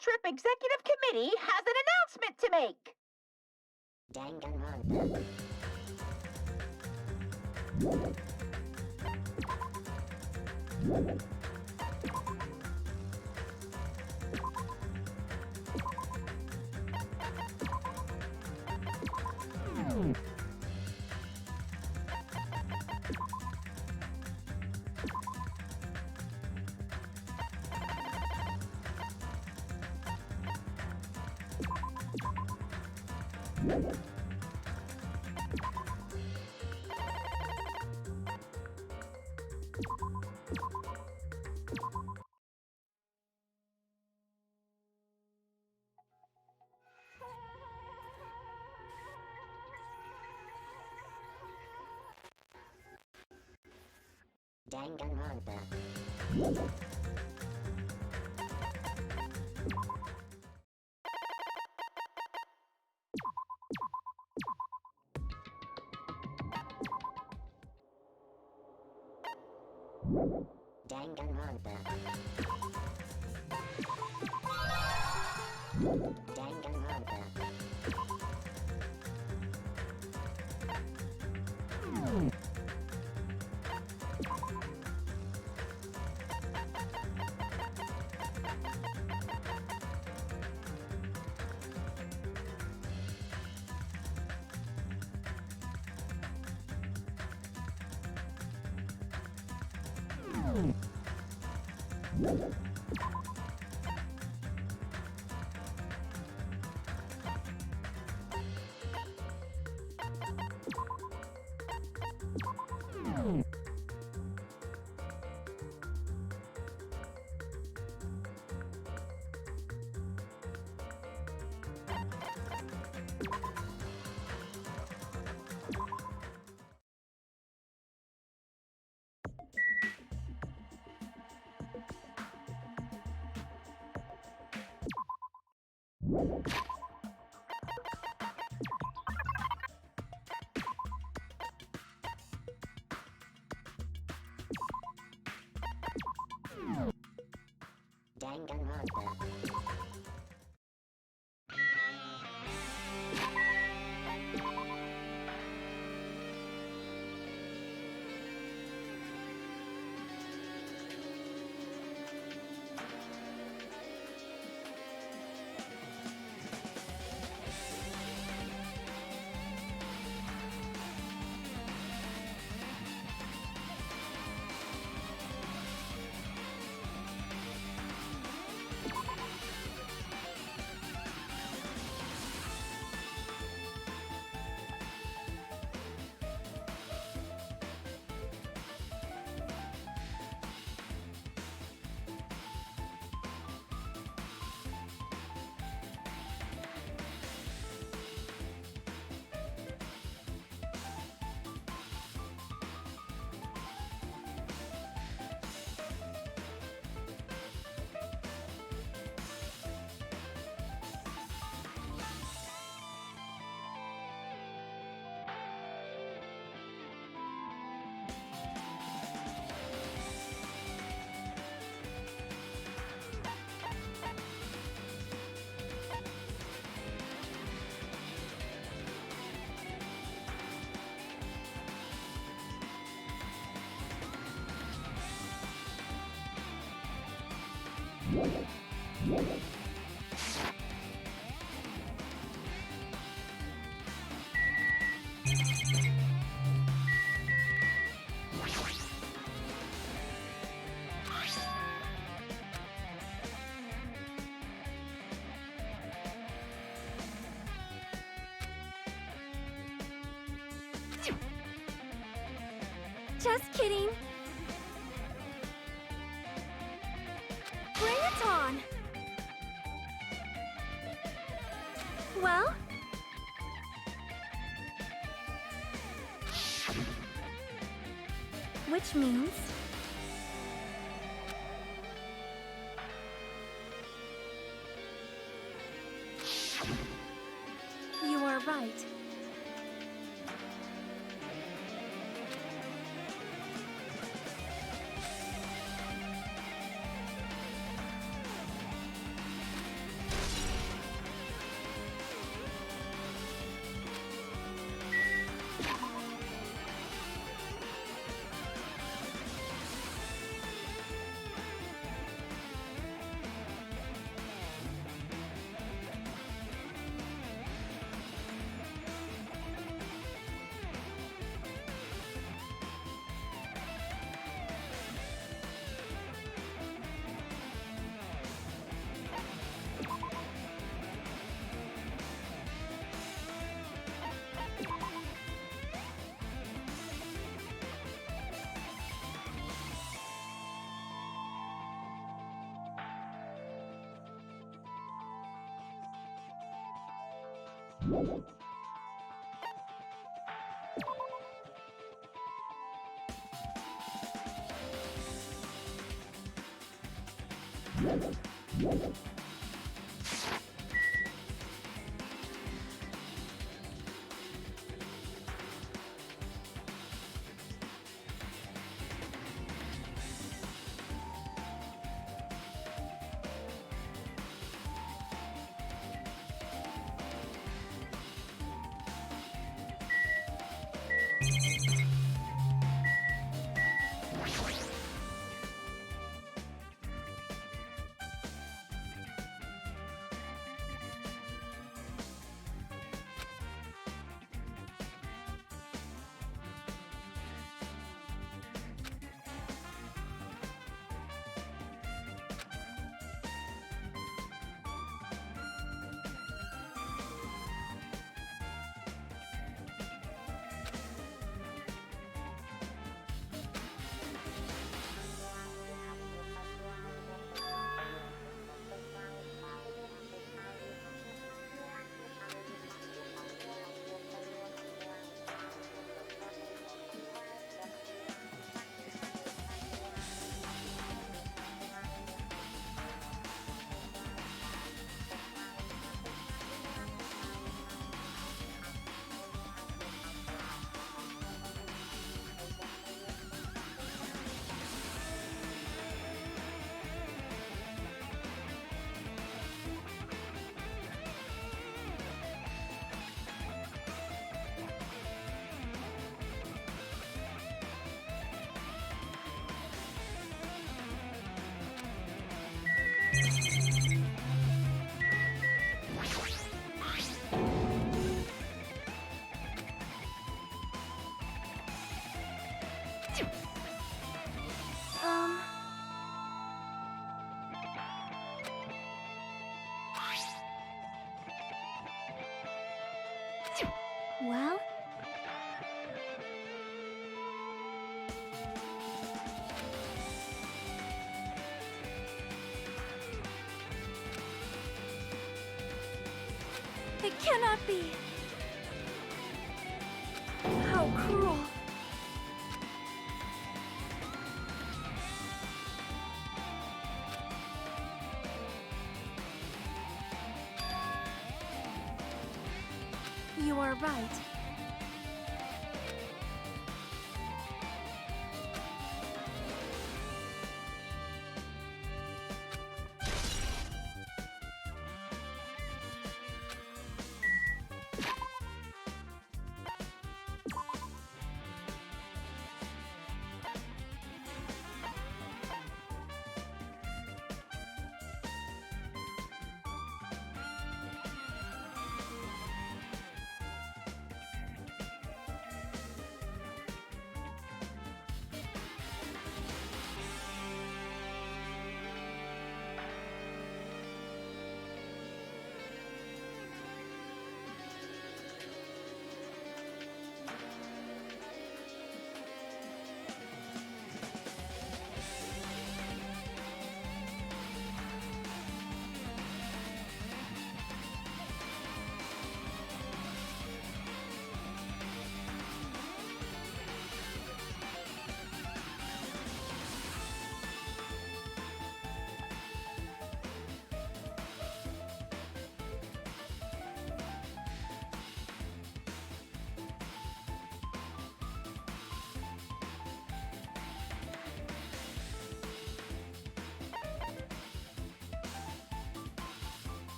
Trip Executive Committee has an announcement to make. Danganronpa. Danganronpa. Danganronpa. Danganronpa. Danganronpa. Just kidding. Bring it on. Well? Which means... You are right. Well? It cannot be! How cruel! You are right.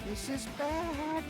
This is bad.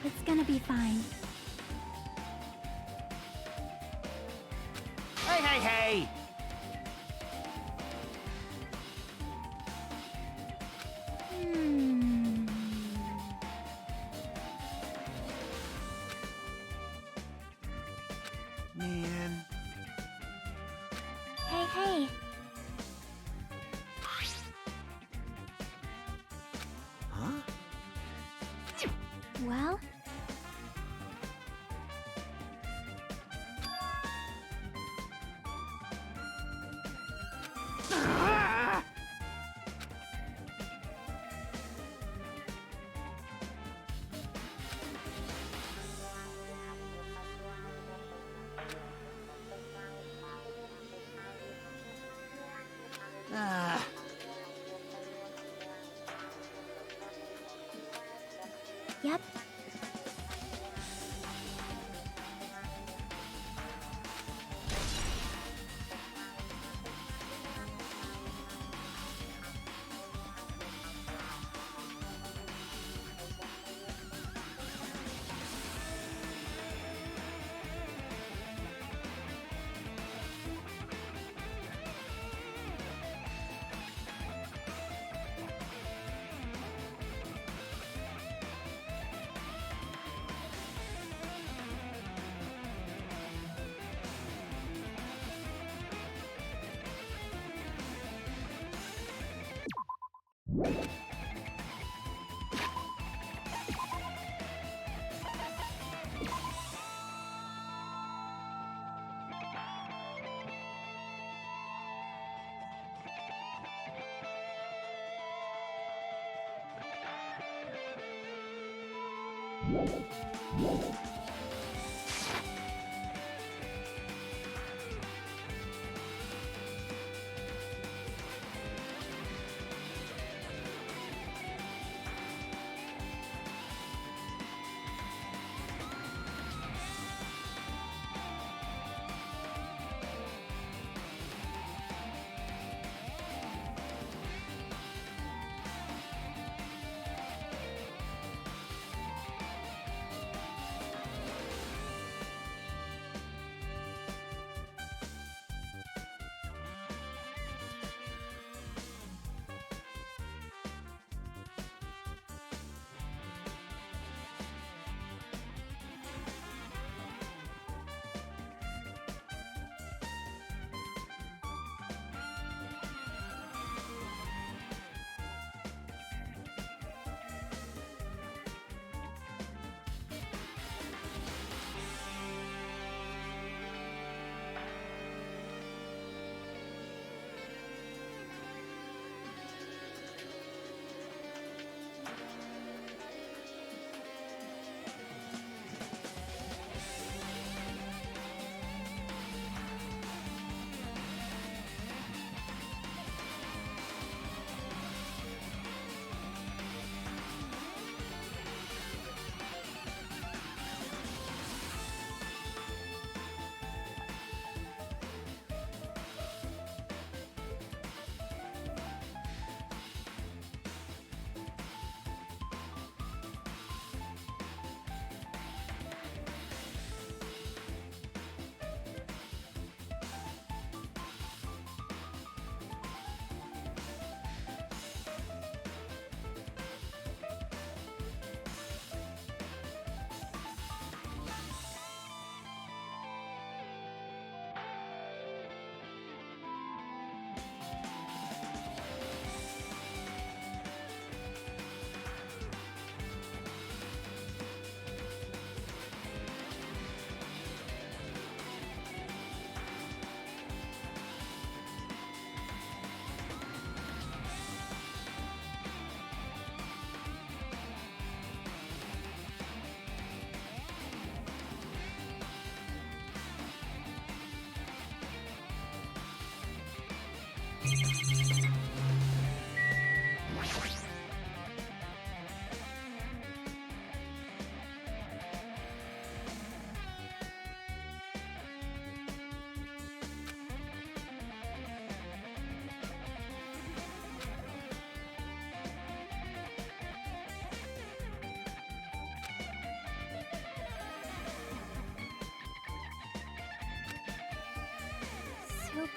It's gonna be fine. Hey, hey, hey! Man. Hey, hey. Huh? Well, Ah! Ah. yep.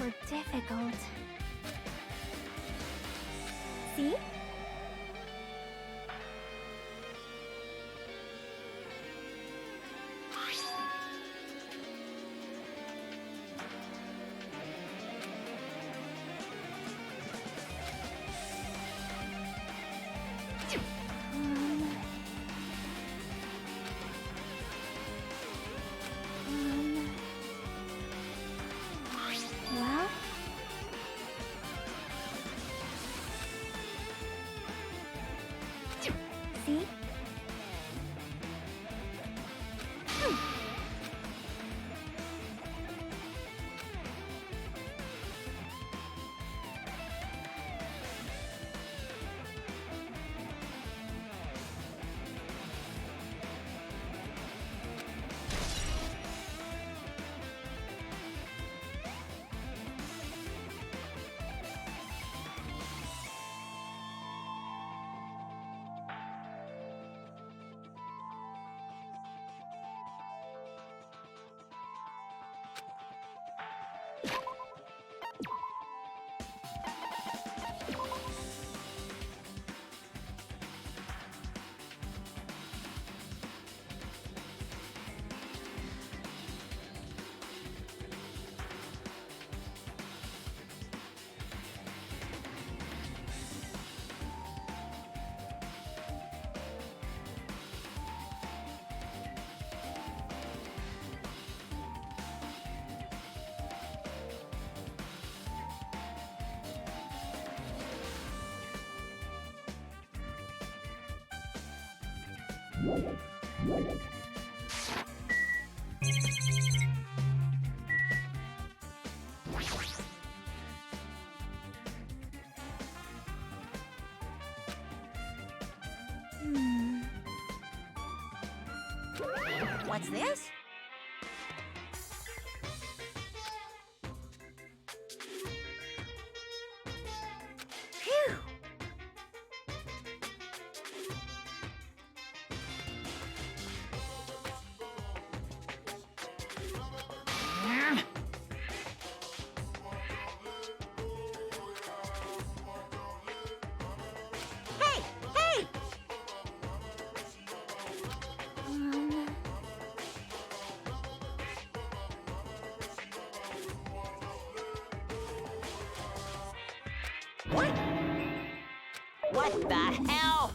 were difficult. See? Well? See? What's this? Phew! Hey! Hey! What? What the hell?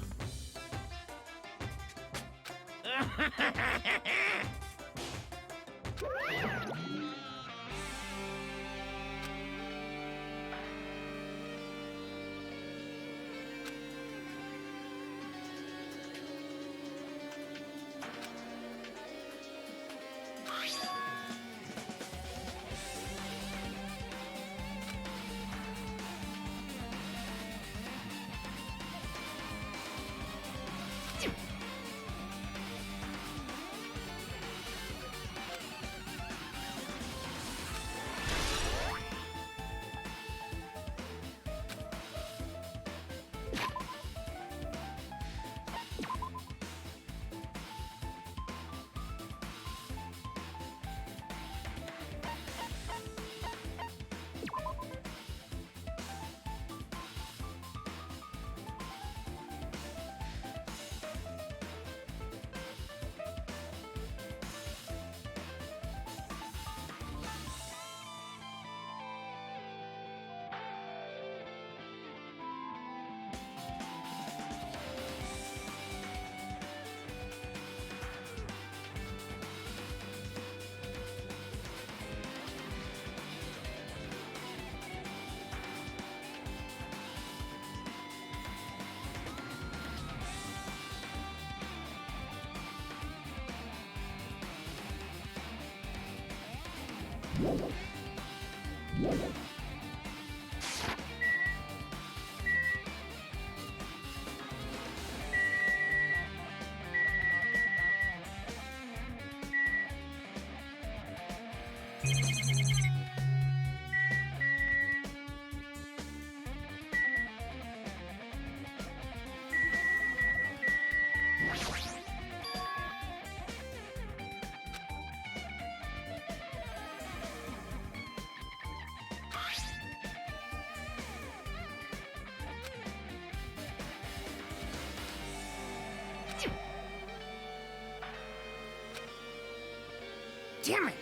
Damn it!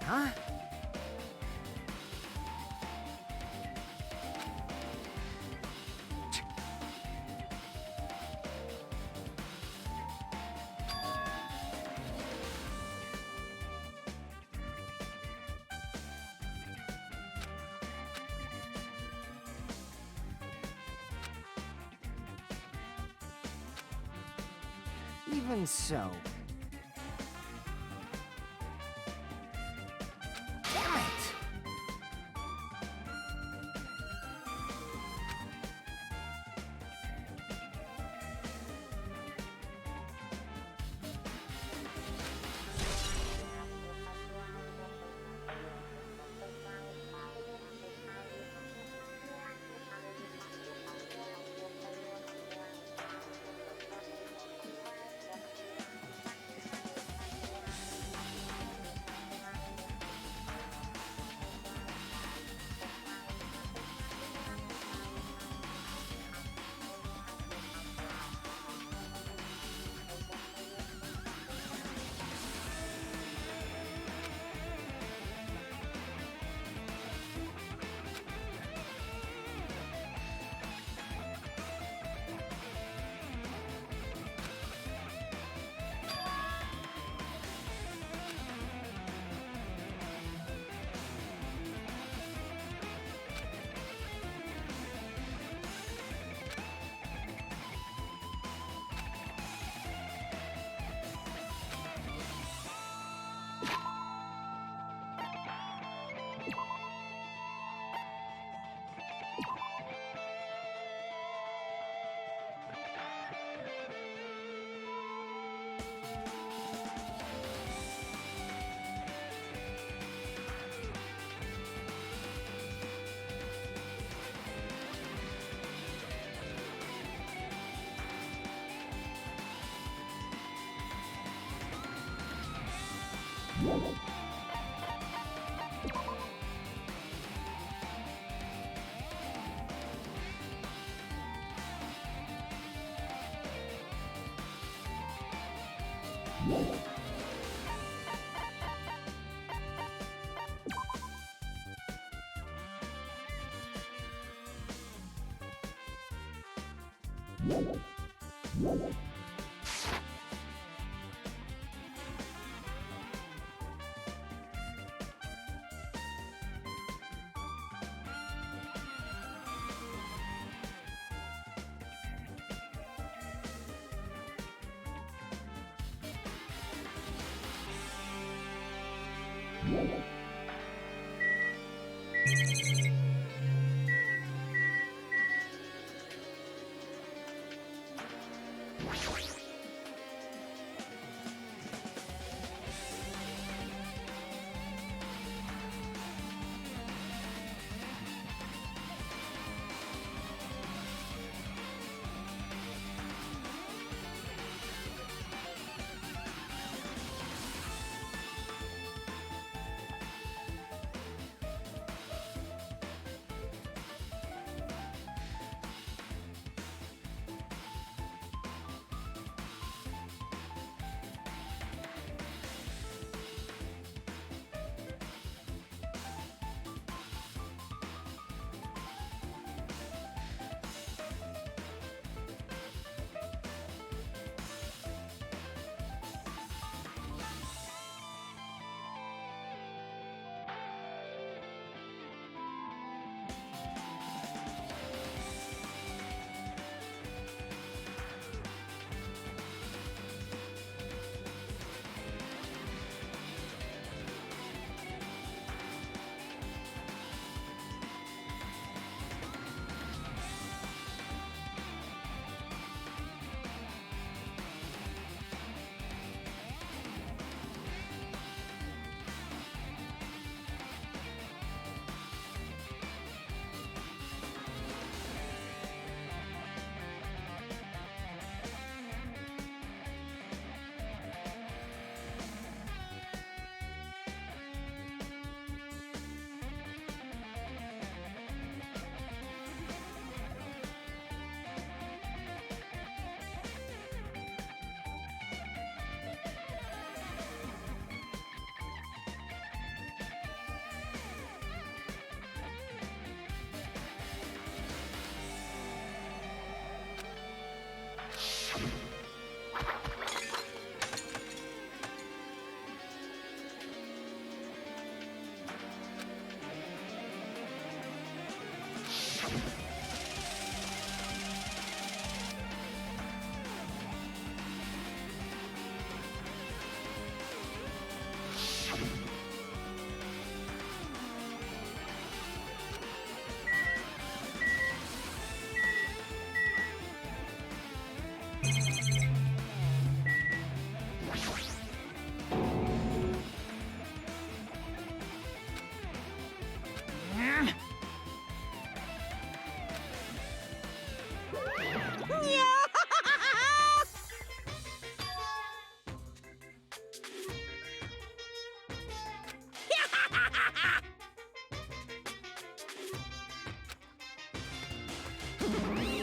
Huh? Even so. Damn it!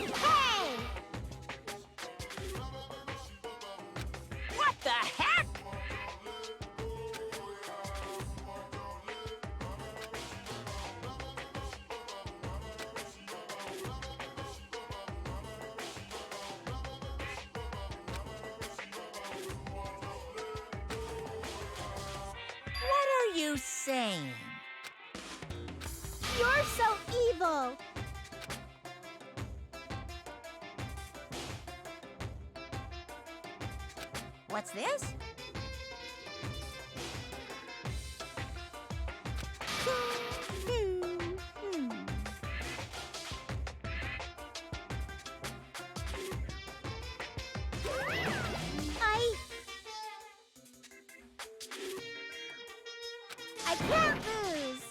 Hey! What the heck? What are you saying? You're so evil! What's this? I can't lose!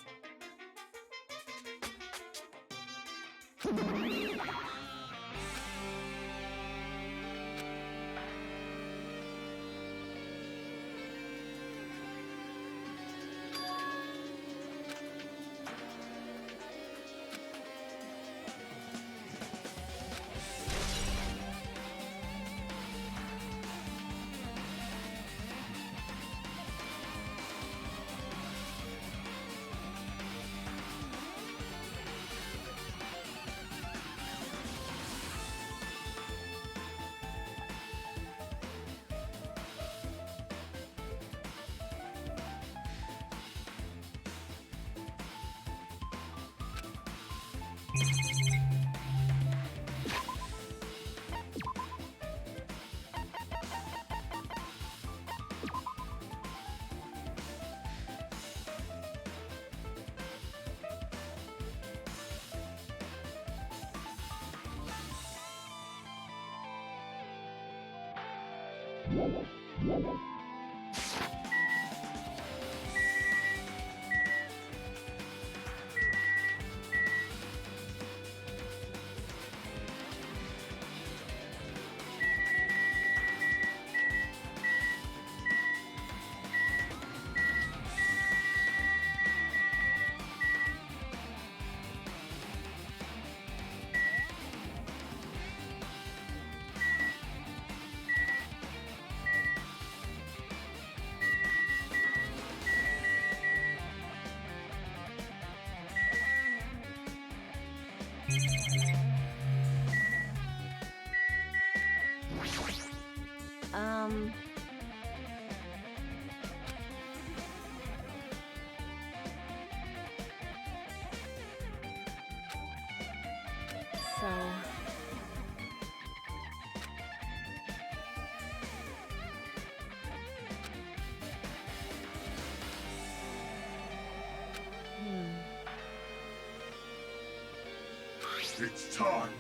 So... It's time.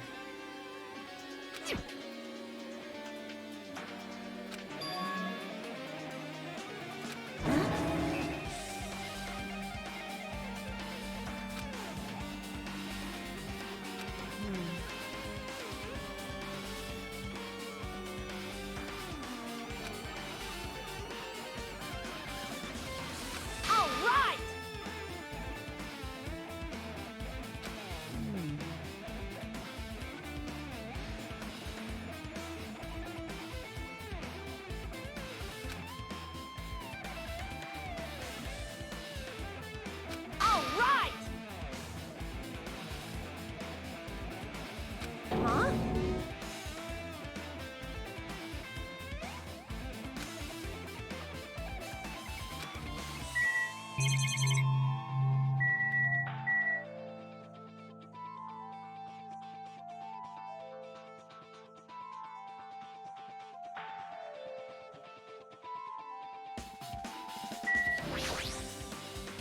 All right!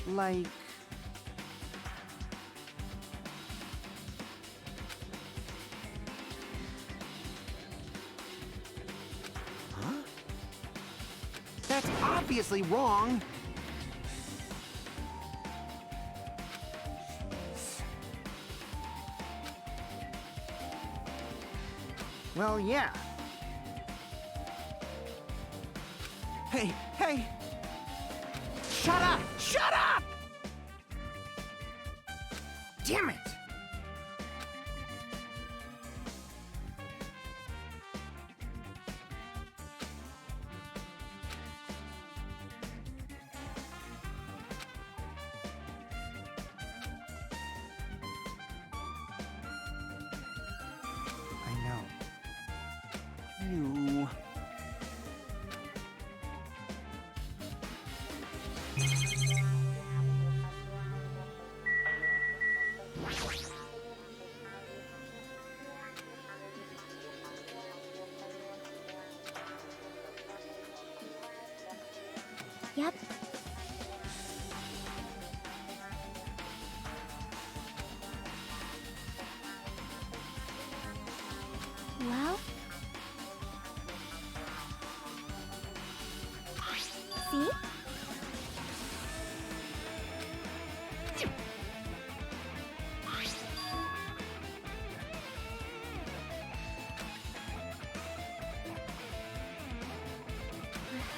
Like... Huh? That's obviously wrong! Well, yeah. Hey, hey! Shut up! Shut up! Damn it! I know. You... Yep. Well? See?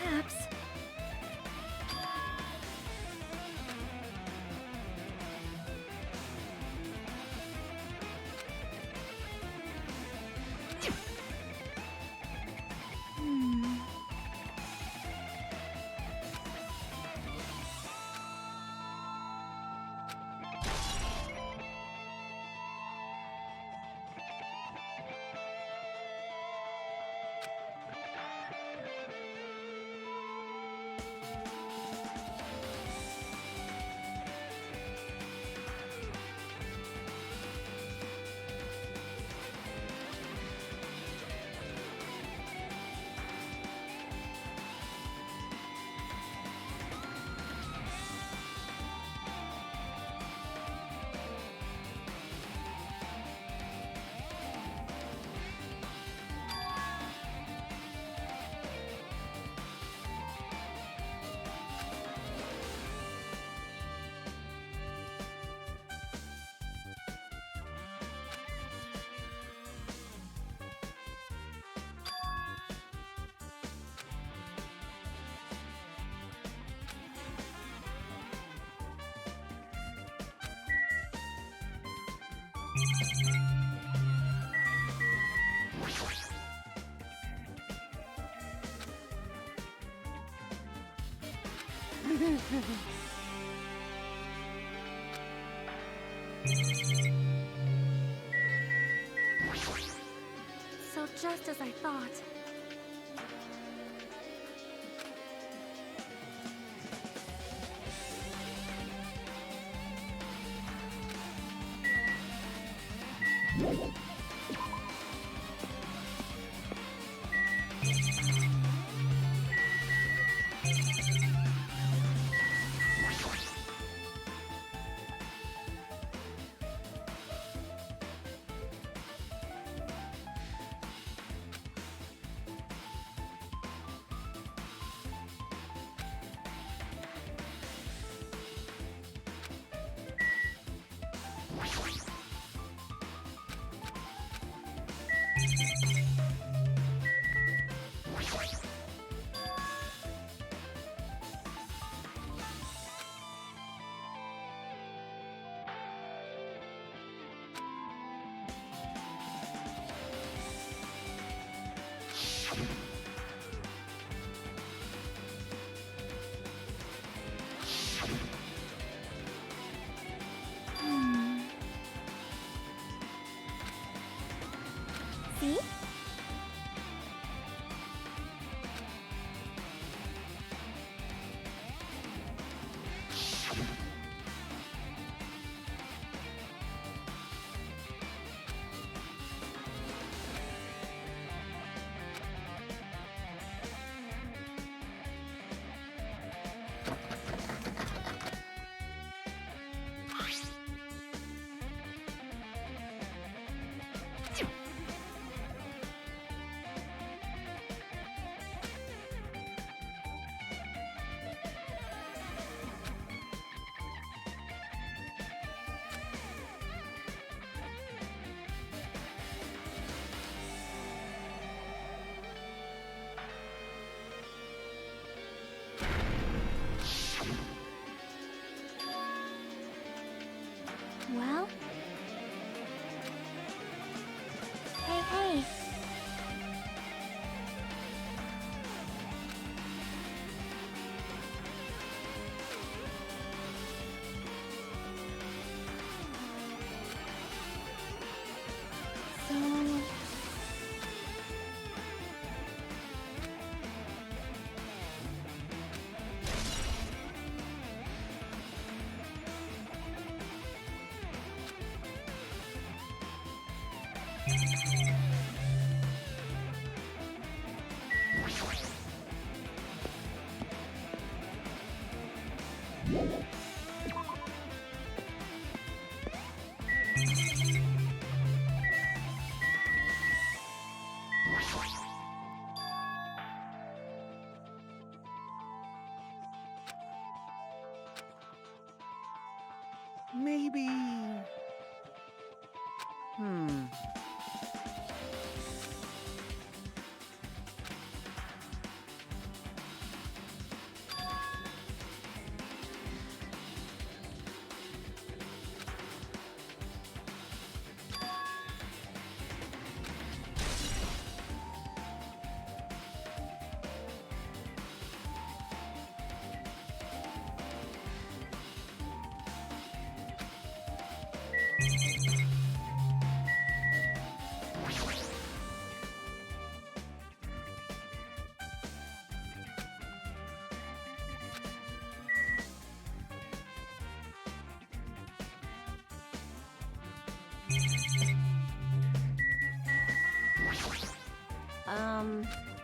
Perhaps... So just as I thought. Well? Hey, hey. So... Maybe... Hmm.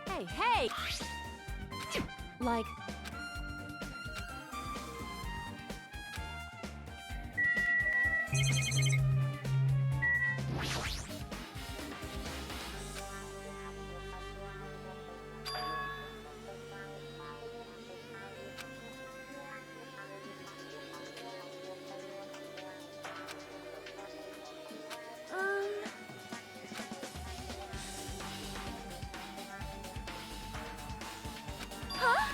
Hey, hey! Like... Huh?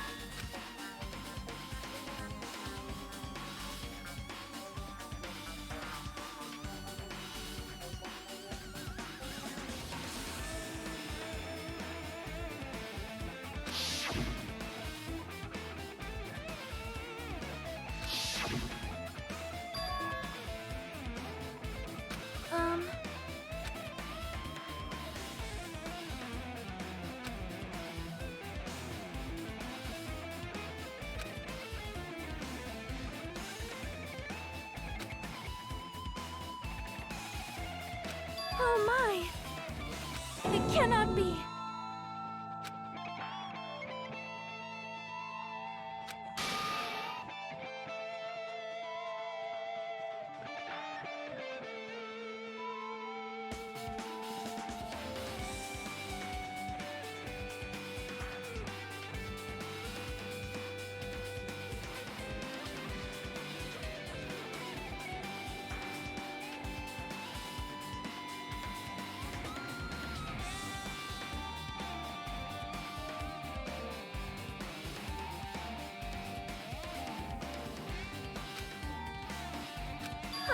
Oh my! It cannot be!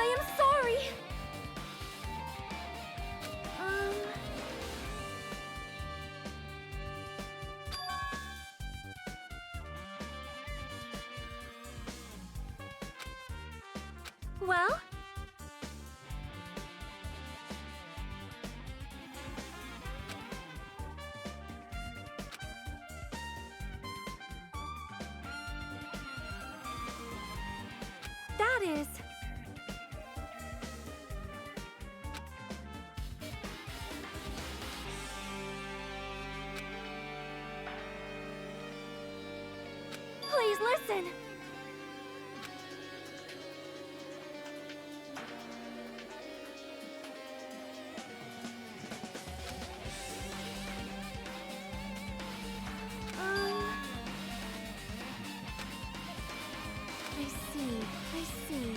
I am sorry! Well? That is... Please listen! I see.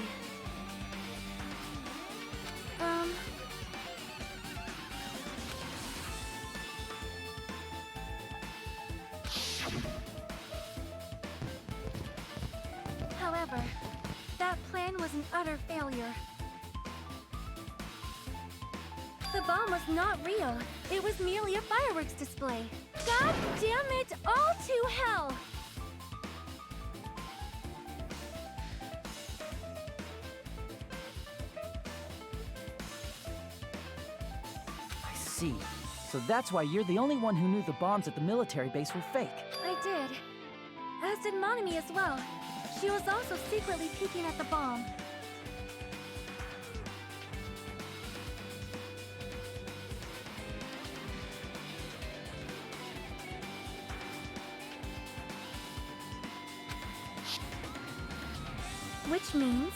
However, that plan was an utter failure. The bomb was not real. It was merely a fireworks display. God damn it all to hell! I see. So that's why you're the only one who knew the bombs at the military base were fake. I did. As did Monami as well. She was also secretly peeking at the bomb. Which means...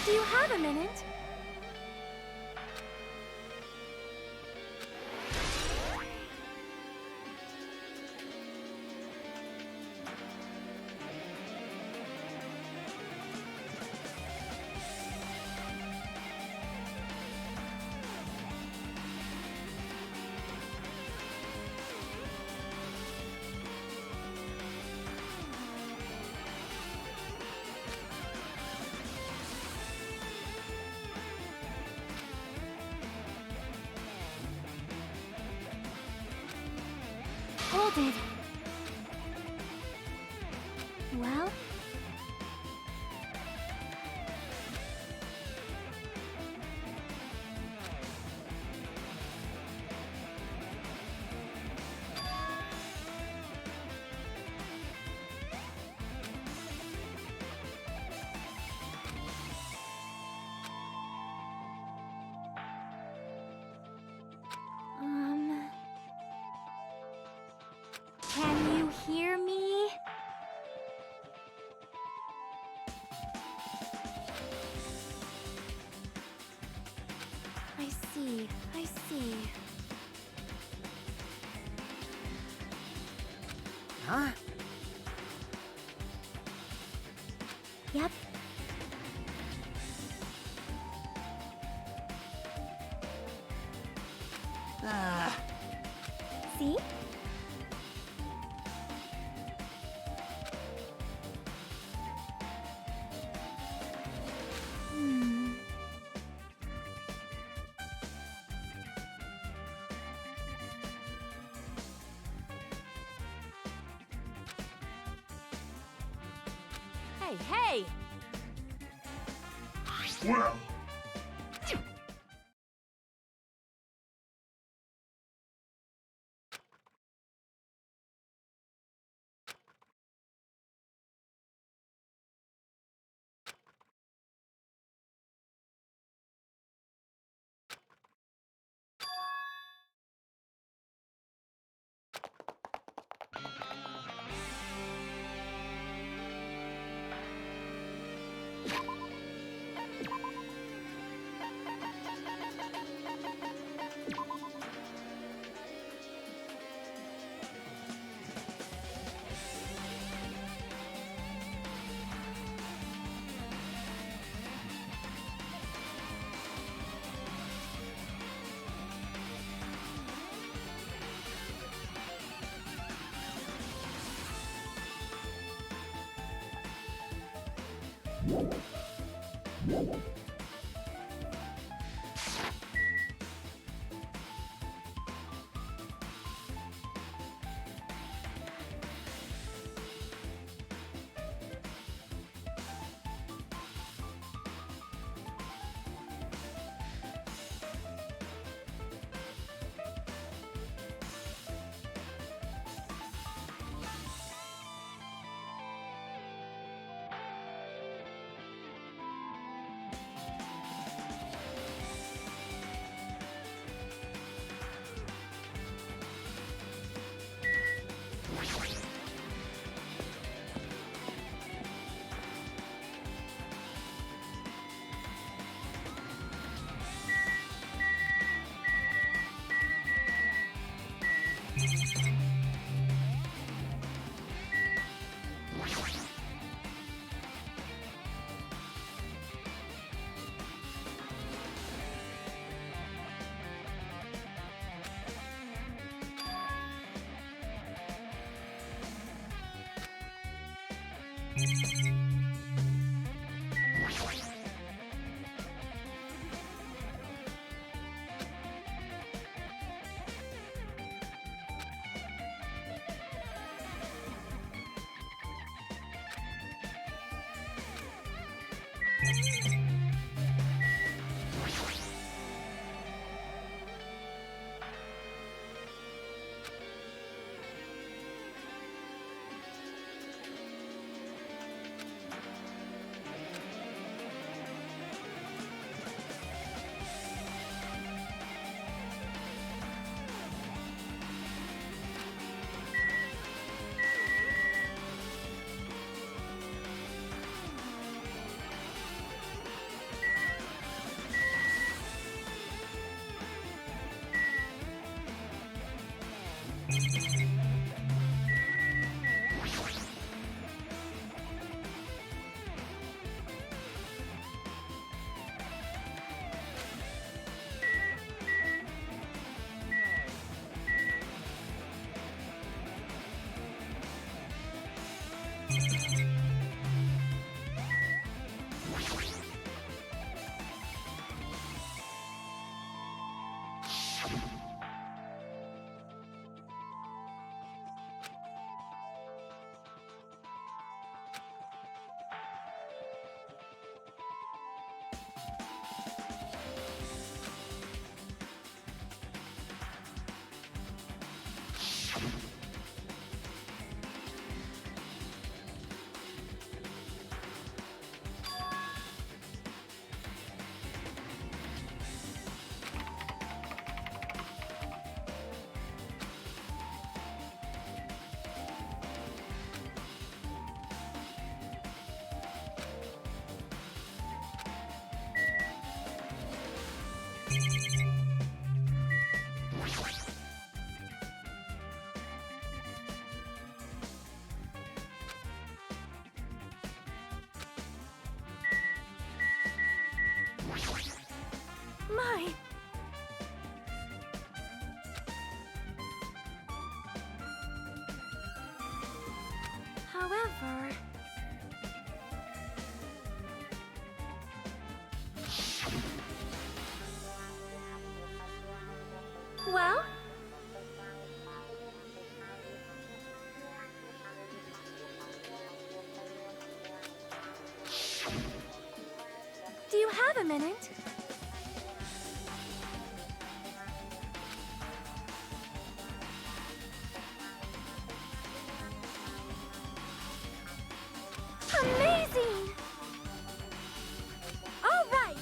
Do you have a minute? Hold it. Well? Can you hear me? I see, I see. Huh? Yep. See? Hey, hey! Well, My! However... Well? Do you have a minute? Amazing! All right!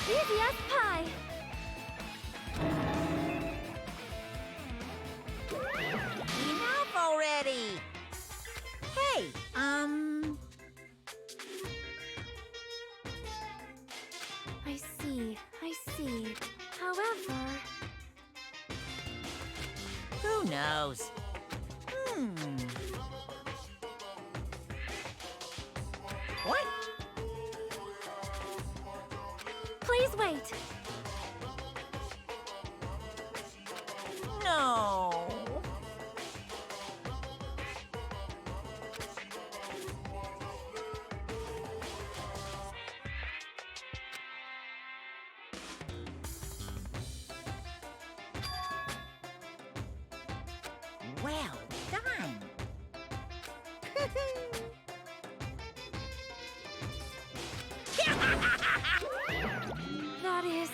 Easy as pie! Enough already! Hey, I see. However... Who knows? What? Please wait. No. Well done. That is...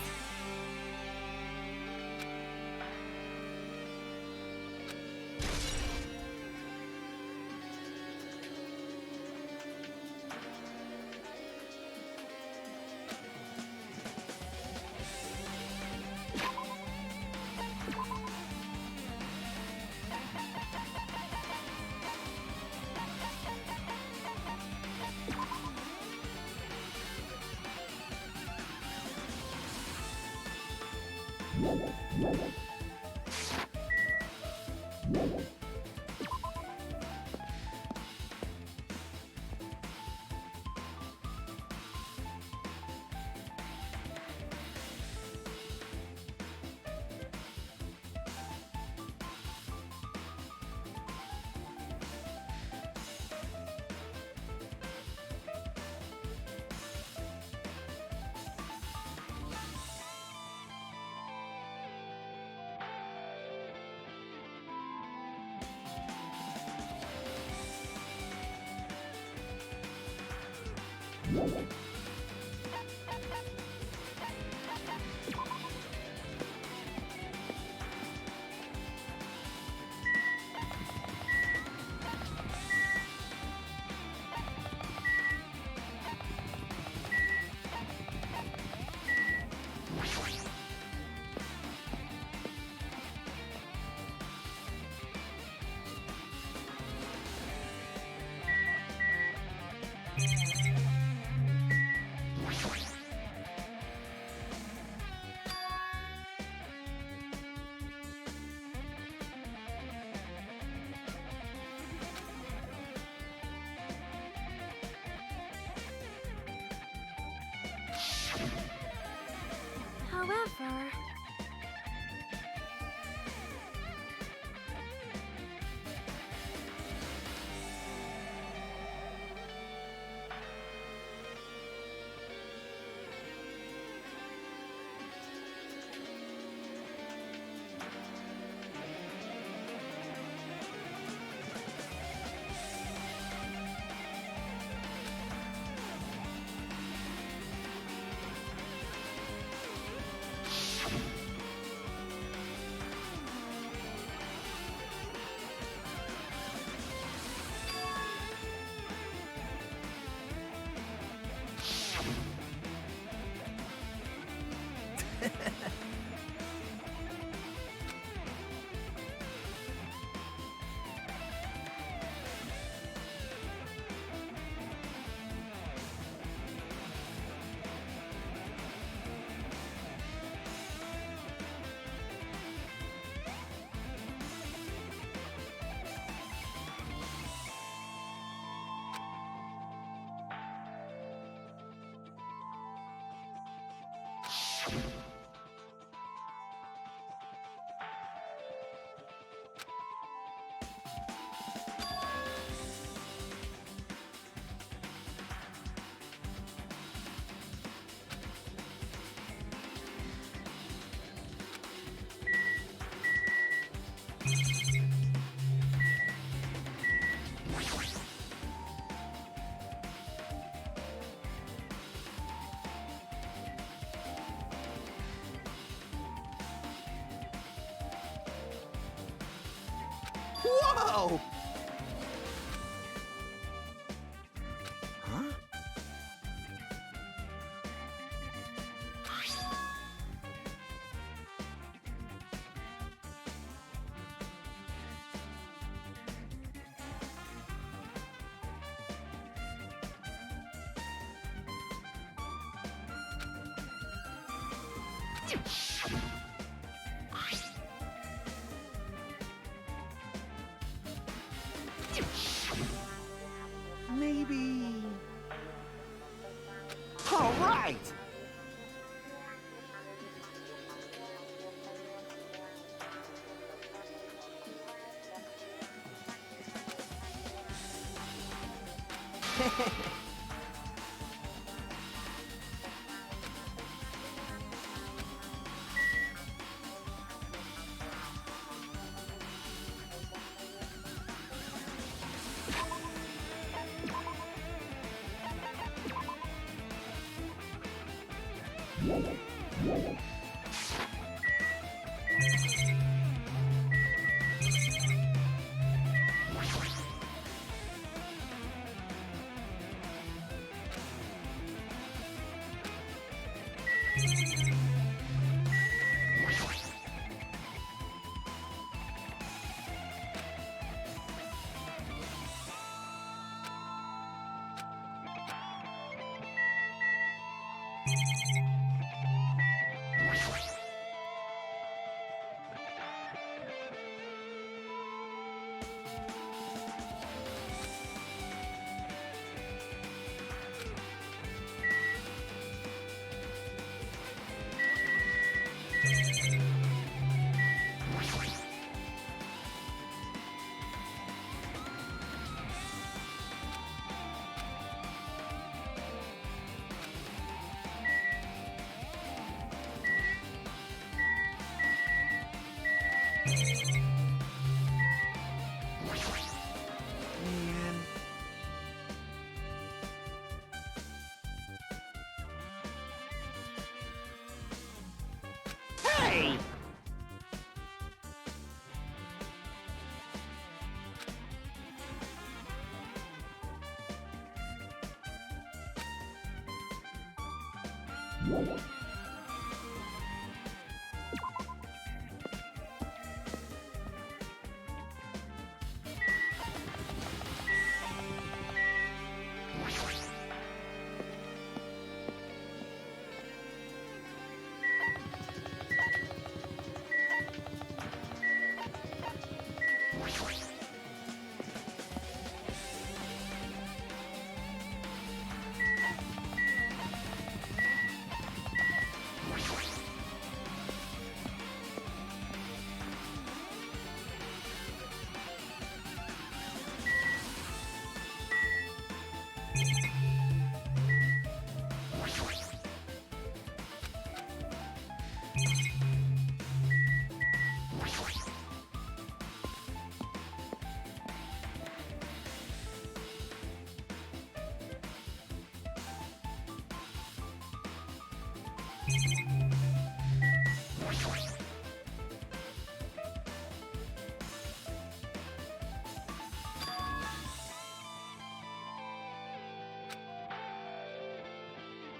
However... Whoa! Huh? Maybe... All right!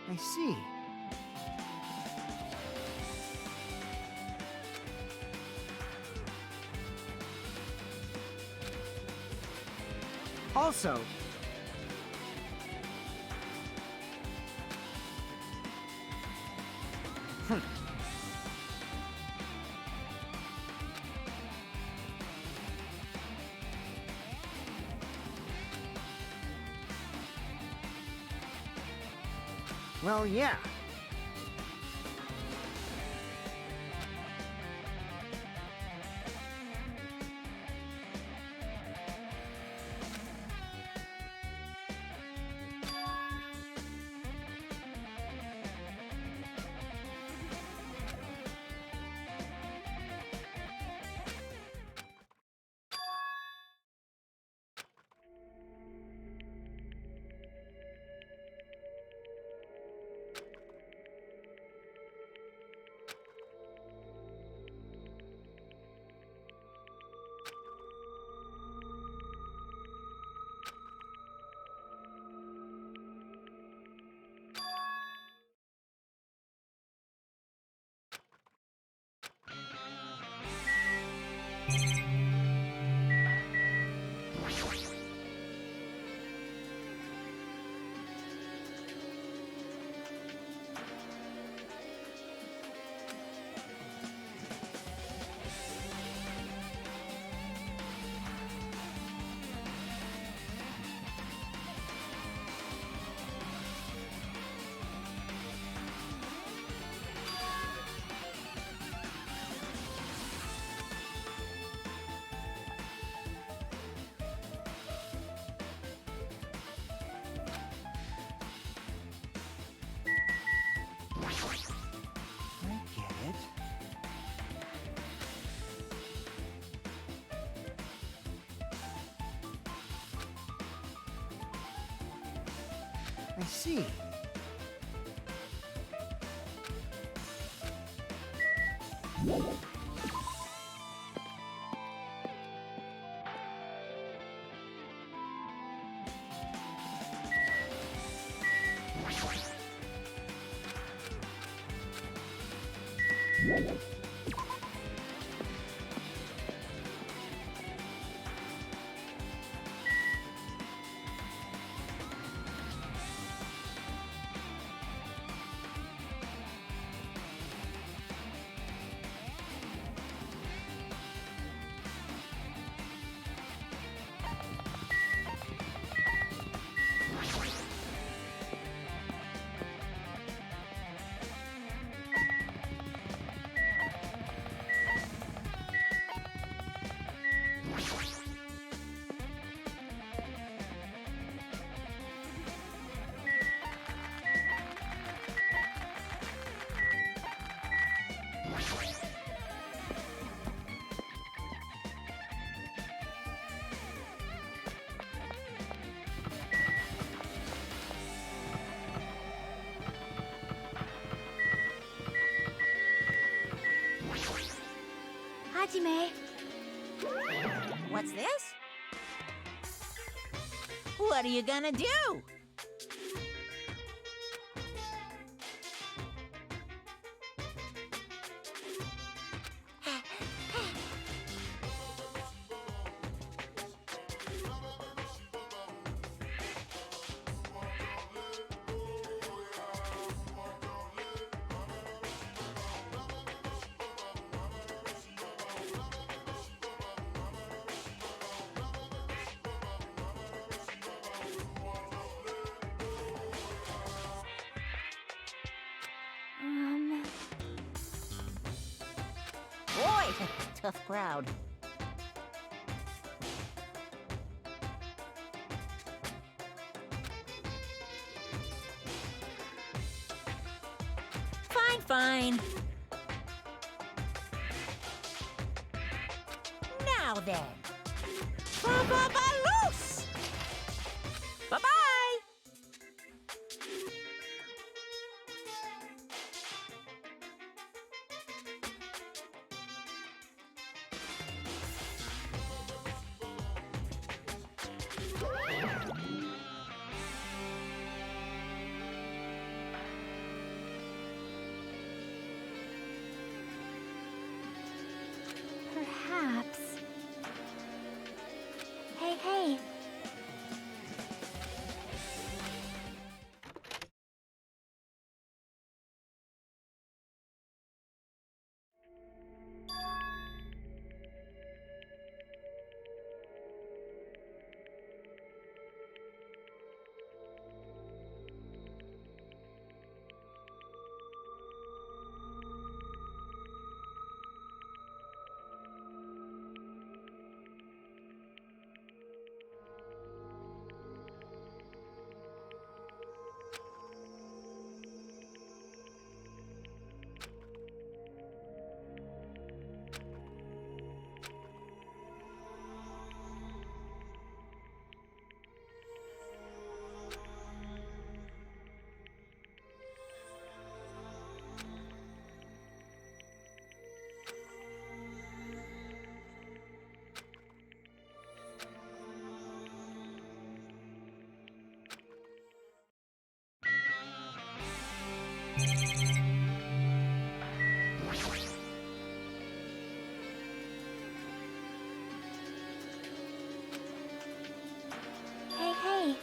I see. Also, well, yeah. I get it. I see. Hajime. What's this? What are you gonna do? Tough crowd. Fine, fine. Now then. Ba-ba-ba-loose! Bye-bye! Perhaps. Hey, hey. Hey, hey.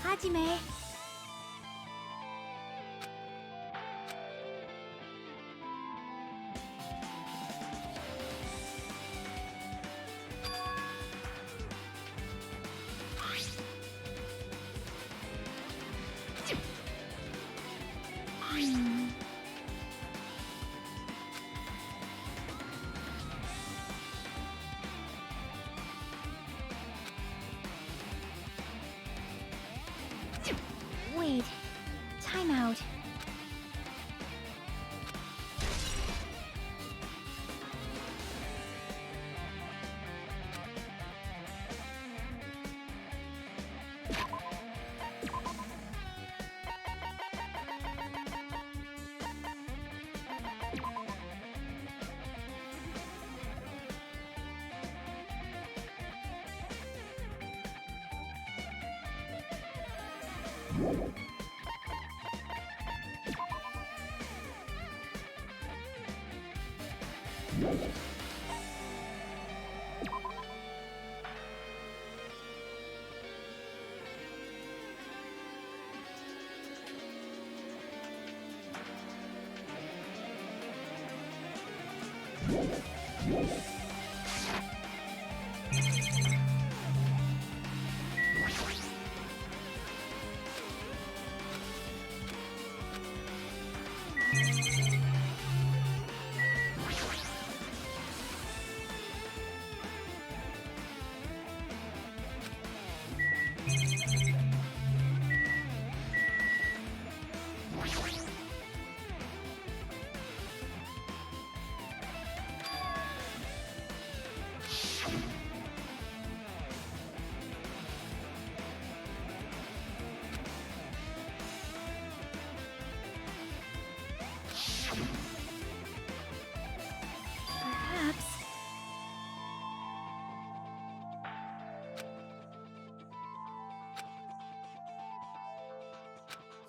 Hajime. Wait. Time out.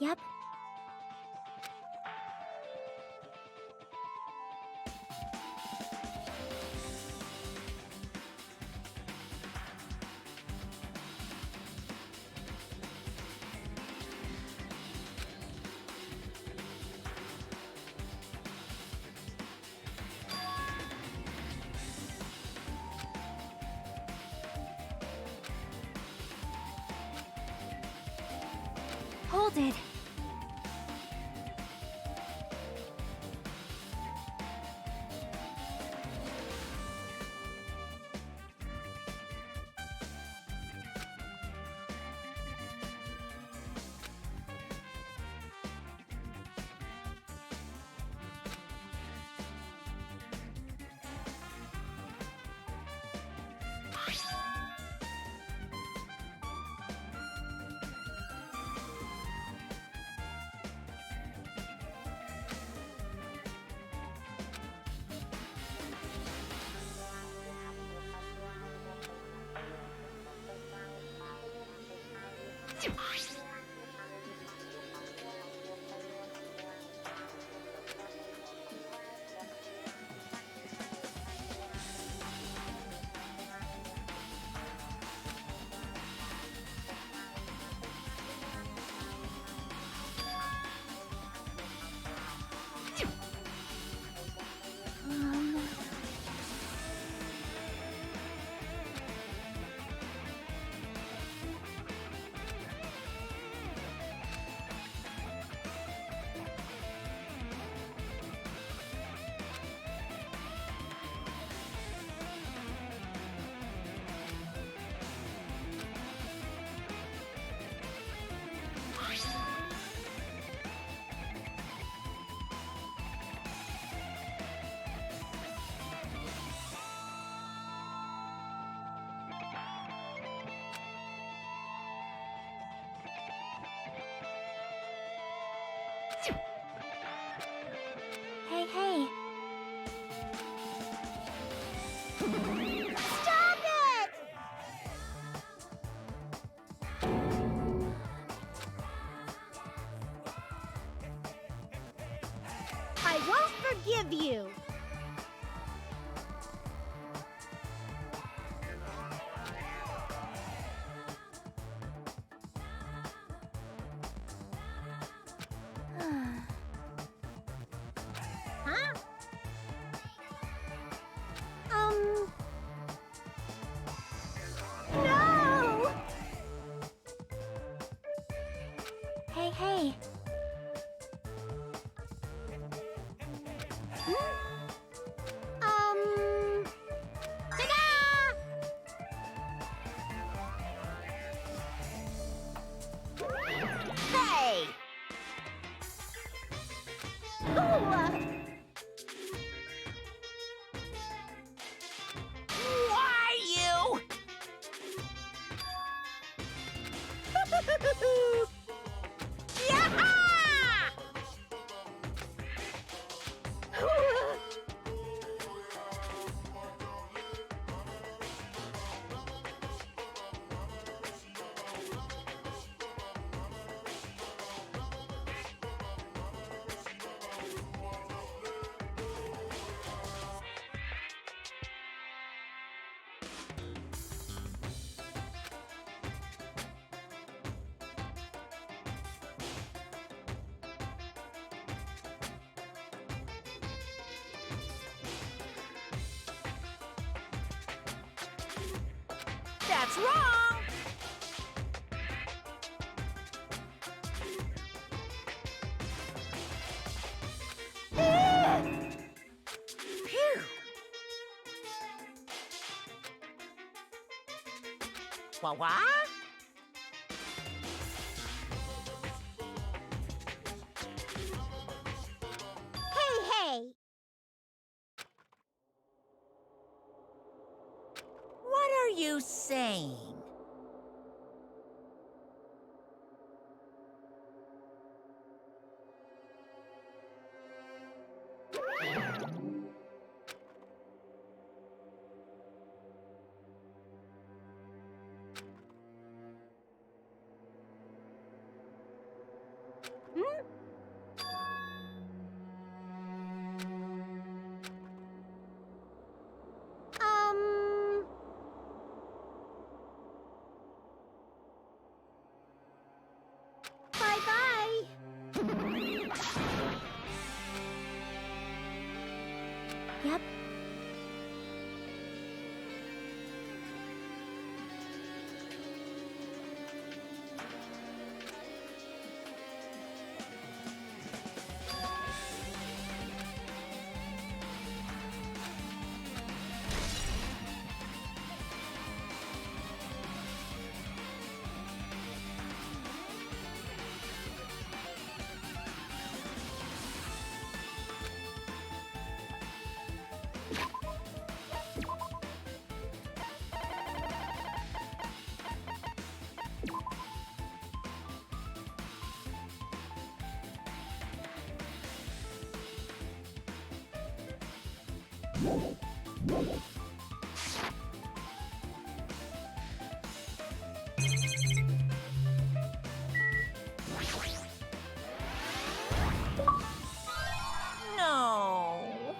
Yep. Hold it. Hey, hey. Stop it! I won't forgive you. Huh? No! Hey, hey. Ta-da! Hey! Why you? That's wrong! Phew! What? Hey, hey! What are you saying? Bye-bye. Yep. No.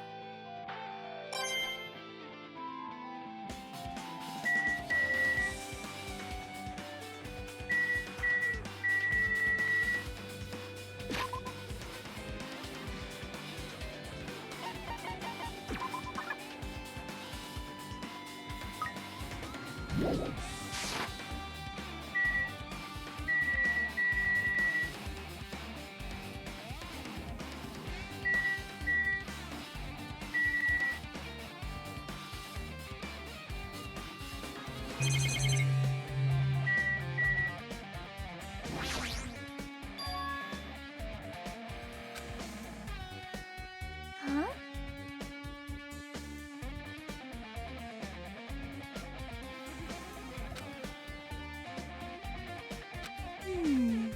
Huh? Hmm.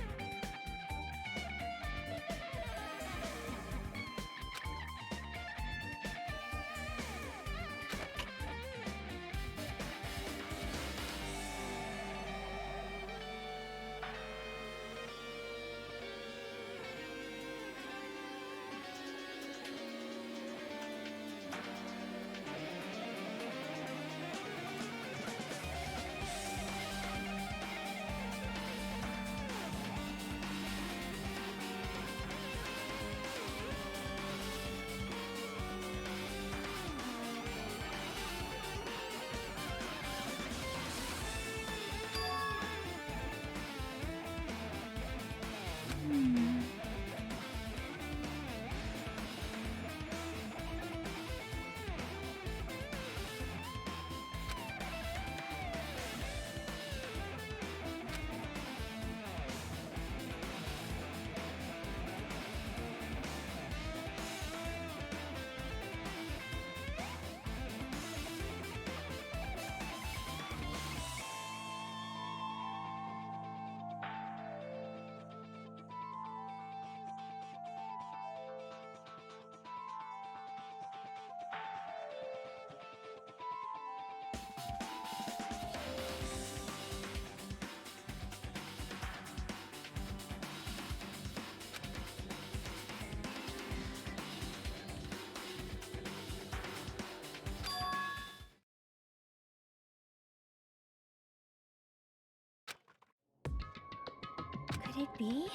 Could it be?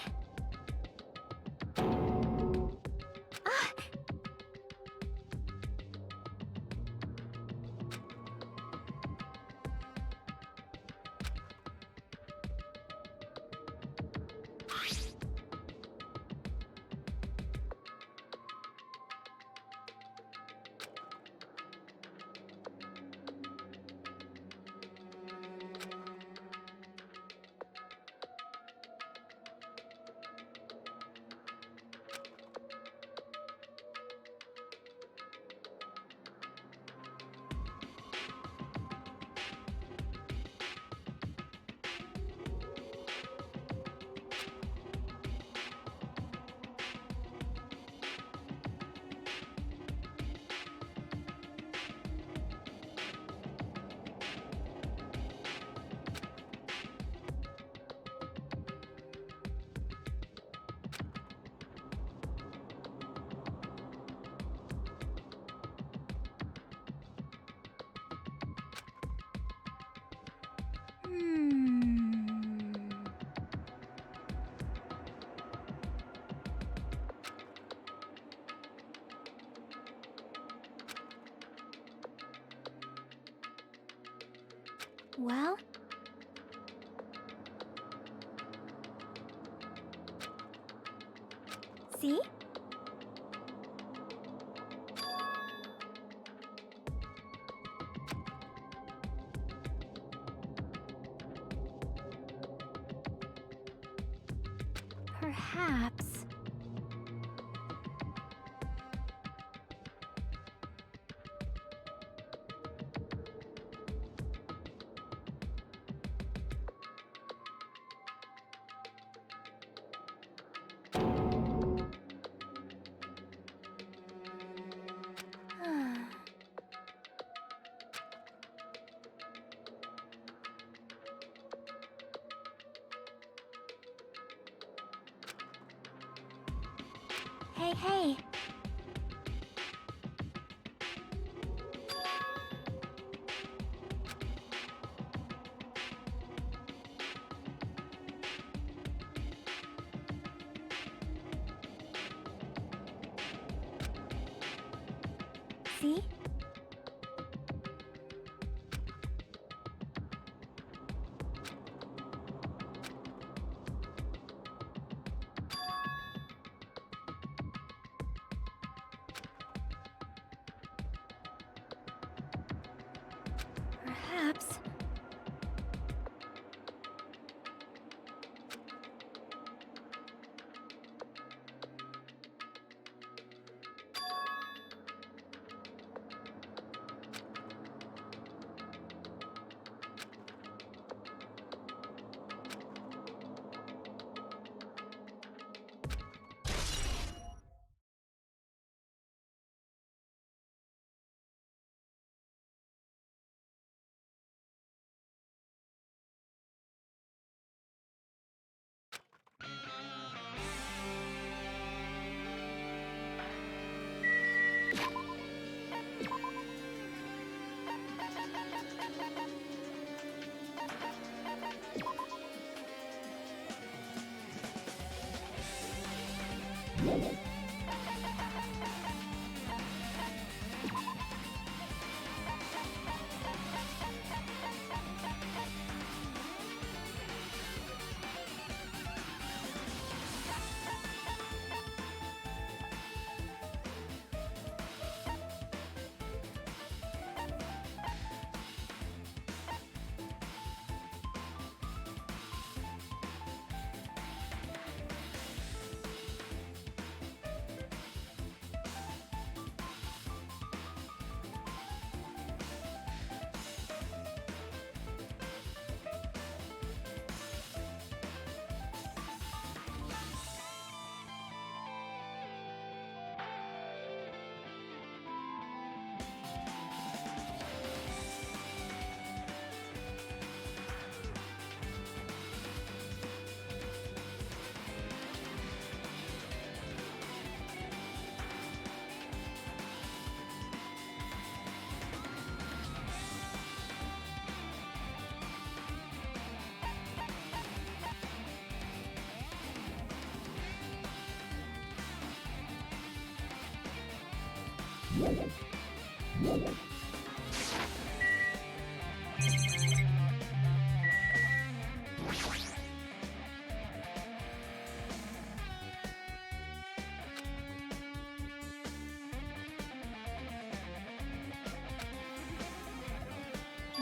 Ah! Well? See? Perhaps... Hey, hey. See? Perhaps...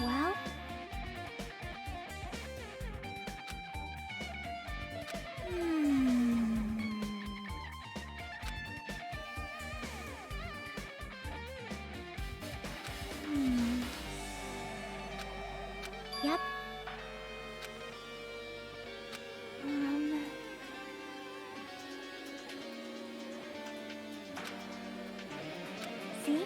Well? Yep. See?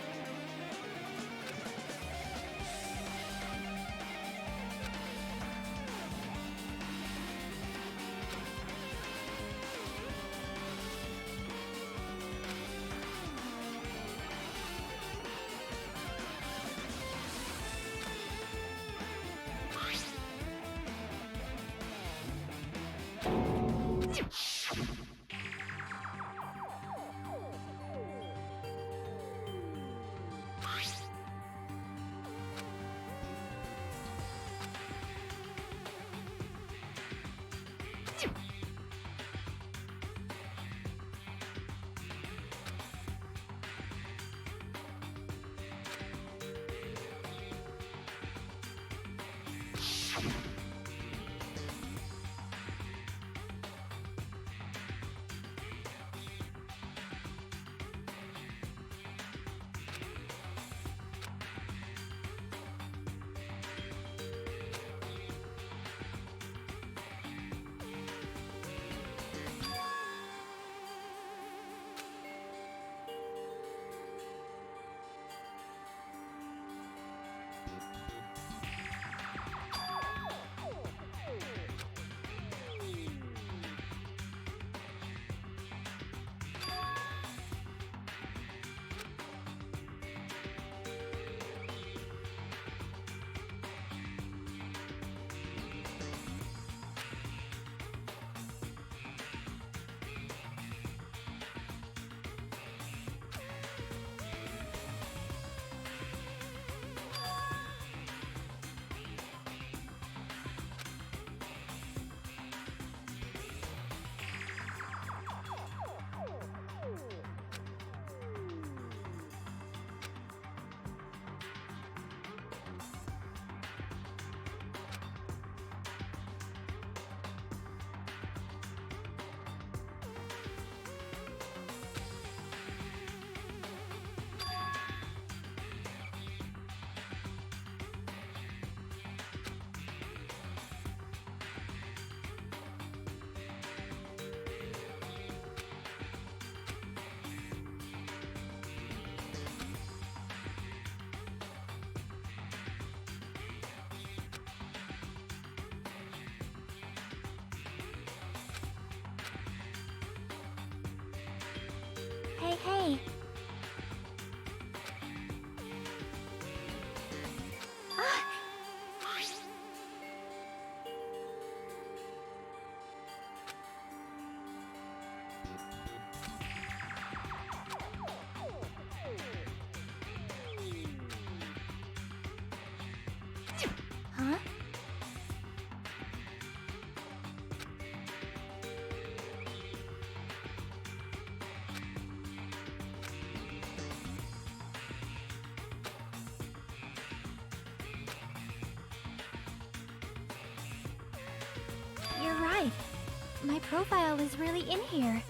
profile is really in here.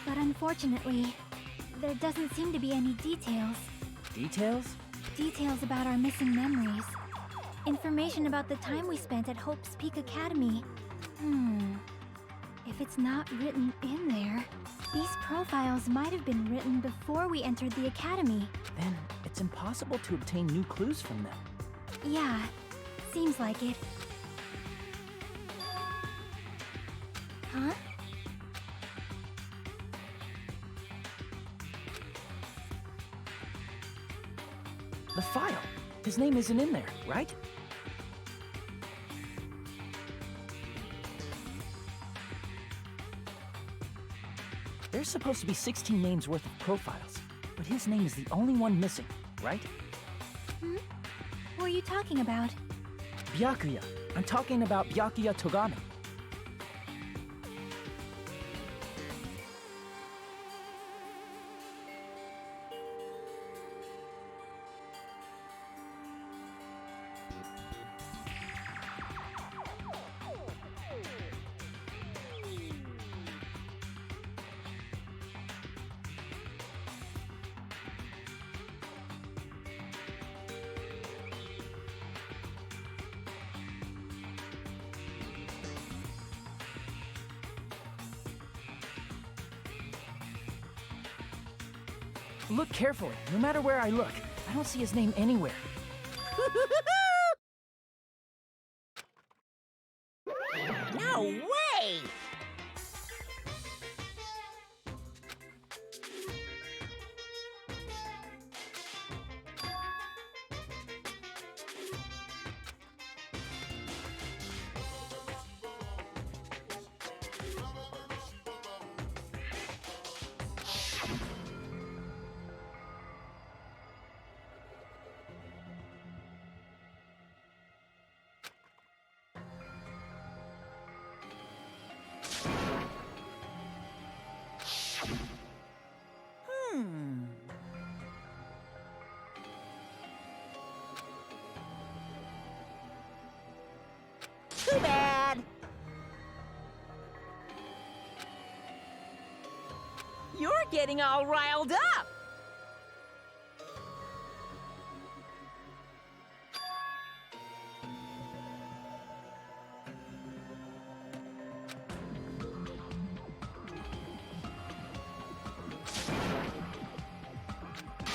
But unfortunately, there doesn't seem to be any details. Details? Details about our missing memories. Information about the time we spent at Hope's Peak Academy. If it's not written in there, these profiles might have been written before we entered the academy. Then it's impossible to obtain new clues from them. Yeah, seems like it. Huh? The file. His name isn't in there, right? There's supposed to be 16 names worth of profiles, but his name is the only one missing, right? What are you talking about? Byakuya. I'm talking about Byakuya Togami. Look carefully. No matter where I look, I don't see his name anywhere. No way! Too bad. You're getting all riled up.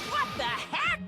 What the heck?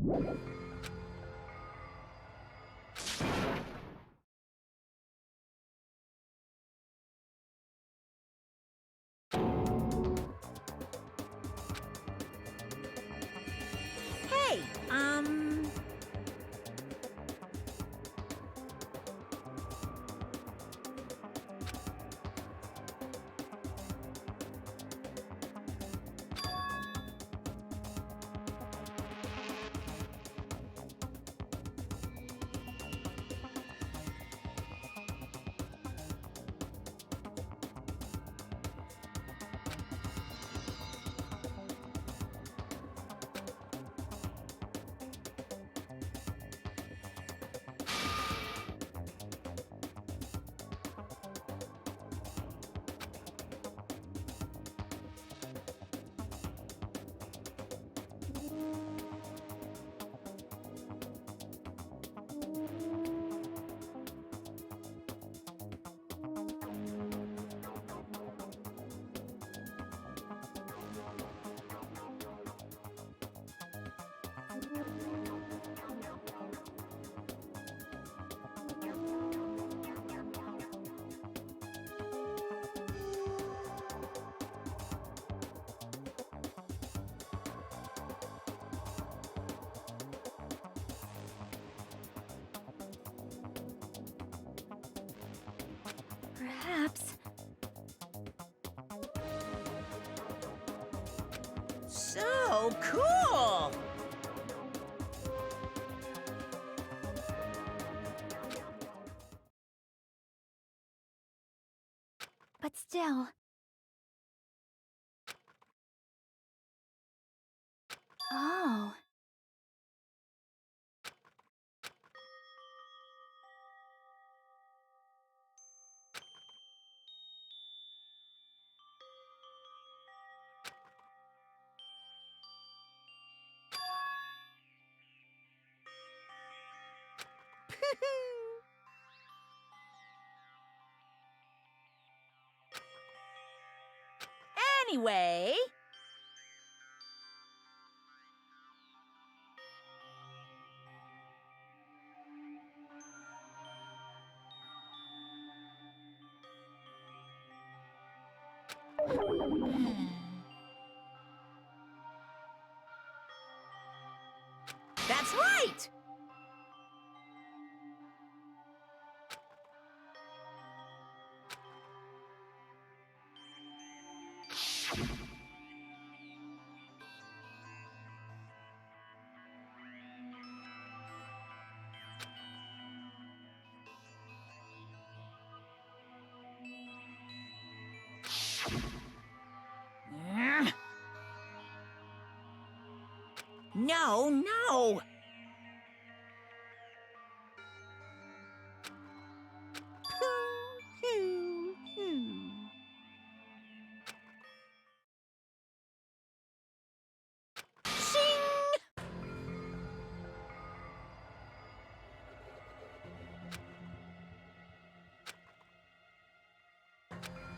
Hey, Perhaps. so cool! But still. Oh. Anyway, that's right! No, no! Shing!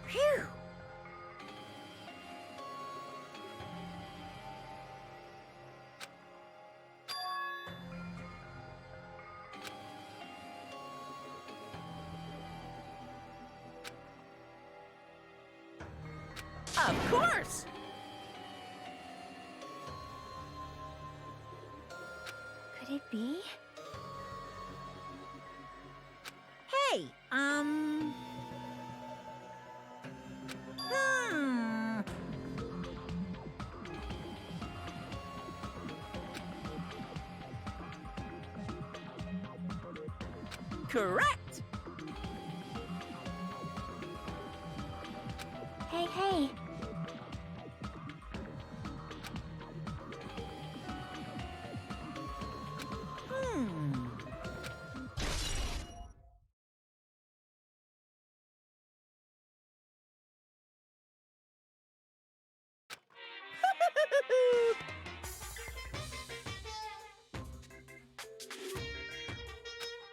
Phew! Of course! Could it be? Hey, Correct! Hey, hey.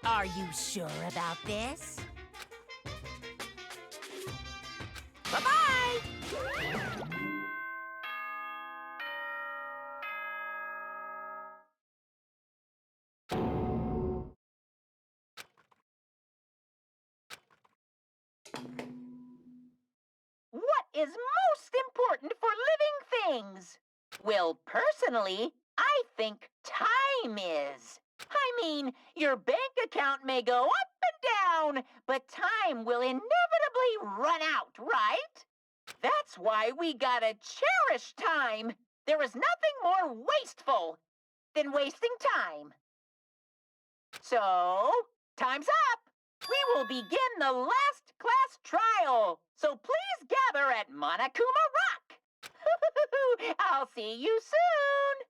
Are you sure about this? Bye-bye! What is most important for living things? Well, personally, I think time is. I mean, your bank account may go up and down, but time will inevitably run out, right? That's why we gotta cherish time. There is nothing more wasteful than wasting time. So, time's up. We will begin the last class trial. So please gather at Monokuma Rock. I'll see you soon.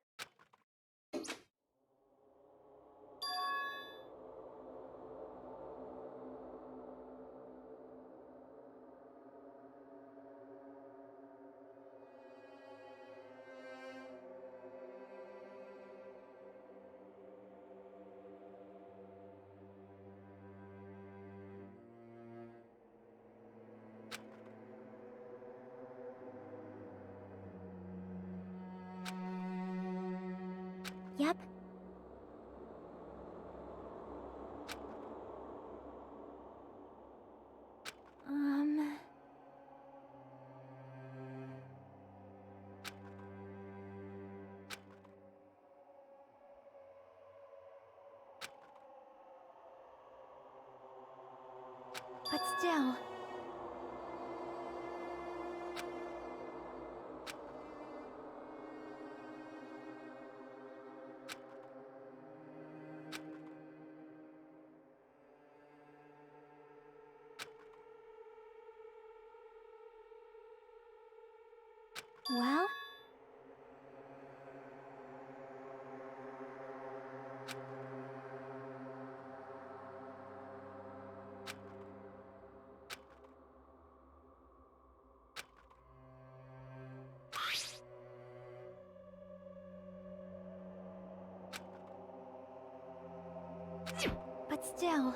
Yep. But still. Well? But still.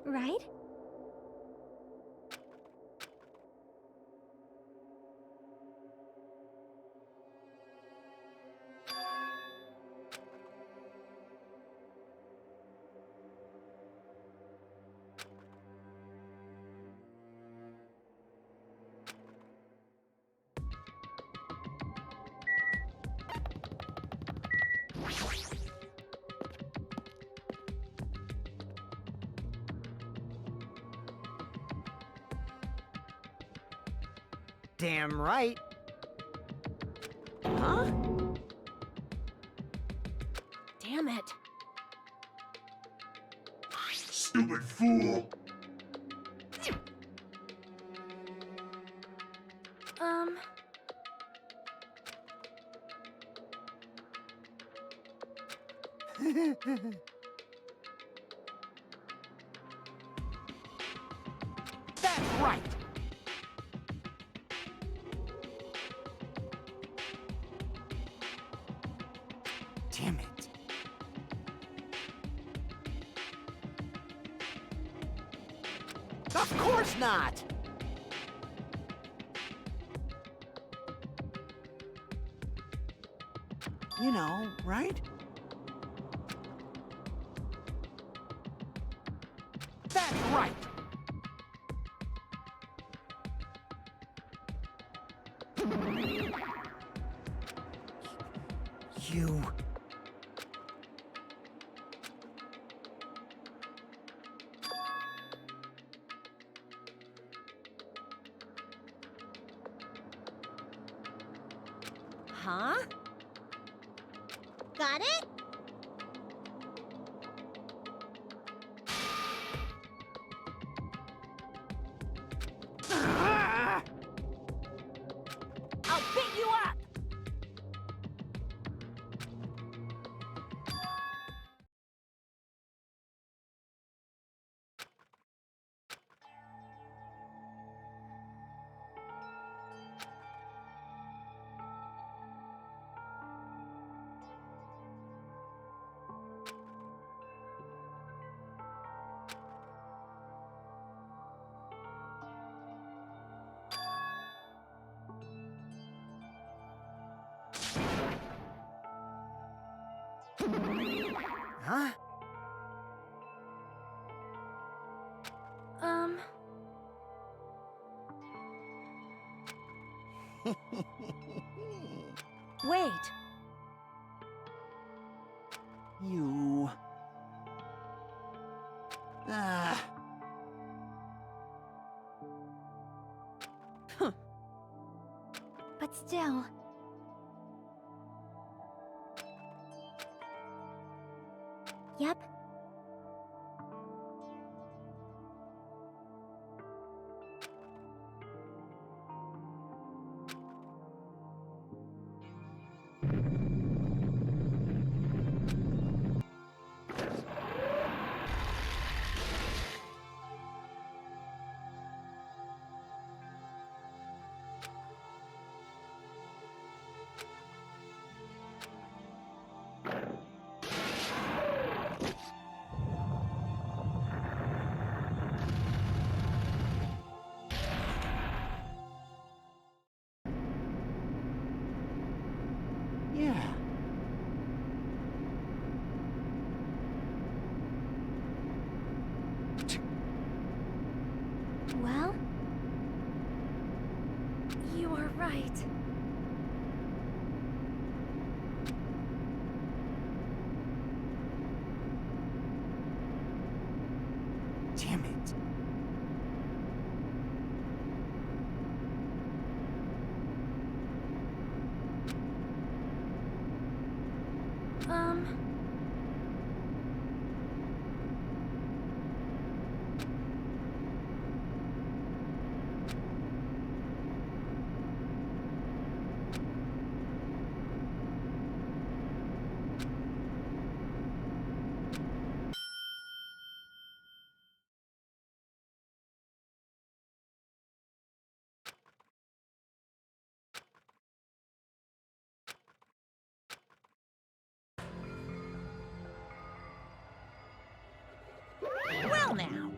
Right? Damn right. Huh? Damn it. Stupid fool! That's right! Damn it. Of course not! You know, right? That's right! You... Huh? Got it? I'll beat you up! Wait. You. Ah. But still. Yep. Yeah. Well, you are right. Damn it. Well now.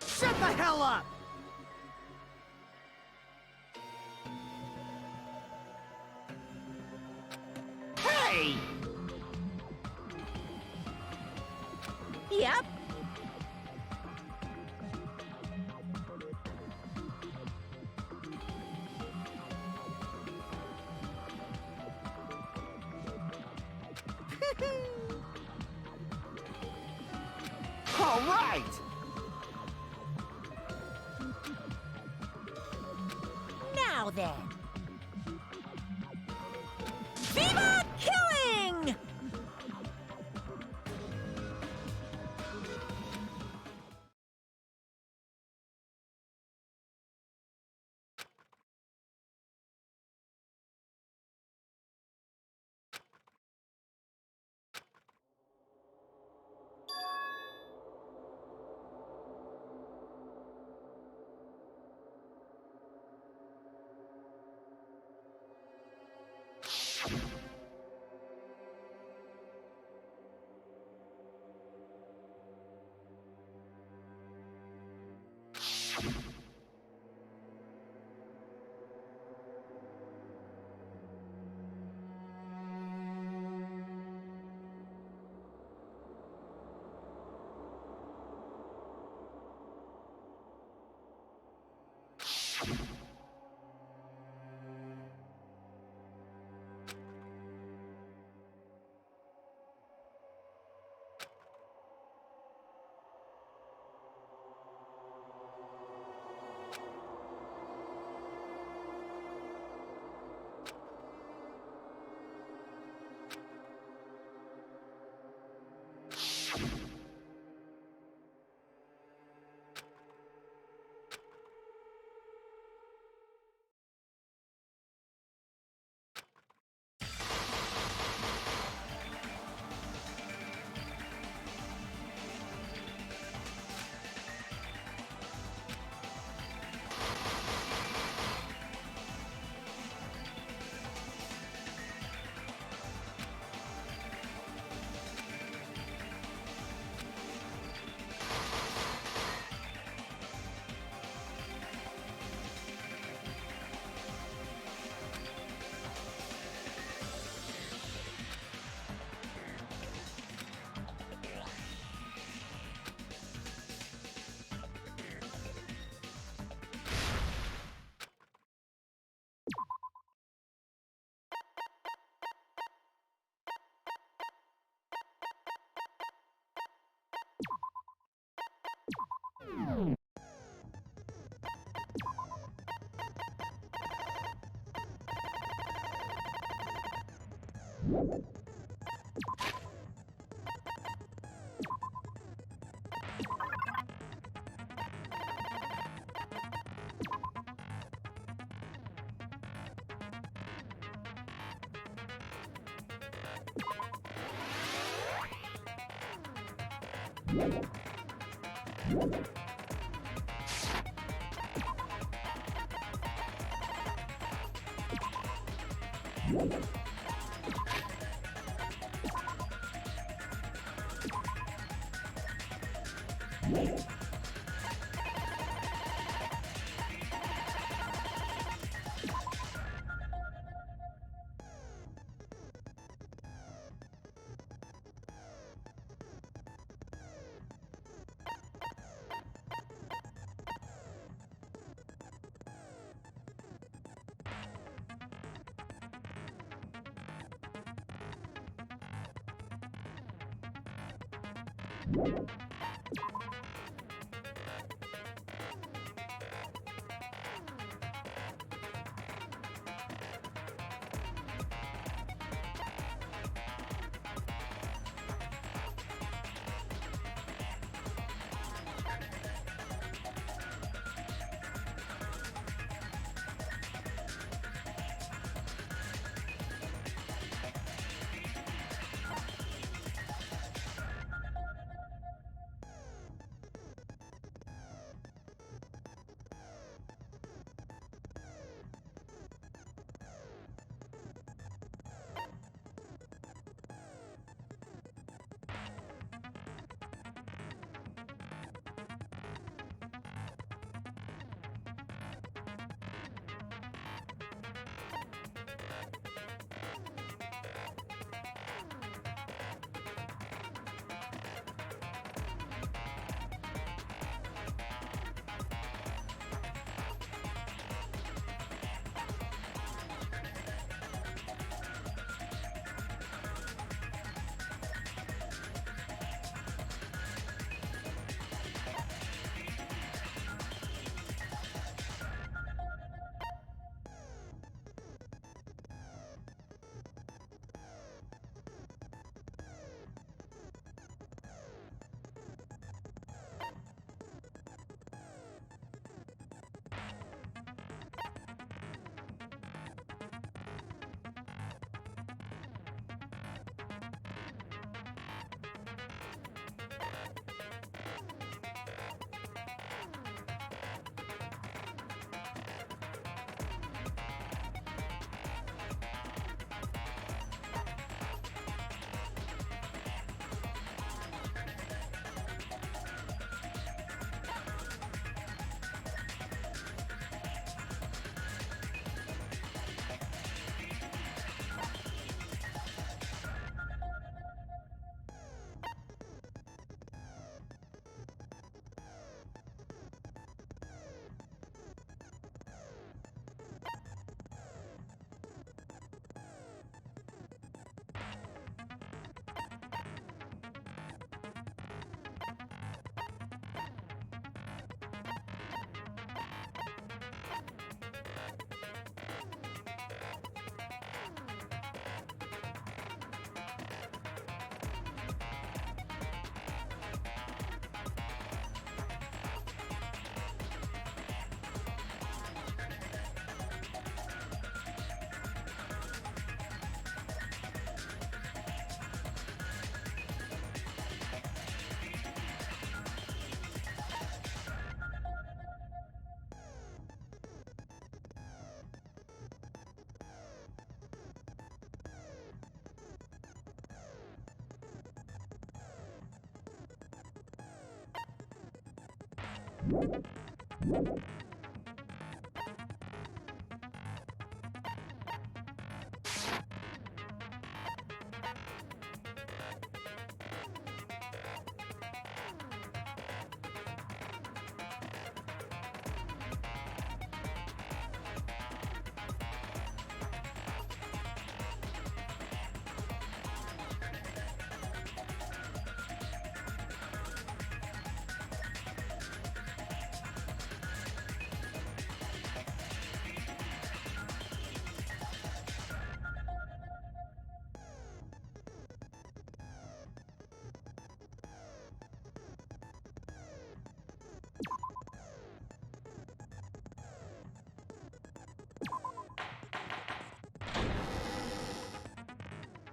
Shut the hell up! Hey! Yep. All right! Now then. Viva killing!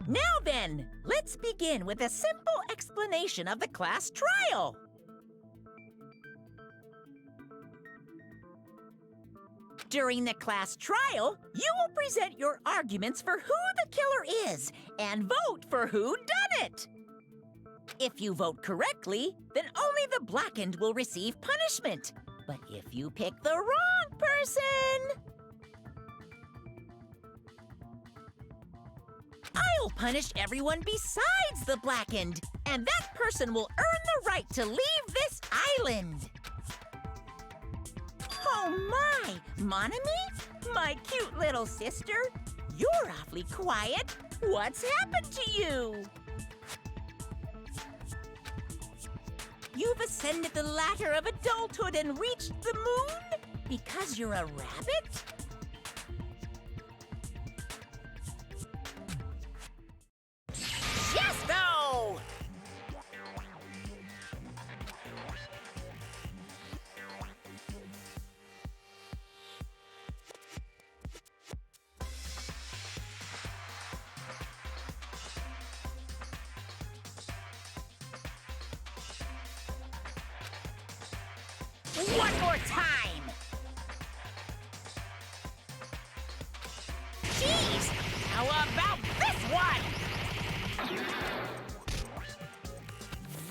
Now then, let's begin with a simple explanation of the class trial. During the class trial, you will present your arguments for who the killer is and vote for who done it. If you vote correctly, then only the blackened will receive punishment. But if you pick the wrong person, I'll punish everyone besides the blackened, and that person will earn the right to leave this island. Oh my, Monami? My cute little sister? You're awfully quiet. What's happened to you? You've ascended the ladder of adulthood and reached the moon? Because you're a rabbit? Chesto! One more time! Jeez! How about this one?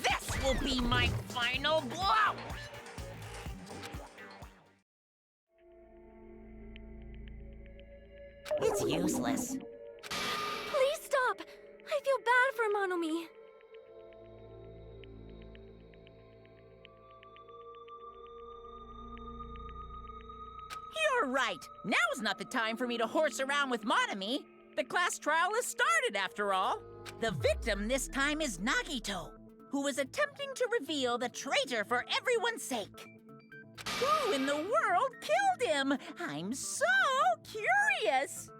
This will be my final blow! It's useless. Please stop! I feel bad for Monomi. You're right. Now's not the time for me to horse around with Monami. The class trial has started, after all. The victim this time is Nagito, who was attempting to reveal the traitor for everyone's sake. Who in the world killed him? I'm so curious.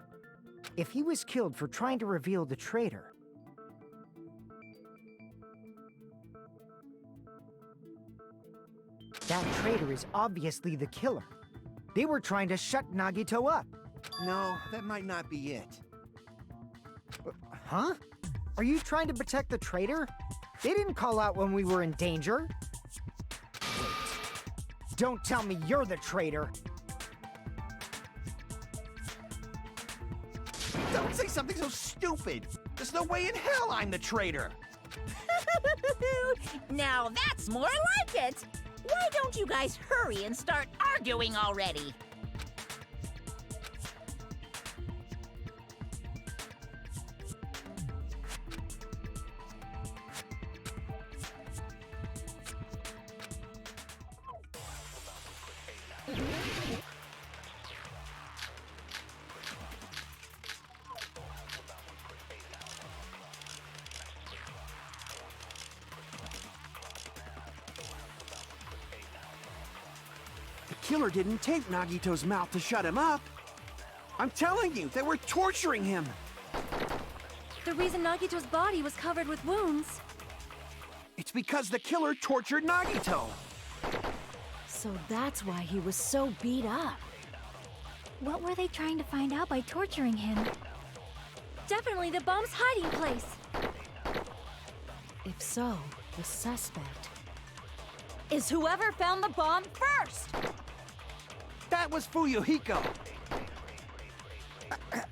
If he was killed for trying to reveal the traitor, that traitor is obviously the killer. They were trying to shut Nagito up. No, that might not be it. Huh? Are you trying to protect the traitor? They didn't call out when we were in danger. Wait. Don't tell me you're the traitor. Don't say something so stupid. There's no way in hell I'm the traitor. Now that's more like it. Why don't you guys hurry and start arguing already? The killer didn't tape Nagito's mouth to shut him up. I'm telling you, they were torturing him. The reason Nagito's body was covered with wounds. It's because the killer tortured Nagito. So that's why he was so beat up. What were they trying to find out by torturing him? Definitely the bomb's hiding place. If so, the suspect is whoever found the bomb first. That was Fuyuhiko.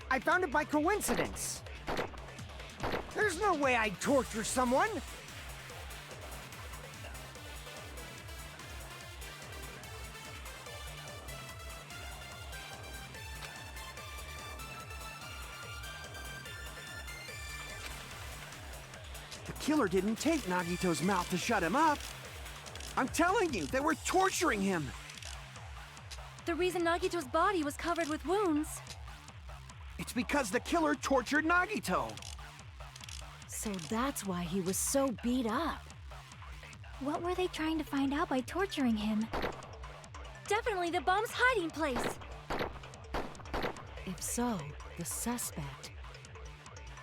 I found it by coincidence. There's no way I'd torture someone. The killer didn't tape Nagito's mouth to shut him up. I'm telling you, they were torturing him. The reason Nagito's body was covered with wounds. It's because the killer tortured Nagito. So that's why he was so beat up. What were they trying to find out by torturing him? Definitely the bomb's hiding place. If so, the suspect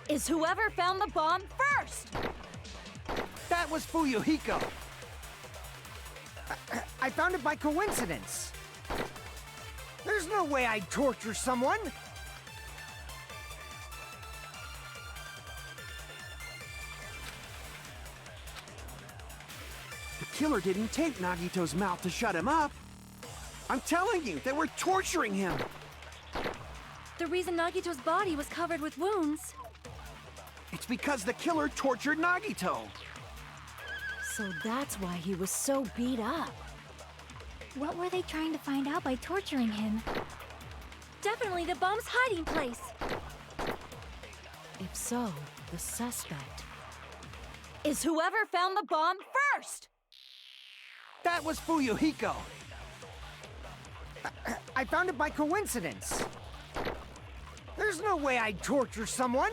is whoever found the bomb first. That was Fuyuhiko. I found it by coincidence. There's no way I'd torture someone. The killer didn't tape Nagito's mouth to shut him up. I'm telling you, they were torturing him. The reason Nagito's body was covered with wounds. It's because the killer tortured Nagito. So that's why he was so beat up. What were they trying to find out by torturing him? Definitely the bomb's hiding place. If so, the suspect is whoever found the bomb first! That was Fuyuhiko. I found it by coincidence. There's no way I'd torture someone.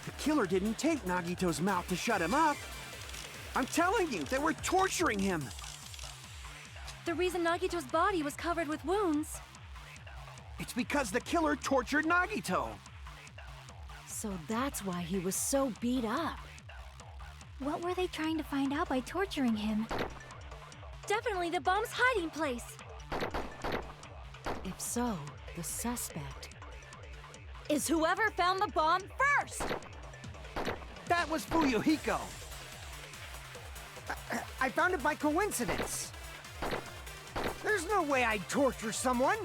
The killer didn't tape Nagito's mouth to shut him up. I'm telling you, they were torturing him. The reason Nagito's body was covered with wounds. It's because the killer tortured Nagito. So that's why he was so beat up. What were they trying to find out by torturing him? Definitely the bomb's hiding place. If so, the suspect is whoever found the bomb first! That was Fuyuhiko. I found it by coincidence. There's no way I'd torture someone.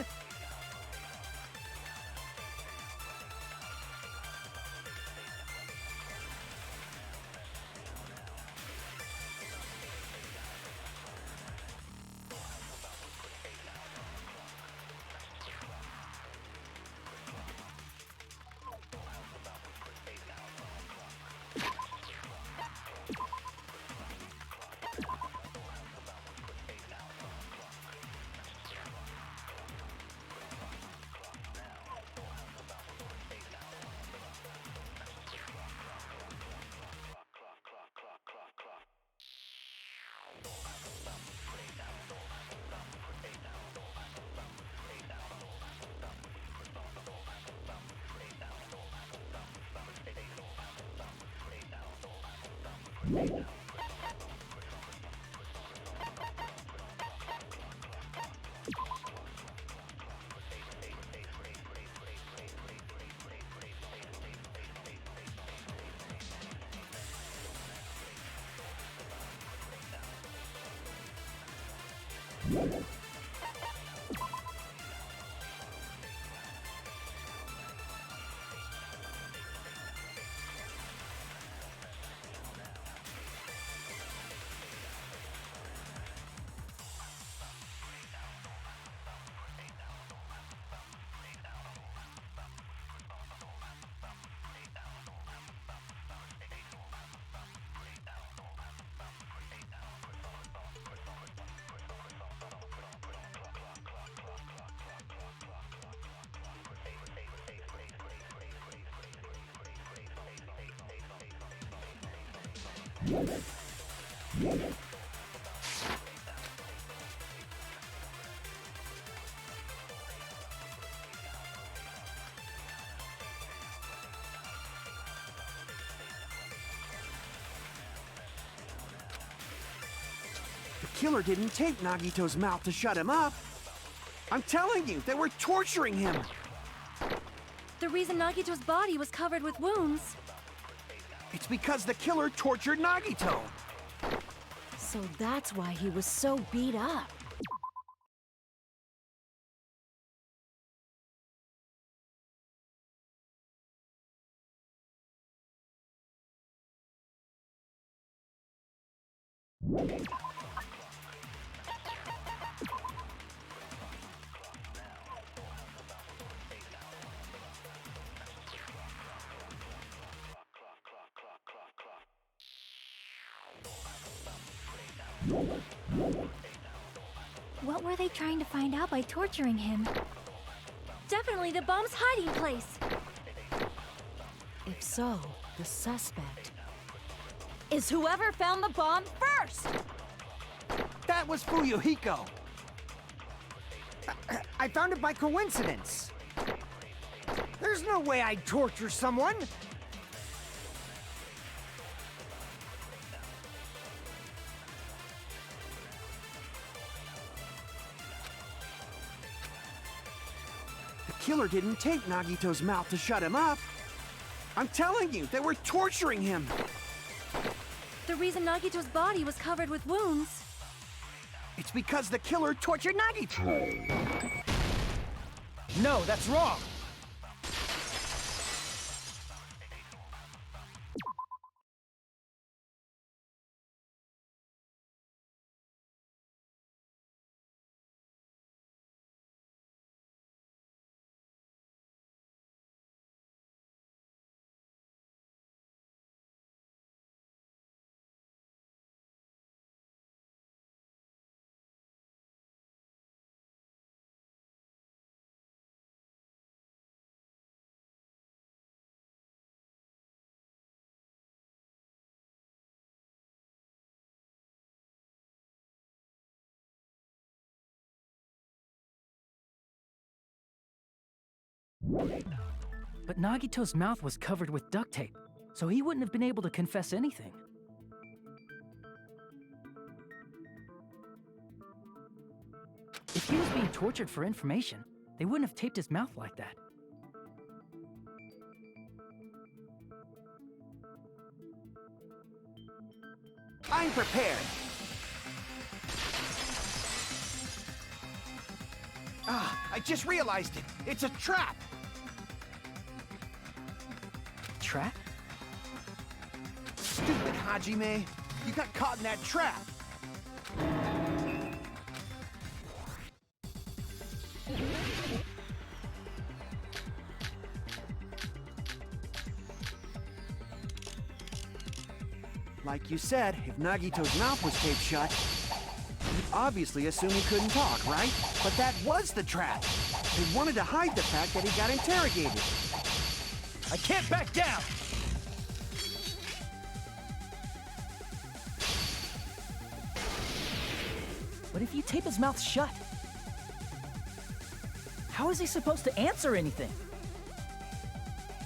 The killer didn't tape Nagito's mouth to shut him up. I'm telling you, they were torturing him. The reason Nagito's body was covered with wounds. It's because the killer tortured Nagito. So that's why he was so beat up. What were they trying to find out by torturing him? Definitely the bomb's hiding place. If so, the suspect is whoever found the bomb first! That was Fuyuhiko. I found it by coincidence. There's no way I'd torture someone. The killer didn't tape Nagito's mouth to shut him up. I'm telling you, they were torturing him. The reason Nagito's body was covered with wounds. It's because the killer tortured Nagito. No, that's wrong! But Nagito's mouth was covered with duct tape, so he wouldn't have been able to confess anything. If he was being tortured for information, they wouldn't have taped his mouth like that. I'm prepared. Ah, I just realized it. It's a trap. Trap? Stupid Hajime. You got caught in that trap. Like you said, if Nagito's mouth was taped shut, you'd obviously assume he couldn't talk, right? But that was the trap. They wanted to hide the fact that he got interrogated. I can't back down! But if you tape his mouth shut, how is he supposed to answer anything?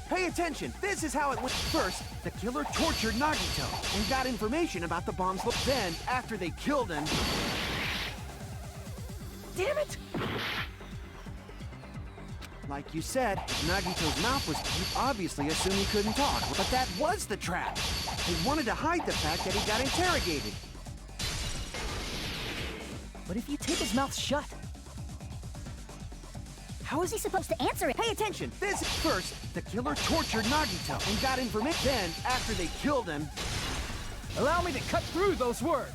Pay attention, this is how it went. First, the killer tortured Nagito and got information about the bomb's location. Then, after they killed him... Damn it! Like you said, if Nagito's mouth was... You'd obviously assume he couldn't talk, but that was the trap. They wanted to hide the fact that he got interrogated. But if you tape his mouth shut, how is he supposed to answer it? Pay attention, this... First, the killer tortured Nagito and got information. Then, after they killed him... Allow me to cut through those words!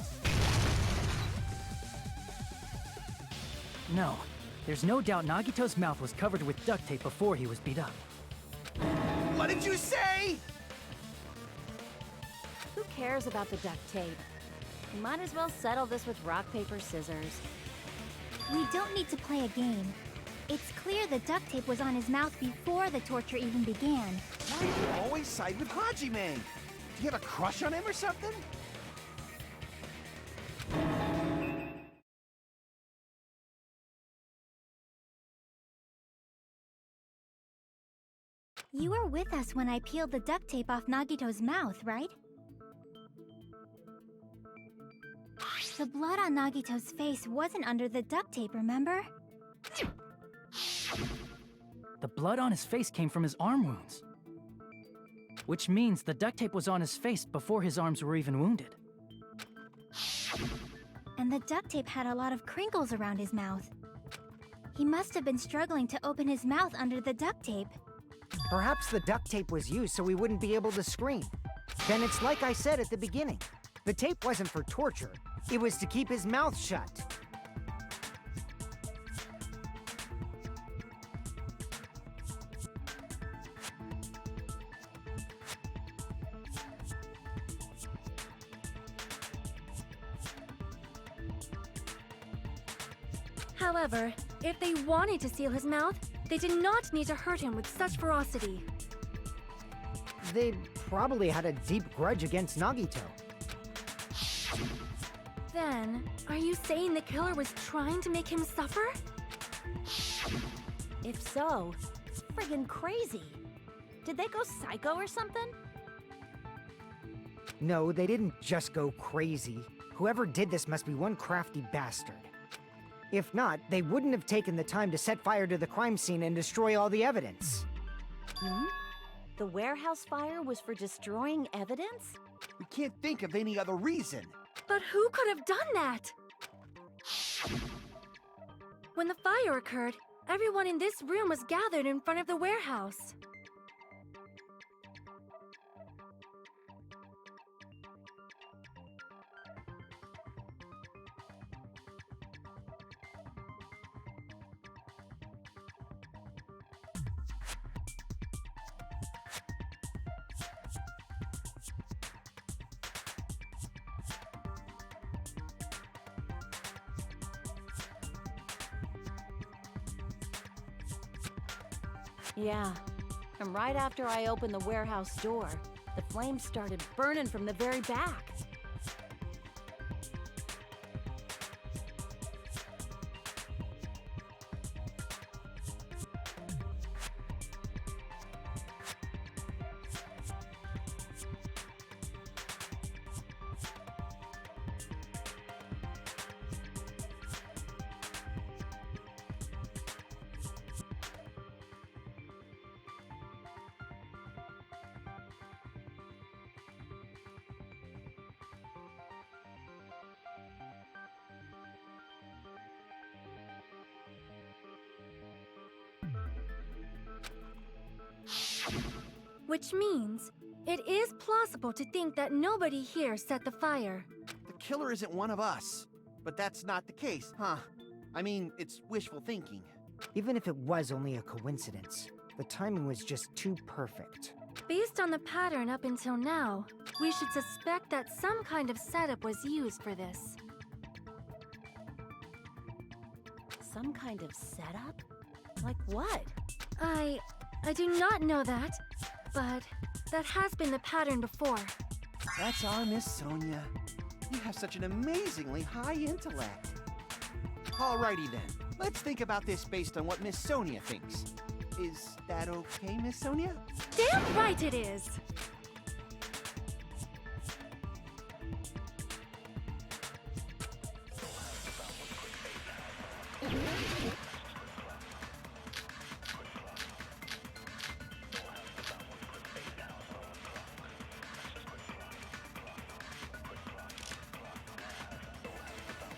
No, there's no doubt Nagito's mouth was covered with duct tape before he was beat up. What did you say? Who cares about the duct tape? We might as well settle this with rock, paper, scissors. We don't need to play a game. It's clear the duct tape was on his mouth before the torture even began. Why do you always side with Hajime? Do you have a crush on him or something? You were with us when I peeled the duct tape off Nagito's mouth, right? The blood on Nagito's face wasn't under the duct tape, remember? The blood on his face came from his arm wounds. Which means the duct tape was on his face before his arms were even wounded. And the duct tape had a lot of crinkles around his mouth. He must have been struggling to open his mouth under the duct tape. Perhaps the duct tape was used so he wouldn't be able to scream. Then it's like I said at the beginning. The tape wasn't for torture. It was to keep his mouth shut. However, if they wanted to seal his mouth, they did not need to hurt him with such ferocity. They probably had a deep grudge against Nagito. Then, are you saying the killer was trying to make him suffer? If so, it's friggin' crazy. Did they go psycho or something? No, they didn't just go crazy. Whoever did this must be one crafty bastard. If not, they wouldn't have taken the time to set fire to the crime scene and destroy all the evidence. The warehouse fire was for destroying evidence? We can't think of any other reason. But who could have done that? When the fire occurred, everyone in this room was gathered in front of the warehouse. Yeah. And right after I opened the warehouse door, the flames started burning from the very back. Which means, it is plausible to think that nobody here set the fire. The killer isn't one of us. But that's not the case, huh? I mean, it's wishful thinking. Even if it was only a coincidence, the timing was just too perfect. Based on the pattern up until now, we should suspect that some kind of setup was used for this. Some kind of setup? Like what? I do not know that, but that has been the pattern before. That's our Miss Sonia. You have such an amazingly high intellect. Alrighty then, let's think about this based on what Miss Sonia thinks. Is that okay, Miss Sonia? Damn right it is!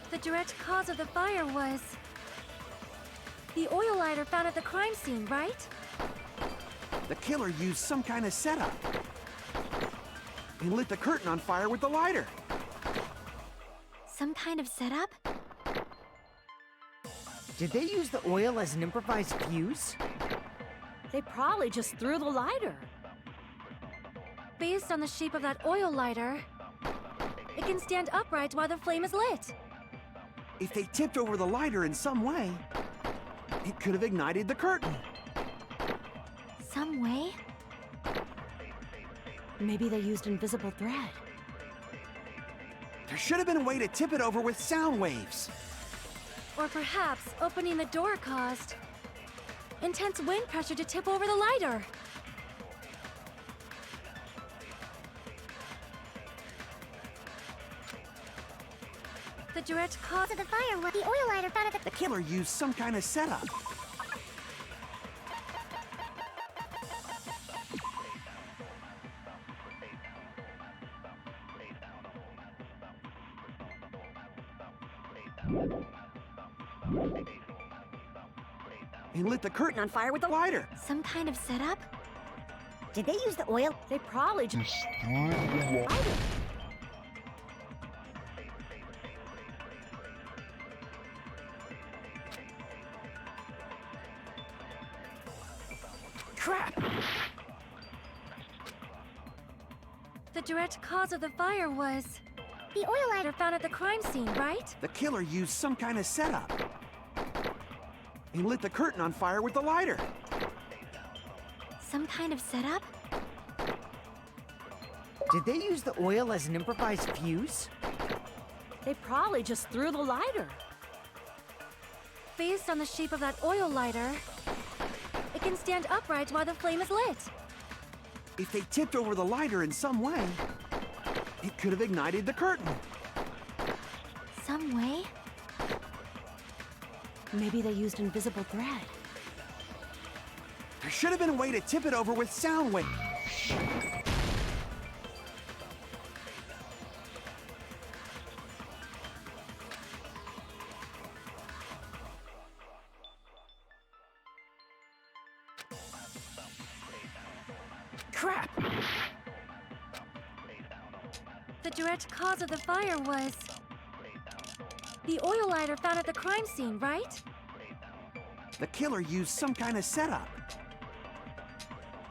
The direct cause of the fire was the oil lighter found at the crime scene, right? The killer used some kind of setup. He lit the curtain on fire with the lighter. Some kind of setup? Did they use the oil as an improvised fuse? They probably just threw the lighter. Based on the shape of that oil lighter, it can stand upright while the flame is lit. If they tipped over the lighter in some way, it could have ignited the curtain. Some way? Maybe they used invisible thread. There should have been a way to tip it over with sound waves. Or perhaps opening the door caused intense wind pressure to tip over the lighter. The direct cause of the fire was the oil lighter found at The killer used some kind of setup. He lit the curtain on fire with the lighter. Some kind of setup? Did they use the oil? They probably just Crap! The direct cause of the fire was the oil lighter found at the crime scene, right? The killer used some kind of setup. He lit the curtain on fire with the lighter. Some kind of setup? Did they use the oil as an improvised fuse? They probably just threw the lighter. Based on the shape of that oil lighter, it can stand upright while the flame is lit. If they tipped over the lighter in some way, it could have ignited the curtain. Some way? Maybe they used invisible thread. There should have been a way to tip it over with sound waves. Crap! The direct cause of the fire was the oil lighter found at the crime scene, right? The killer used some kind of setup.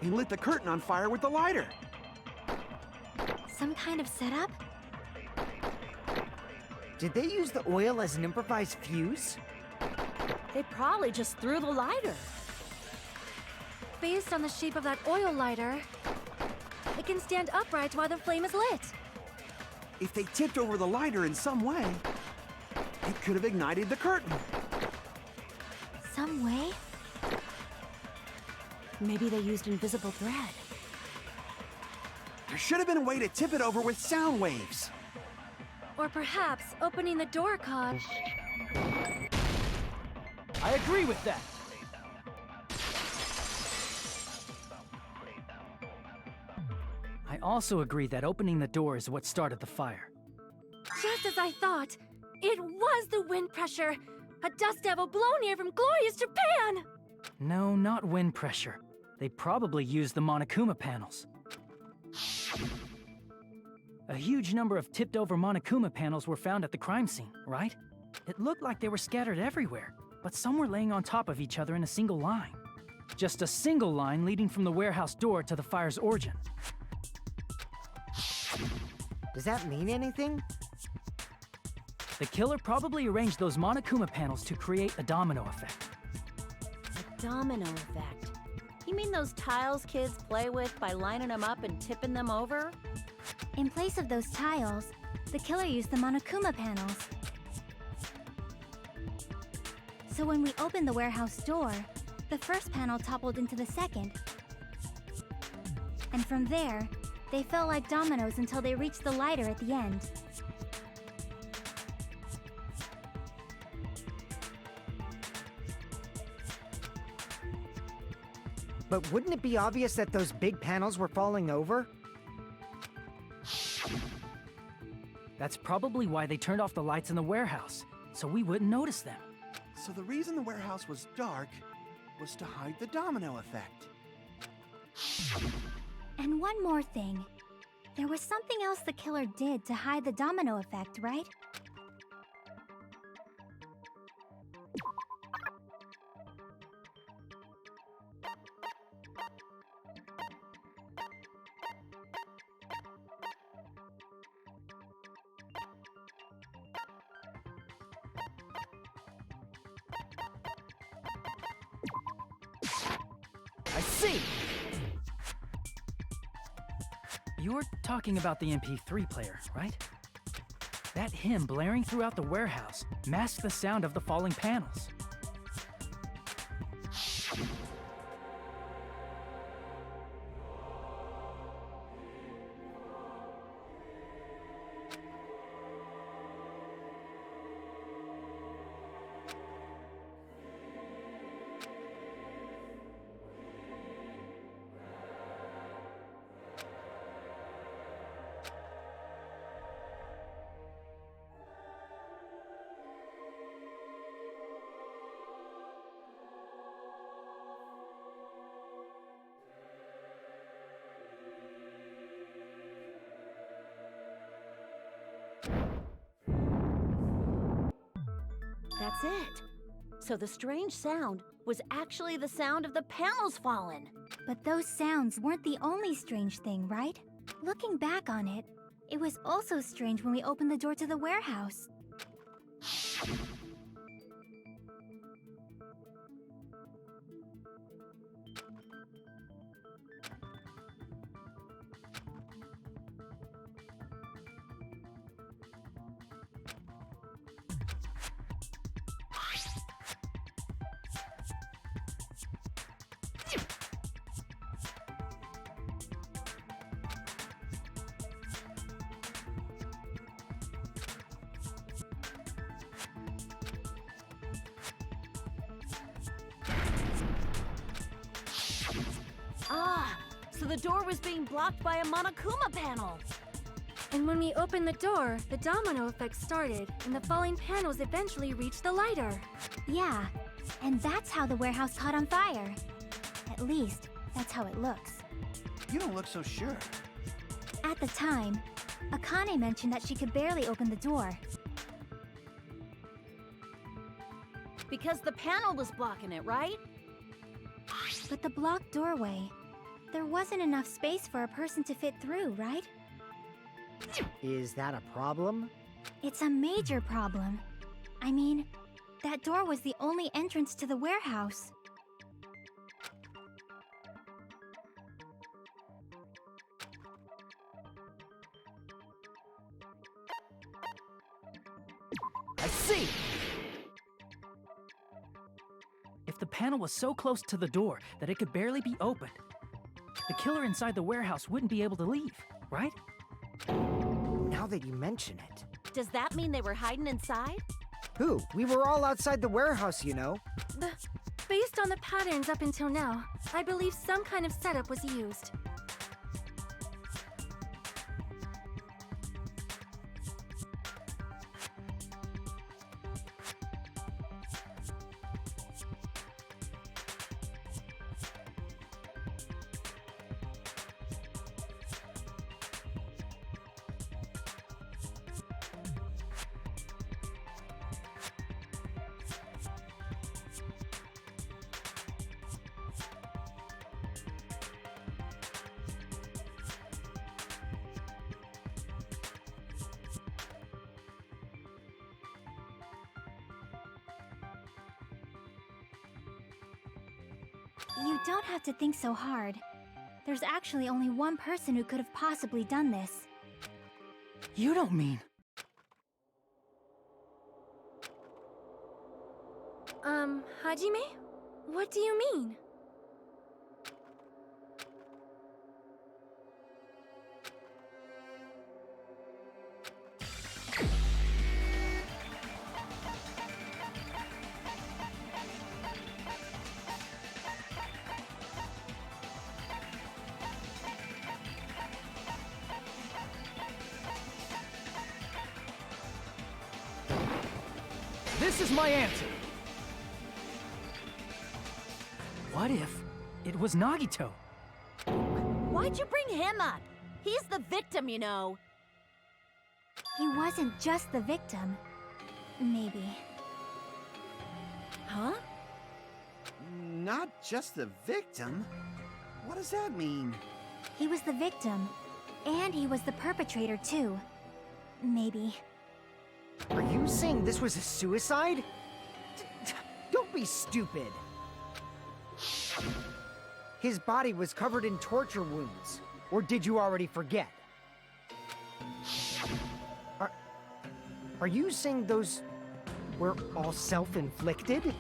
He lit the curtain on fire with the lighter. Some kind of setup? Did they use the oil as an improvised fuse? They probably just threw the lighter. Based on the shape of that oil lighter, it can stand upright while the flame is lit. If they tipped over the lighter in some way, it could have ignited the curtain. Some way? Maybe they used invisible thread. There should have been a way to tip it over with sound waves. Or perhaps opening the door caused... I agree with that. I also agree that opening the door is what started the fire. Just as I thought, it was the wind pressure! A dust devil blown here from glorious Japan! No, not wind pressure. They probably used the Monokuma panels. A huge number of tipped-over Monokuma panels were found at the crime scene, right? It looked like they were scattered everywhere, but some were laying on top of each other in a single line. Just a single line leading from the warehouse door to the fire's origin. Does that mean anything? The killer probably arranged those Monokuma panels to create a domino effect. A domino effect. You mean those tiles kids play with by lining them up and tipping them over? In place of those tiles, the killer used the Monokuma panels. So when we opened the warehouse door, the first panel toppled into the second. And from there, they fell like dominoes until they reached the lighter at the end. But wouldn't it be obvious that those big panels were falling over? That's probably why they turned off the lights in the warehouse, so we wouldn't notice them. So the reason the warehouse was dark was to hide the domino effect. And one more thing. There was something else the killer did to hide the domino effect, right? I see! You're talking about the MP3 player, right? That hymn blaring throughout the warehouse masked the sound of the falling panels. That's it. So the strange sound was actually the sound of the panels falling. But those sounds weren't the only strange thing, right? Looking back on it, it was also strange when we opened the door to the warehouse. So the door was being blocked by a Monokuma panel. And when we opened the door, the domino effect started, and the falling panels eventually reached the lighter. Yeah, and that's how the warehouse caught on fire. At least, that's how it looks. You don't look so sure. At the time, Akane mentioned that she could barely open the door. Because the panel was blocking it, right? But the blocked doorway, there wasn't enough space for a person to fit through, right? Is that a problem? It's a major problem. I mean, that door was the only entrance to the warehouse. I see! If the panel was so close to the door that it could barely be opened, the killer inside the warehouse wouldn't be able to leave, right? Now that you mention it. Does that mean they were hiding inside? Who? We were all outside the warehouse, you know. Based on the patterns up until now, I believe some kind of setup was used. You don't have to think so hard. There's actually only one person who could have possibly done this. You don't mean... Hajime? What do you mean? This is my answer! What if it was Nagito? Why'd you bring him up? He's the victim, you know. He wasn't just the victim. Maybe. Huh? Not just the victim? What does that mean? He was the victim. And he was the perpetrator, too. Maybe. Are you saying this was a suicide? Don't be stupid. His body was covered in torture wounds. Or did you already forget? Are you saying those were all self-inflicted?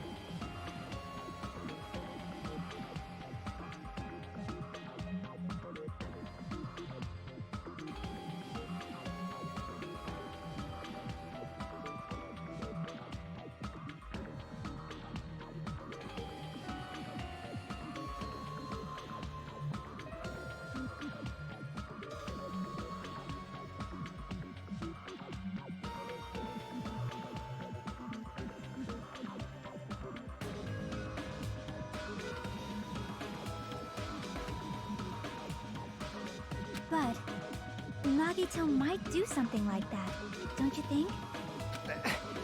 But Nagito might do something like that, don't you think?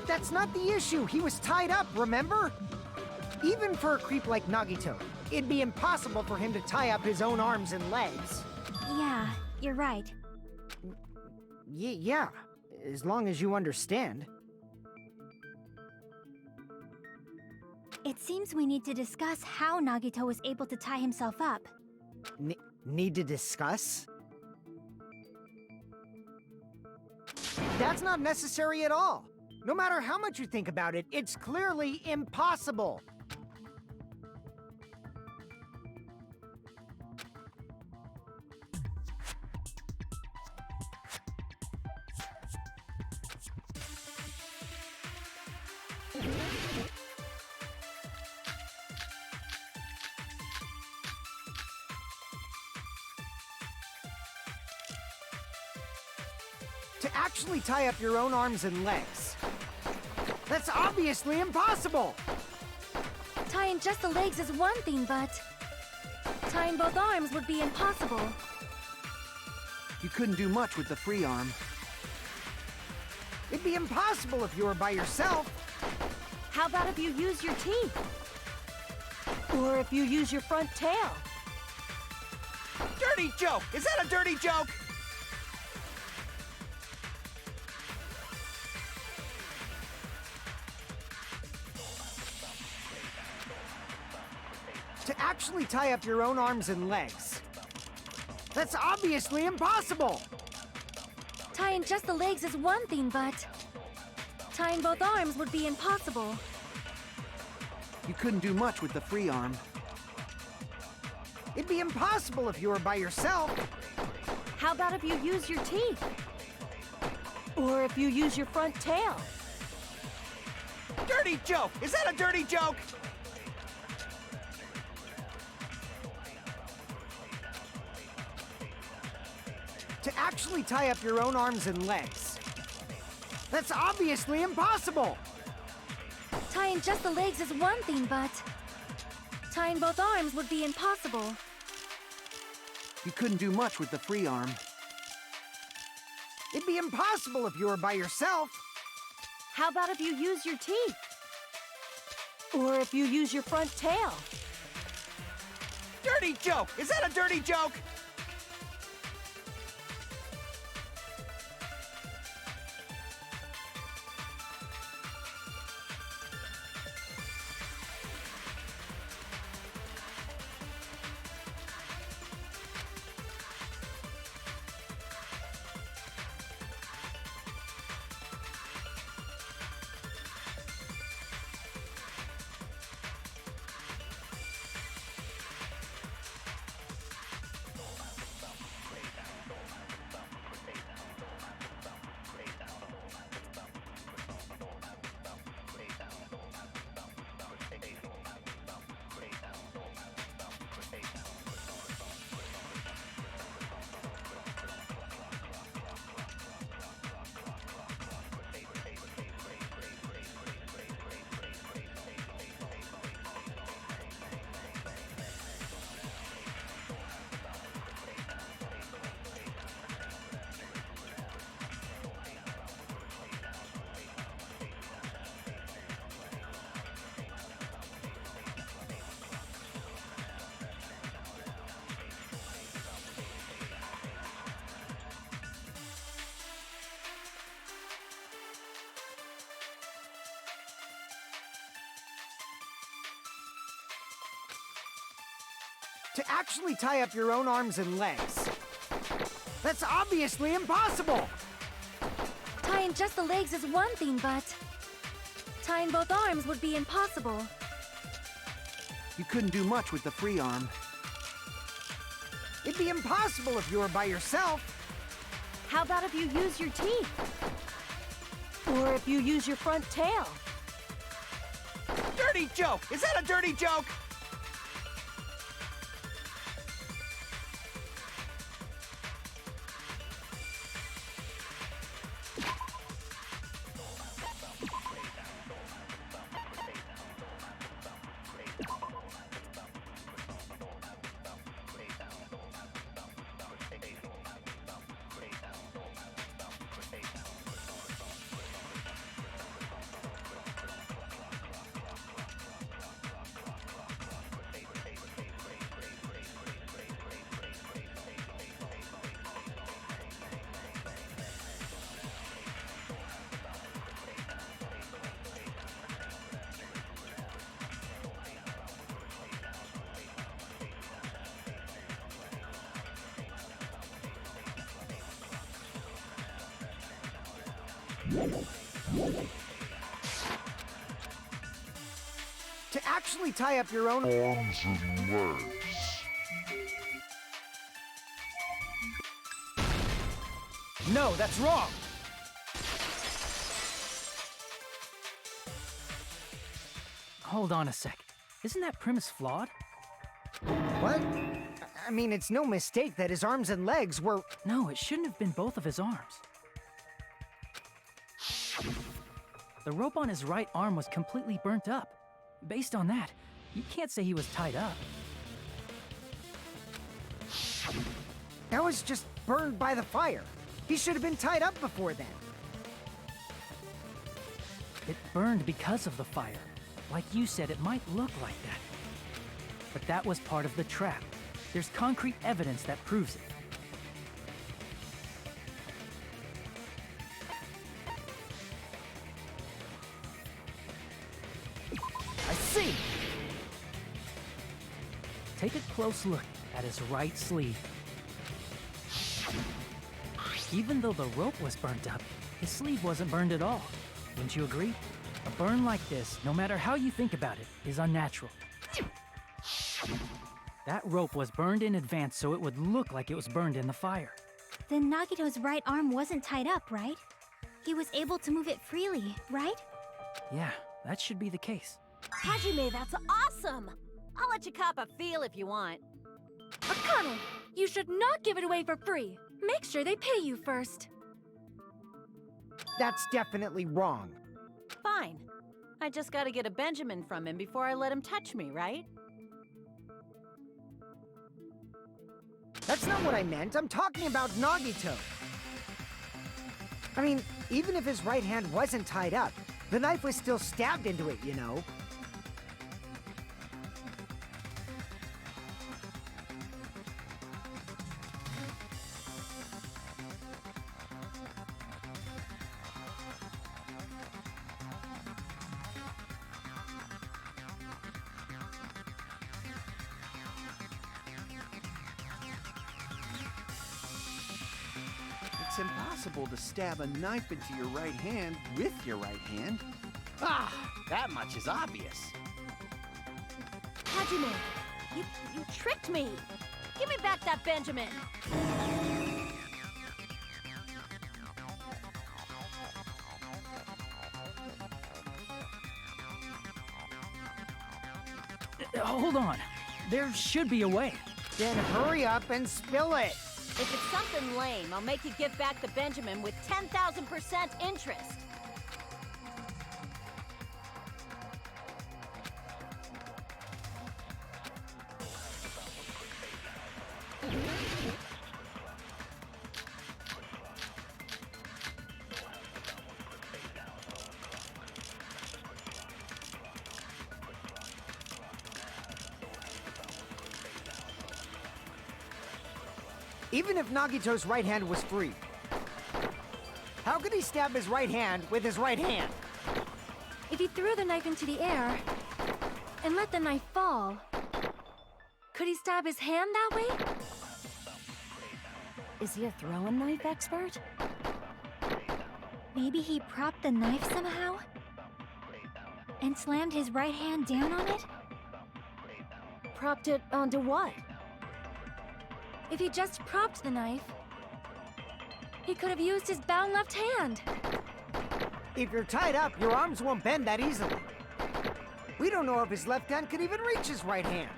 That's not the issue. He was tied up, remember? Even for a creep like Nagito, it'd be impossible for him to tie up his own arms and legs. Yeah, you're right. Yeah, as long as you understand. It seems we need to discuss how Nagito was able to tie himself up. Need to discuss? That's not necessary at all. No matter how much you think about it, it's clearly impossible. To actually tie up your own arms and legs. That's obviously impossible! Tying just the legs is one thing, but tying both arms would be impossible. You couldn't do much with the free arm. It'd be impossible if you were by yourself. How about if you use your teeth? Or if you use your front tail? Dirty joke! Is that a dirty joke? To actually tie up your own arms and legs. That's obviously impossible! Tying just the legs is one thing, but tying both arms would be impossible. You couldn't do much with the free arm. It'd be impossible if you were by yourself. How about if you use your teeth? Or if you use your front tail? Dirty joke! Is that a dirty joke? To actually tie up your own arms and legs. That's obviously impossible! Tying just the legs is one thing, but tying both arms would be impossible. You couldn't do much with the free arm. It'd be impossible if you were by yourself. How about if you use your teeth? Or if you use your front tail? Dirty joke! Is that a dirty joke? To actually tie up your own arms and legs. That's obviously impossible! Tying just the legs is one thing, but tying both arms would be impossible. You couldn't do much with the free arm. It'd be impossible if you were by yourself. How about if you use your teeth? Or if you use your front tail? Dirty joke! Is that a dirty joke? To actually tie up your own Arms and legs. No, that's wrong! Hold on a sec. Isn't that premise flawed? What? I mean, it's no mistake that his arms and legs were... No, it shouldn't have been both of his arms. The rope on his right arm was completely burnt up. Based on that, you can't say he was tied up. That was just burned by the fire. He should have been tied up before then. It burned because of the fire. Like you said, it might look like that. But that was part of the trap. There's concrete evidence that proves it. I see! Take a close look at his right sleeve. Even though the rope was burnt up, his sleeve wasn't burned at all. Wouldn't you agree? A burn like this, no matter how you think about it, is unnatural. That rope was burned in advance so it would look like it was burned in the fire. Then Nagito's right arm wasn't tied up, right? He was able to move it freely, right? Yeah, that should be the case. Hajime, that's awesome! I'll let you cop a feel if you want. Akane, you should not give it away for free. Make sure they pay you first. That's definitely wrong. Fine. I just gotta get a Benjamin from him before I let him touch me, right? That's not what I meant. I'm talking about Nagito. I mean, even if his right hand wasn't tied up, the knife was still stabbed into it, you know? It's impossible to stab a knife into your right hand with your right hand. Ah, that much is obvious. Hajime, you tricked me! Give me back that Benjamin! Hold on. There should be a way. Then hurry up and spill it. If it's something lame, I'll make you give back the Benjamin with 10,000% interest. Even if Nagito's right hand was free, how could he stab his right hand with his right hand? If he threw the knife into the air and let the knife fall, could he stab his hand that way? Is he a throwing knife expert? Maybe he propped the knife somehow? And slammed his right hand down on it? Propped it onto what? If he just propped the knife, he could have used his bound left hand. If you're tied up, your arms won't bend that easily. We don't know if his left hand could even reach his right hand.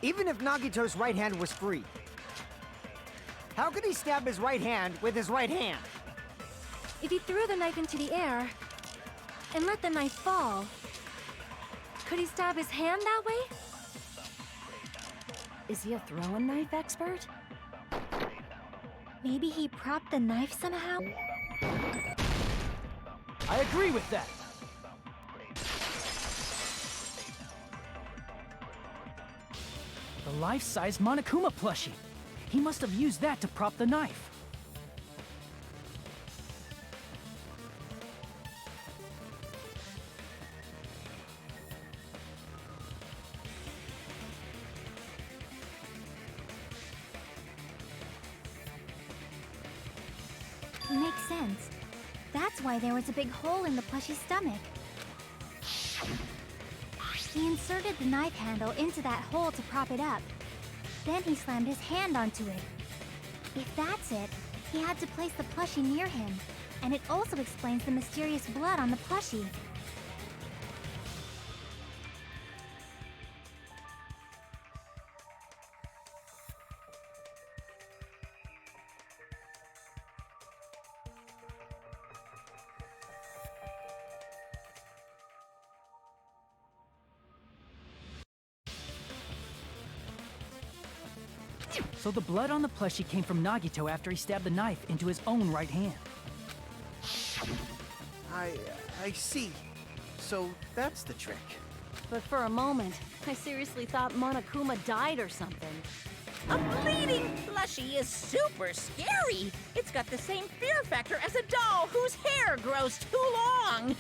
Even if Nagito's right hand was free, how could he stab his right hand with his right hand? If he threw the knife into the air and let the knife fall, could he stab his hand that way? Is he a throwing knife expert? Maybe he propped the knife somehow? I agree with that. The life-size Monokuma plushie. He must have used that to prop the knife. Makes sense. That's why there was a big hole in the plushie's stomach. He inserted the knife handle into that hole to prop it up. Then he slammed his hand onto it. If that's it, he had to place the plushie near him. And it also explains the mysterious blood on the plushie. So the blood on the plushie came from Nagito after he stabbed the knife into his own right hand. I see. So that's the trick. But for a moment, I seriously thought Monokuma died or something. A bleeding plushie is super scary. It's got the same fear factor as a doll whose hair grows too long.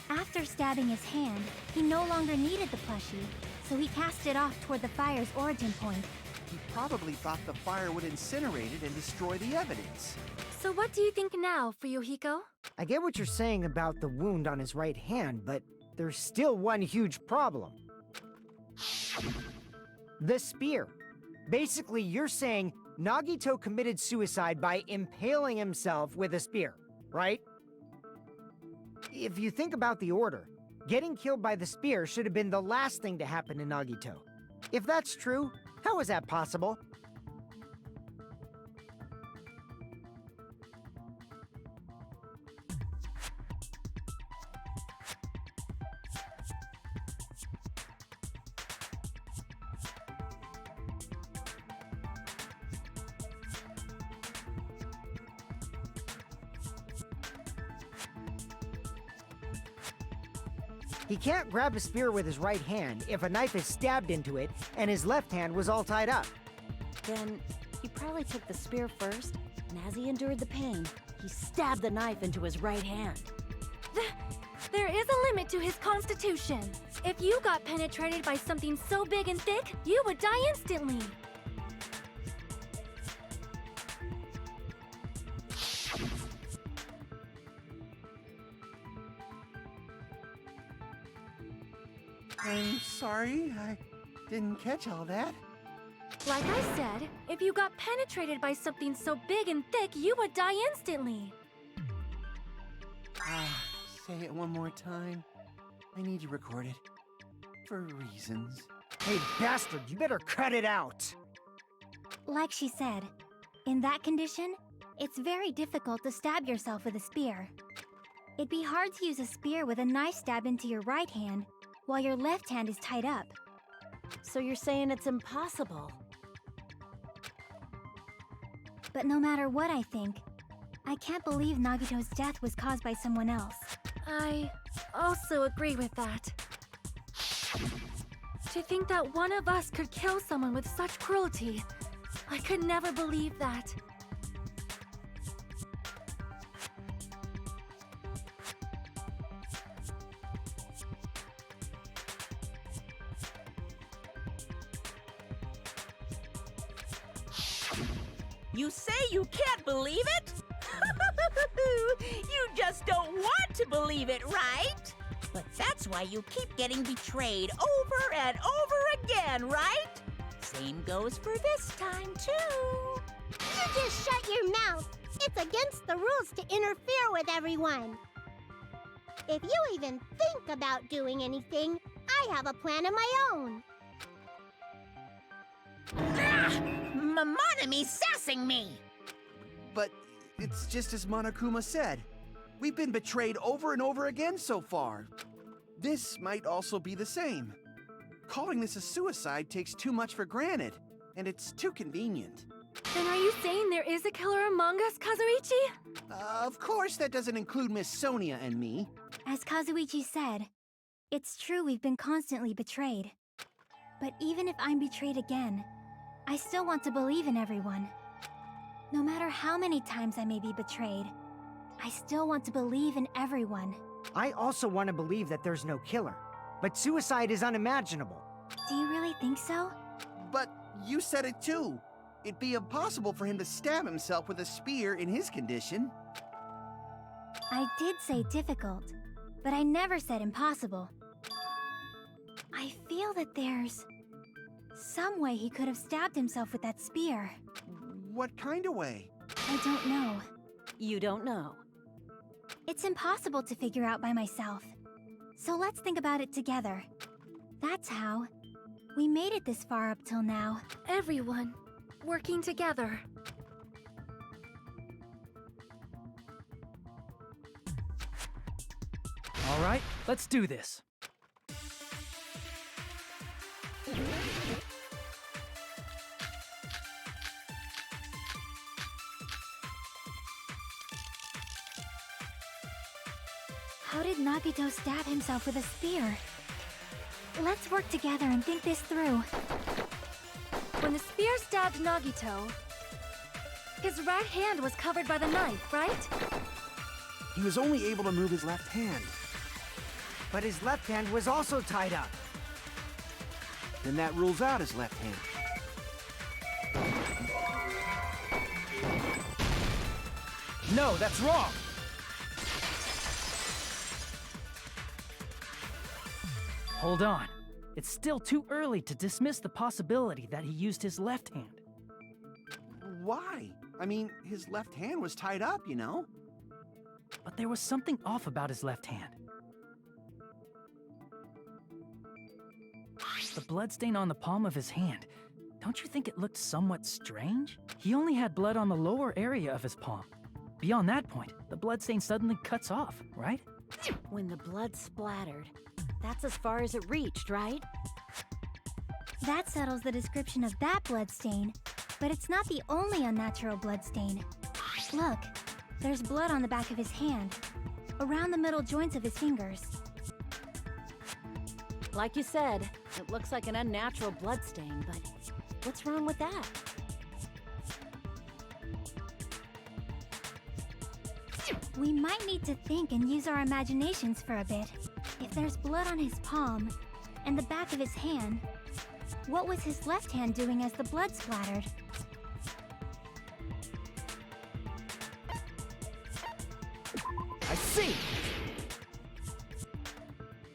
After stabbing his hand, he no longer needed the plushie, so he cast it off toward the fire's origin point. He probably thought the fire would incinerate it and destroy the evidence. So what do you think now, Fuyuhiko? I get what you're saying about the wound on his right hand, but there's still one huge problem. The spear. Basically, you're saying Nagito committed suicide by impaling himself with a spear, right? If you think about the order, getting killed by the spear should have been the last thing to happen to Nagito. If that's true, how is that possible? He can't grab a spear with his right hand if a knife is stabbed into it and his left hand was all tied up. Then he probably took the spear first, and as he endured the pain, he stabbed the knife into his right hand. There is a limit to his constitution. If you got penetrated by something so big and thick, you would die instantly. I'm sorry, I didn't catch all that. Like I said, if you got penetrated by something so big and thick, you would die instantly. Say it one more time. I need to record it. For reasons. Hey, bastard, you better cut it out! Like she said, in that condition, it's very difficult to stab yourself with a spear. It'd be hard to use a spear with a knife stabbed into your right hand while your left hand is tied up. So you're saying it's impossible? But no matter what I think, I can't believe Nagito's death was caused by someone else. I also agree with that. To think that one of us could kill someone with such cruelty, I could never believe that. You say you can't believe it? You just don't want to believe it, right? But that's why you keep getting betrayed over and over again, right? Same goes for this time, too. You just shut your mouth. It's against the rules to interfere with everyone. If you even think about doing anything, I have a plan of my own. Monomi's sassing me! But it's just as Monokuma said. We've been betrayed over and over again so far. This might also be the same. Calling this a suicide takes too much for granted, and it's too convenient. Then are you saying there is a killer among us, Kazuichi? Of course, that doesn't include Miss Sonia and me. As Kazuichi said, it's true we've been constantly betrayed. But even if I'm betrayed again, I still want to believe in everyone. No matter how many times I may be betrayed, I still want to believe in everyone. I also want to believe that there's no killer, but suicide is unimaginable. Do you really think so? But you said it too. It'd be impossible for him to stab himself with a spear in his condition. I did say difficult, but I never said impossible. I feel that there's some way he could have stabbed himself with that spear. What kind of way? I don't know. You don't know. It's impossible to figure out by myself. So let's think about it together. That's how we made it this far up till now. Everyone, working together. All right, let's do this. How did Nagito stab himself with a spear? Let's work together and think this through. When the spear stabbed Nagito, his right hand was covered by the knife, right? He was only able to move his left hand. But his left hand was also tied up. Then that rules out his left hand. No, that's wrong! Hold on. It's still too early to dismiss the possibility that he used his left hand. Why? I mean, his left hand was tied up, you know? But there was something off about his left hand. The bloodstain on the palm of his hand. Don't you think it looked somewhat strange? He only had blood on the lower area of his palm. Beyond that point, the bloodstain suddenly cuts off, right? When the blood splattered, that's as far as it reached, right? That settles the description of that bloodstain, but it's not the only unnatural bloodstain. Look, there's blood on the back of his hand, around the middle joints of his fingers. Like you said, it looks like an unnatural bloodstain, but what's wrong with that? We might need to think and use our imaginations for a bit. If there's blood on his palm and the back of his hand, what was his left hand doing as the blood splattered? I see!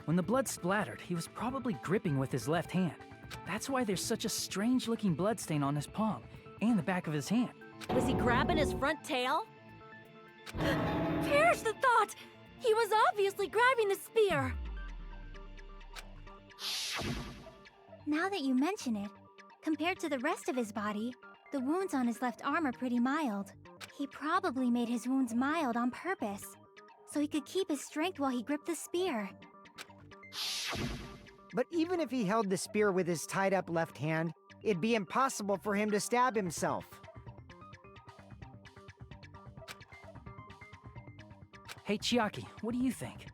When the blood splattered, he was probably gripping with his left hand. That's why there's such a strange-looking bloodstain on his palm and the back of his hand. Was he grabbing his front tail? Perish the thought! He was obviously grabbing the spear! Now that you mention it, compared to the rest of his body, the wounds on his left arm are pretty mild. He probably made his wounds mild on purpose, so he could keep his strength while he gripped the spear. But even if he held the spear with his tied-up left hand, it'd be impossible for him to stab himself. Hey, Chiaki, what do you think?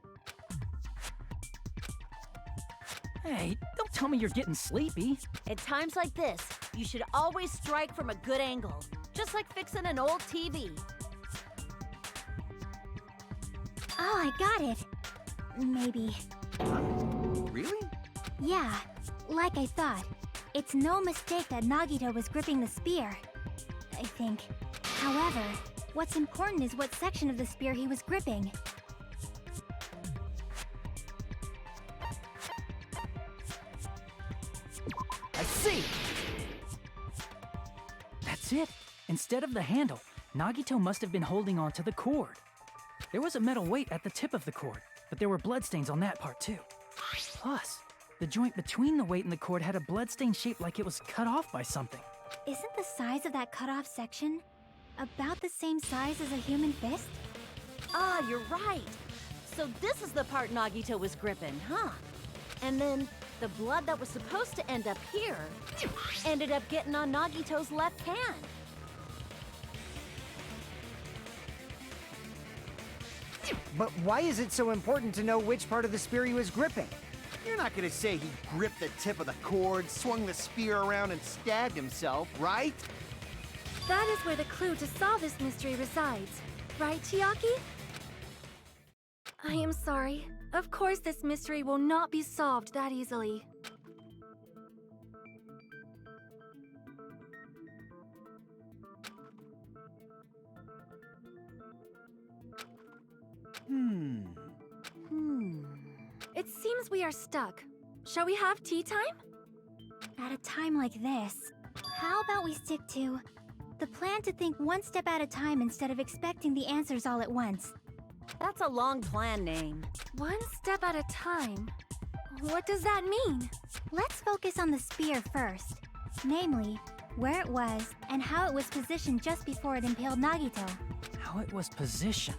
Hey, don't tell me you're getting sleepy. At times like this, you should always strike from a good angle, just like fixing an old TV. Oh, I got it. Maybe. Really? Yeah, like I thought. It's no mistake that Nagito was gripping the spear, I think. However, what's important is what section of the spear he was gripping. I see! That's it. Instead of the handle, Nagito must have been holding on to the cord. There was a metal weight at the tip of the cord, but there were bloodstains on that part too. Plus, the joint between the weight and the cord had a bloodstain shaped like it was cut off by something. Isn't the size of that cut-off section about the same size as a human fist? Ah, you're right. So this is the part Nagito was gripping, huh? And then the blood that was supposed to end up here ended up getting on Nagito's left hand. But why is it so important to know which part of the spear he was gripping? You're not gonna say he gripped the tip of the cord, swung the spear around, and stabbed himself, right? That is where the clue to solve this mystery resides. Right, Chiaki? I am sorry. Of course this mystery will not be solved that easily. It seems we are stuck. Shall we have tea time? At a time like this, how about we stick to the plan to think one step at a time instead of expecting the answers all at once? That's a long plan name. One step at a time? What does that mean? Let's focus on the spear first. Namely, where it was and how it was positioned just before it impaled Nagito. How it was positioned.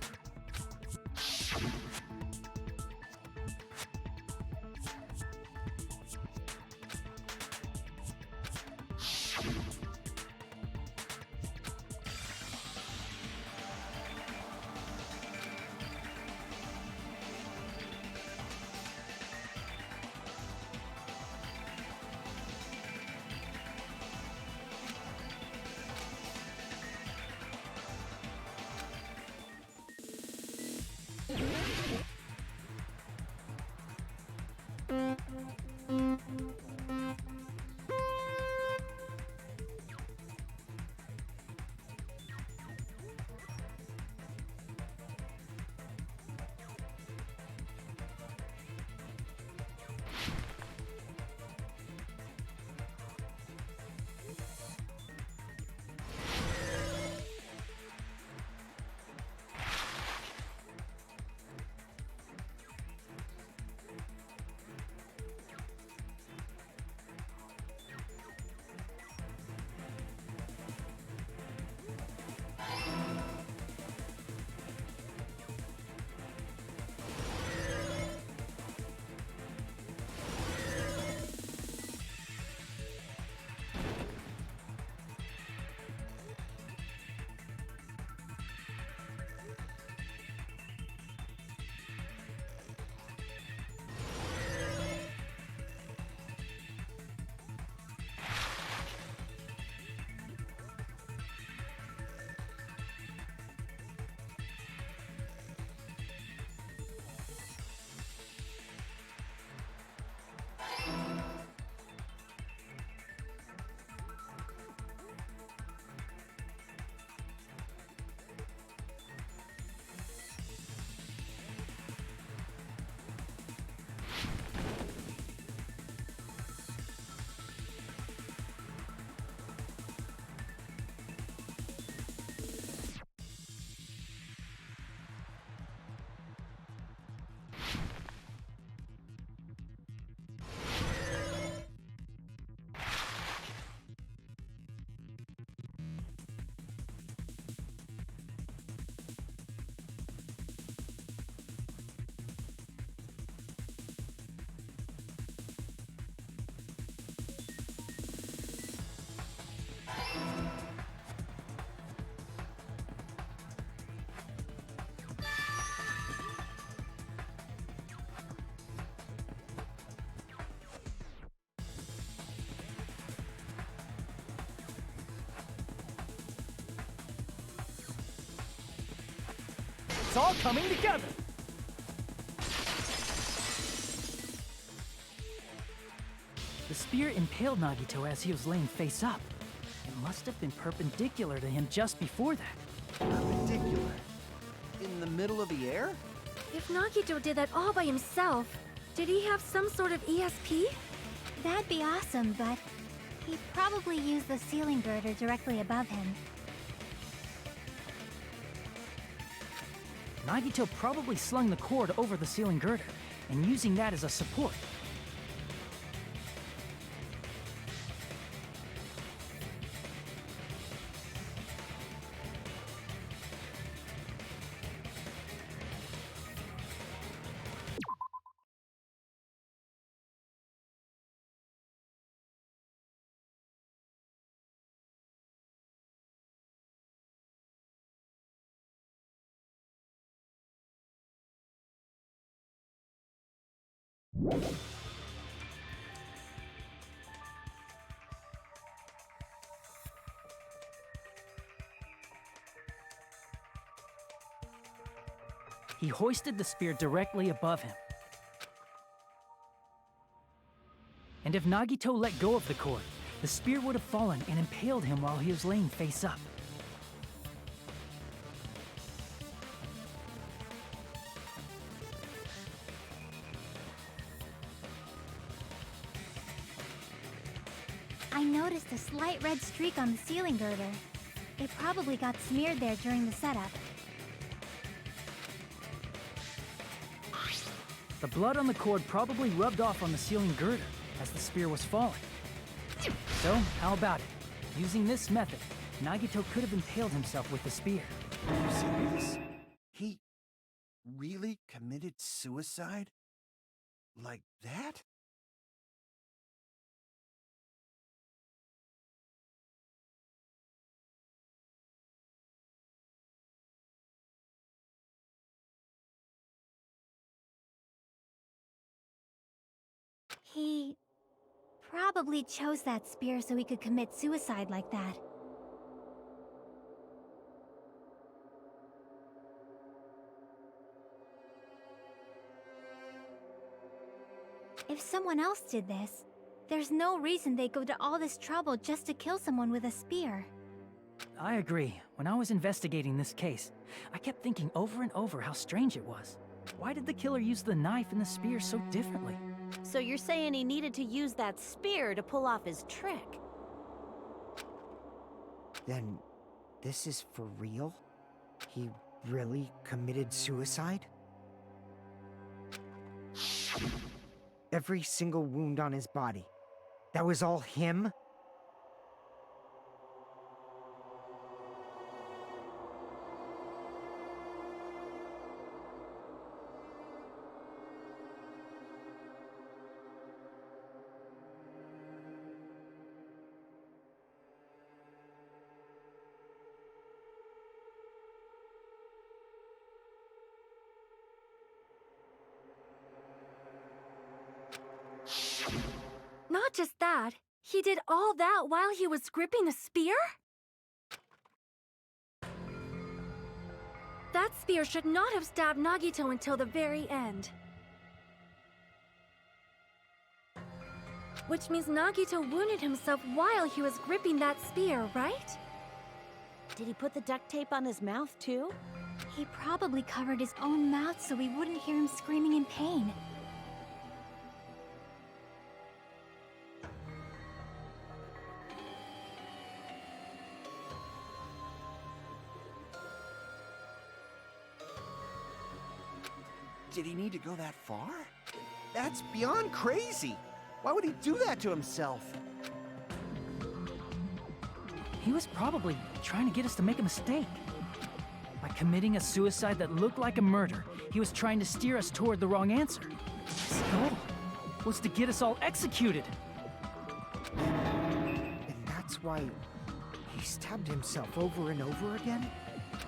It's all coming together! The spear impaled Nagito as he was laying face up. It must have been perpendicular to him just before that. Perpendicular? In the middle of the air? If Nagito did that all by himself, did he have some sort of ESP? That'd be awesome, but he probably used the ceiling girder directly above him. Nagito probably slung the cord over the ceiling girder, and using that as a support. He hoisted the spear directly above him. And if Nagito let go of the cord, the spear would have fallen and impaled him while he was laying face up. I noticed a slight red streak on the ceiling girder. It probably got smeared there during the setup. The blood on the cord probably rubbed off on the ceiling girder as the spear was falling. So, how about it? Using this method, Nagito could have impaled himself with the spear. Are you serious? He really committed suicide? Like that? He probably chose that spear so he could commit suicide like that. If someone else did this, there's no reason they'd go to all this trouble just to kill someone with a spear. I agree. When I was investigating this case, I kept thinking over and over how strange it was. Why did the killer use the knife and the spear so differently? So you're saying he needed to use that spear to pull off his trick? Then, this is for real? He really committed suicide? Every single wound on his body. That was all him? Not just that, he did all that while he was gripping a spear? That spear should not have stabbed Nagito until the very end. Which means Nagito wounded himself while he was gripping that spear, right? Did he put the duct tape on his mouth too? He probably covered his own mouth so we wouldn't hear him screaming in pain. Did he need to go that far? That's beyond crazy. Why would he do that to himself? He was probably trying to get us to make a mistake. By committing a suicide that looked like a murder, he was trying to steer us toward the wrong answer. His goal was to get us all executed. And that's why he stabbed himself over and over again?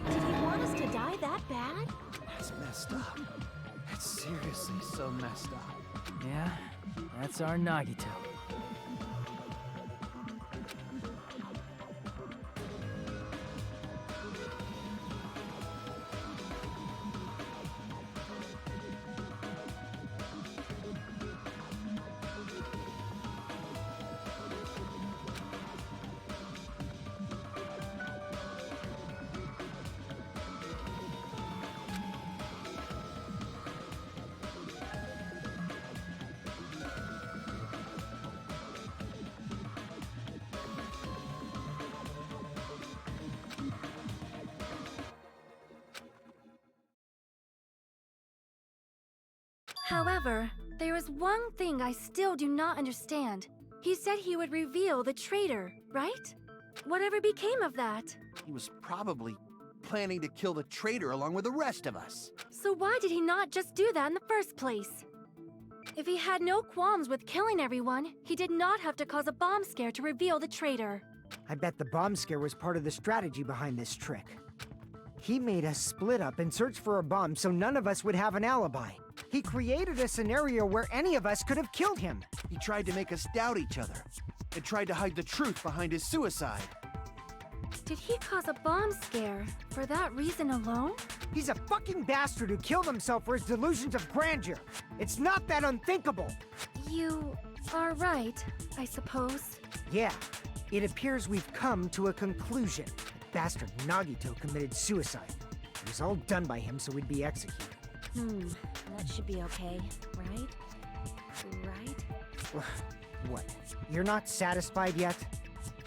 Did he want us to die that bad? That's messed up. That's seriously so messed up. Yeah, that's our Nagito. However, there is one thing I still do not understand. He said he would reveal the traitor, right? Whatever became of that? He was probably planning to kill the traitor along with the rest of us. So why did he not just do that in the first place? If he had no qualms with killing everyone, he did not have to cause a bomb scare to reveal the traitor. I bet the bomb scare was part of the strategy behind this trick. He made us split up and search for a bomb so none of us would have an alibi. He created a scenario where any of us could have killed him. He tried to make us doubt each other and tried to hide the truth behind his suicide. Did he cause a bomb scare for that reason alone? He's a fucking bastard who killed himself for his delusions of grandeur. It's not that unthinkable. You are right, I suppose. Yeah, it appears we've come to a conclusion. Bastard Nagito committed suicide. It was all done by him so we'd be executed. That should be okay, right? Right? What? You're not satisfied yet?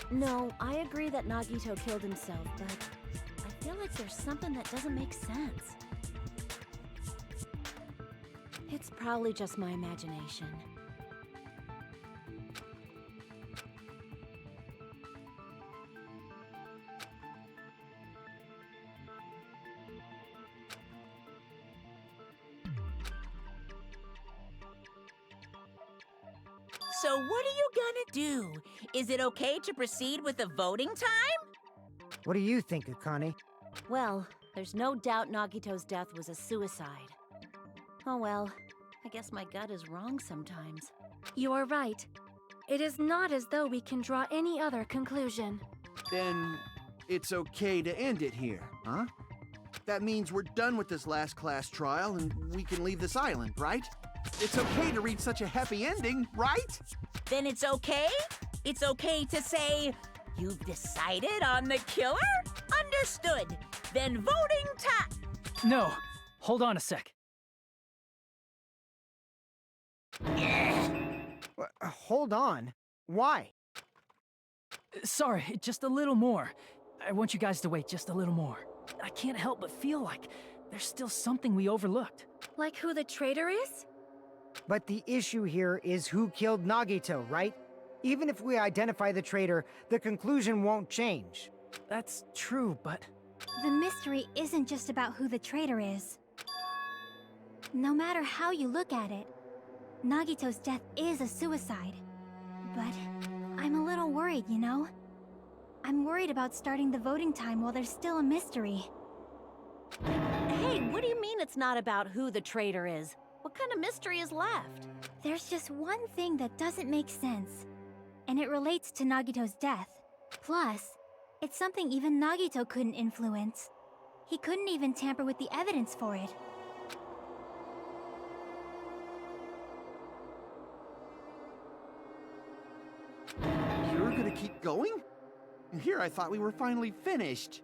No, I agree that Nagito killed himself, but I feel like there's something that doesn't make sense. It's probably just my imagination. So what are you gonna do? Is it okay to proceed with the voting time? What do you think, Akane? Well, there's no doubt Nagito's death was a suicide. Oh well, I guess my gut is wrong sometimes. You are right. It is not as though we can draw any other conclusion. Then it's okay to end it here, huh? That means we're done with this last class trial and we can leave this island, right? It's okay to reach such a happy ending, right? Then it's okay? It's okay to say, you've decided on the killer? Understood. Then voting time. No, hold on a sec. Hold on. Why? Sorry, just a little more. I want you guys to wait just a little more. I can't help but feel like there's still something we overlooked. Like who the traitor is? But the issue here is who killed Nagito, right? Even if we identify the traitor, the conclusion won't change. That's true, but... The mystery isn't just about who the traitor is. No matter how you look at it, Nagito's death is a suicide. But I'm a little worried, you know? I'm worried about starting the voting time while there's still a mystery. Hey, what do you mean it's not about who the traitor is? What kind of mystery is left? There's just one thing that doesn't make sense, and it relates to Nagito's death. Plus, it's something even Nagito couldn't influence. He couldn't even tamper with the evidence for it. You're gonna keep going? Here I thought we were finally finished.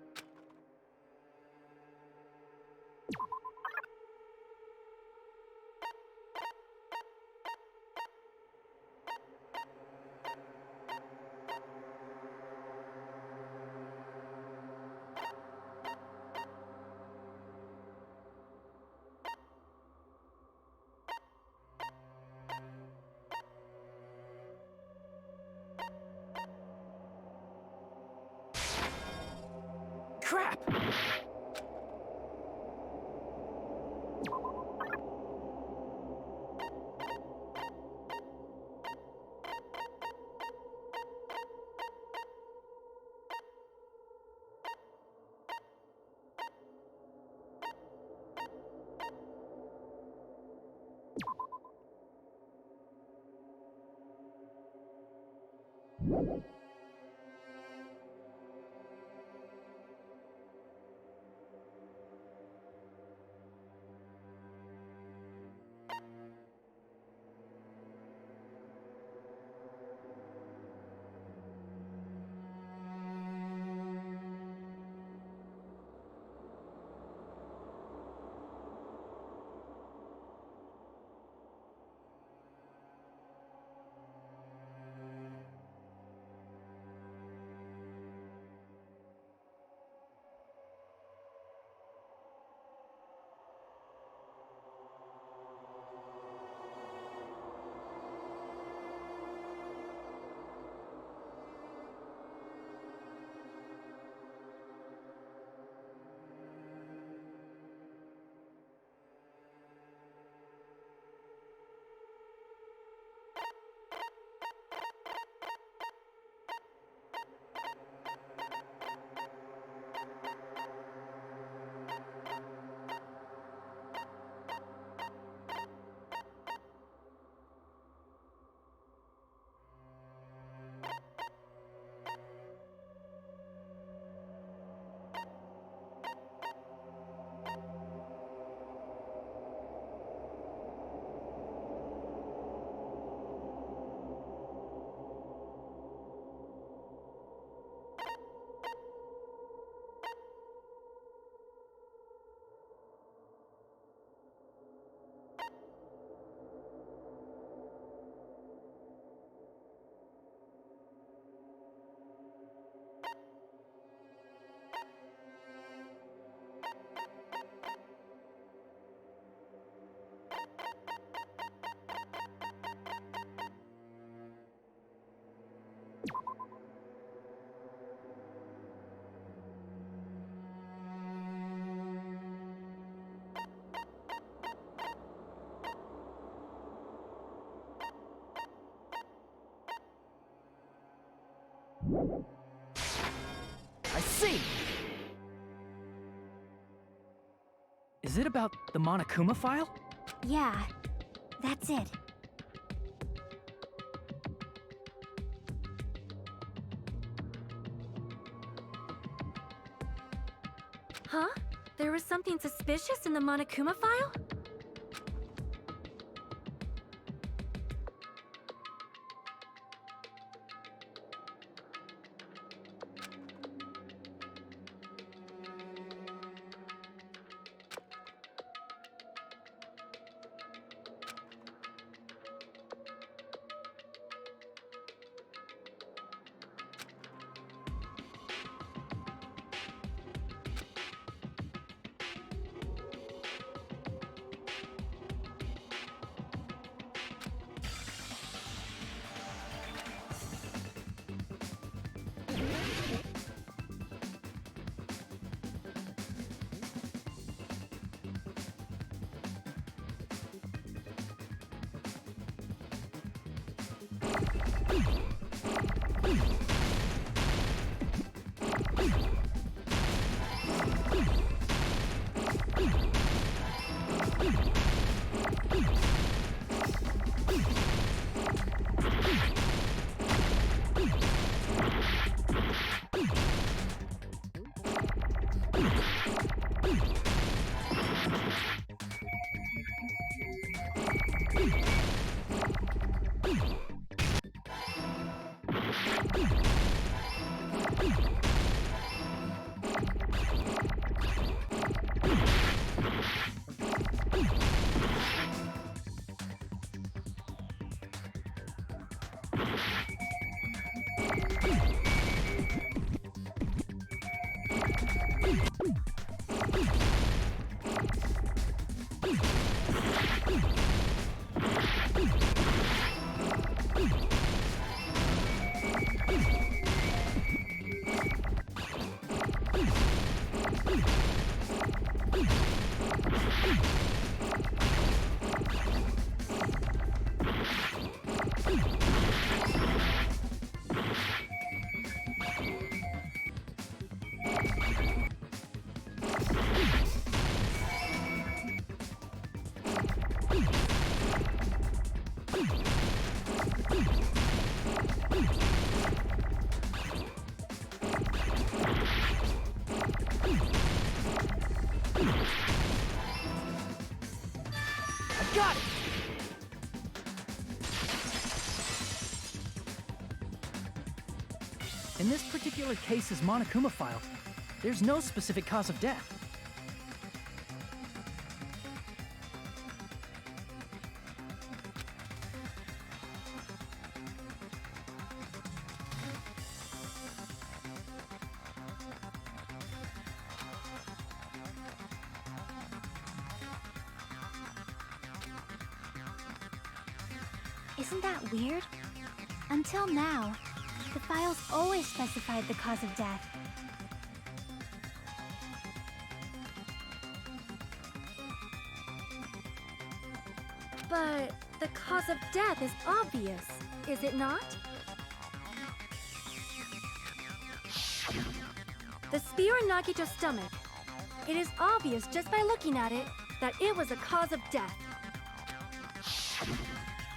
Crap! I see! Is it about the Monokuma file? Yeah, that's it. Huh? There was something suspicious in the Monokuma file? Got it! In this particular case's Monokuma file, there's no specific cause of death. Isn't that weird? Until now, the files always specified the cause of death. But the cause of death is obvious, is it not? The spear in Nagito's stomach. It is obvious just by looking at it that it was a cause of death.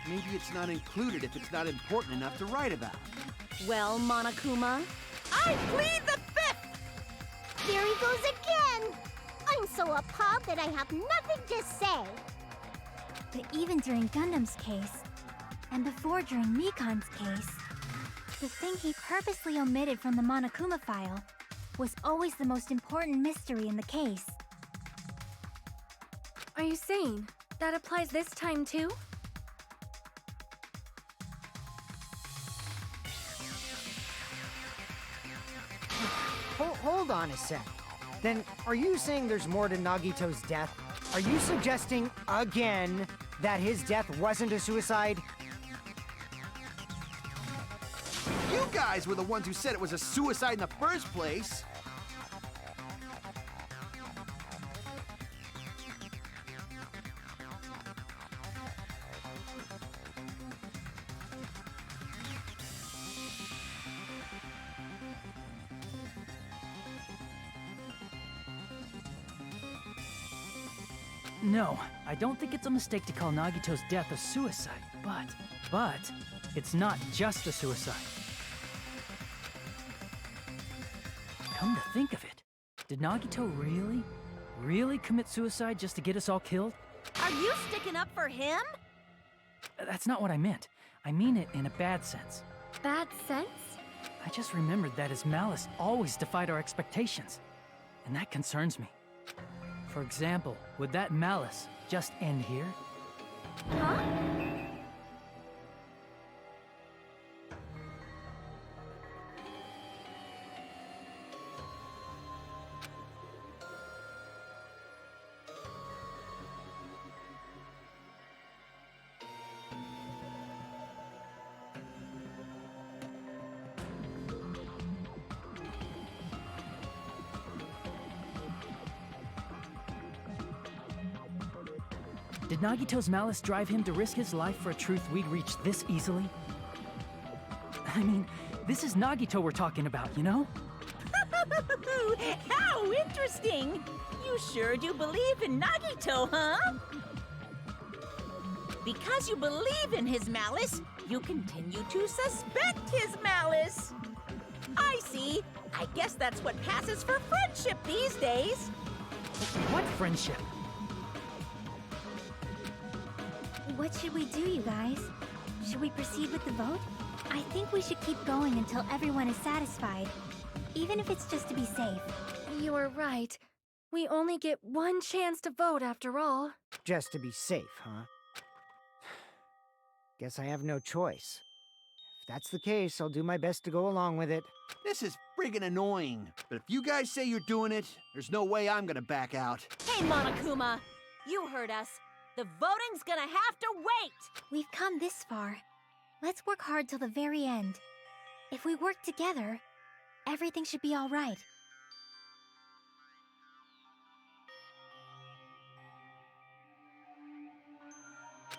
Maybe it's not included if it's not important enough to write about. Well, Monokuma, I plead the fifth! There he goes again! I'm so appalled that I have nothing to say. But even during Gundam's case, and before during Mikan's case, the thing he purposely omitted from the Monokuma file was always the most important mystery in the case. Are you saying that applies this time too? Hold on a sec. Then, are you saying there's more to Nagito's death? Are you suggesting, again, that his death wasn't a suicide? You guys were the ones who said it was a suicide in the first place. No, I don't think it's a mistake to call Nagito's death a suicide, but it's not just a suicide. Come to think of it, did Nagito really commit suicide just to get us all killed? Are you sticking up for him? That's not what I meant. I mean it in a bad sense. Bad sense? I just remembered that his malice always defied our expectations, and that concerns me. For example, would that malice just end here? Huh? Did Nagito's malice drive him to risk his life for a truth we'd reach this easily? I mean, this is Nagito we're talking about, you know? How interesting! You sure do believe in Nagito, huh? Because you believe in his malice, you continue to suspect his malice. I see. I guess that's what passes for friendship these days. What friendship? What should we do, you guys? Should we proceed with the vote? I think we should keep going until everyone is satisfied, even if it's just to be safe. You are right. We only get one chance to vote after all. Just to be safe, huh? Guess I have no choice. If that's the case, I'll do my best to go along with it. This is friggin' annoying. But if you guys say you're doing it, there's no way I'm gonna back out. Hey, Monokuma! You heard us. The voting's gonna have to wait! We've come this far. Let's work hard till the very end. If we work together, everything should be all right.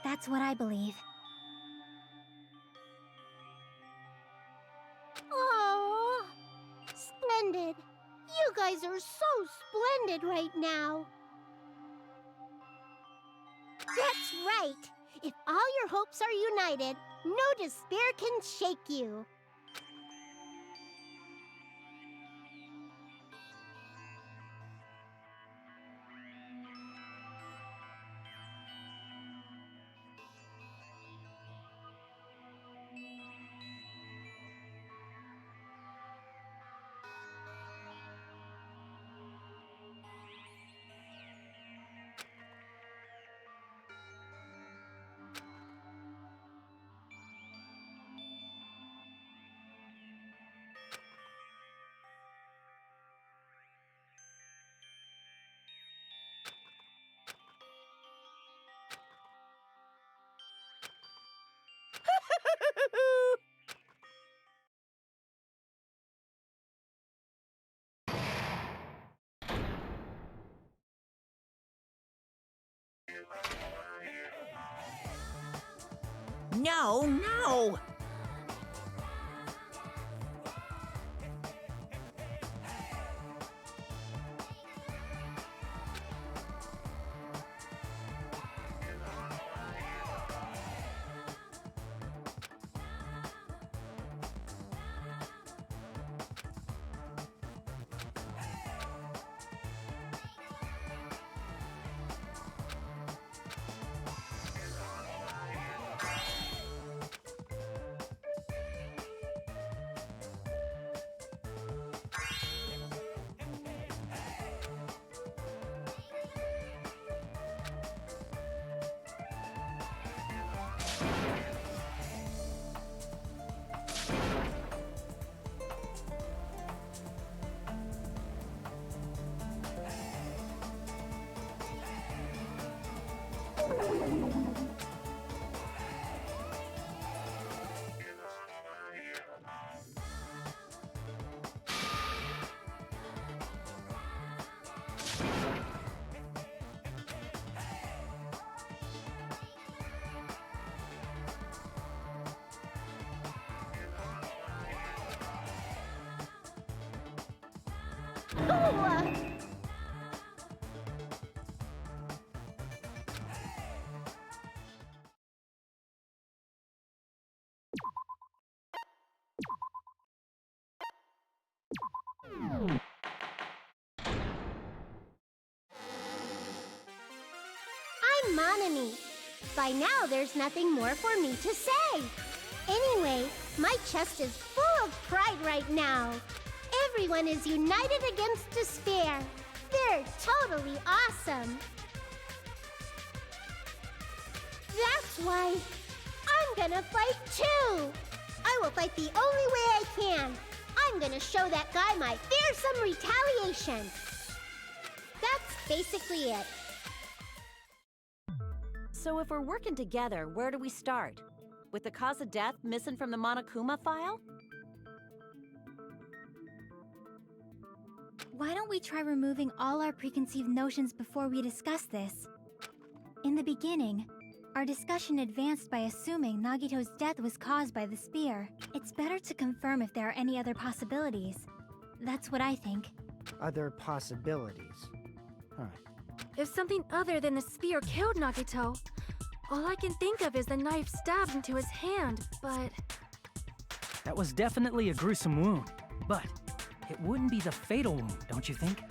That's what I believe. Oh, splendid. You guys are so splendid right now. That's right. If all your hopes are united, no despair can shake you. No! I'm Monami. By now, there's nothing more for me to say. Anyway, my chest is full of pride right now. Everyone is united against despair. They're totally awesome. That's why I'm gonna fight too. I will fight the only way I can. I'm gonna show that guy my fearsome retaliation. That's basically it. So if we're working together, where do we start? With the cause of death missing from the Monokuma file? Why don't we try removing all our preconceived notions before we discuss this? In the beginning, our discussion advanced by assuming Nagito's death was caused by the spear. It's better to confirm if there are any other possibilities. That's what I think. Other possibilities. Huh. If something other than the spear killed Nagito, all I can think of is the knife stabbed into his hand, but... That was definitely a gruesome wound, but it wouldn't be the fatal wound, don't you think?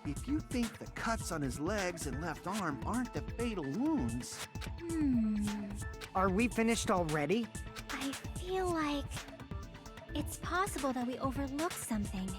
If you think the cuts on his legs and left arm aren't the fatal wounds... Are we finished already? I feel like... it's possible that we overlooked something.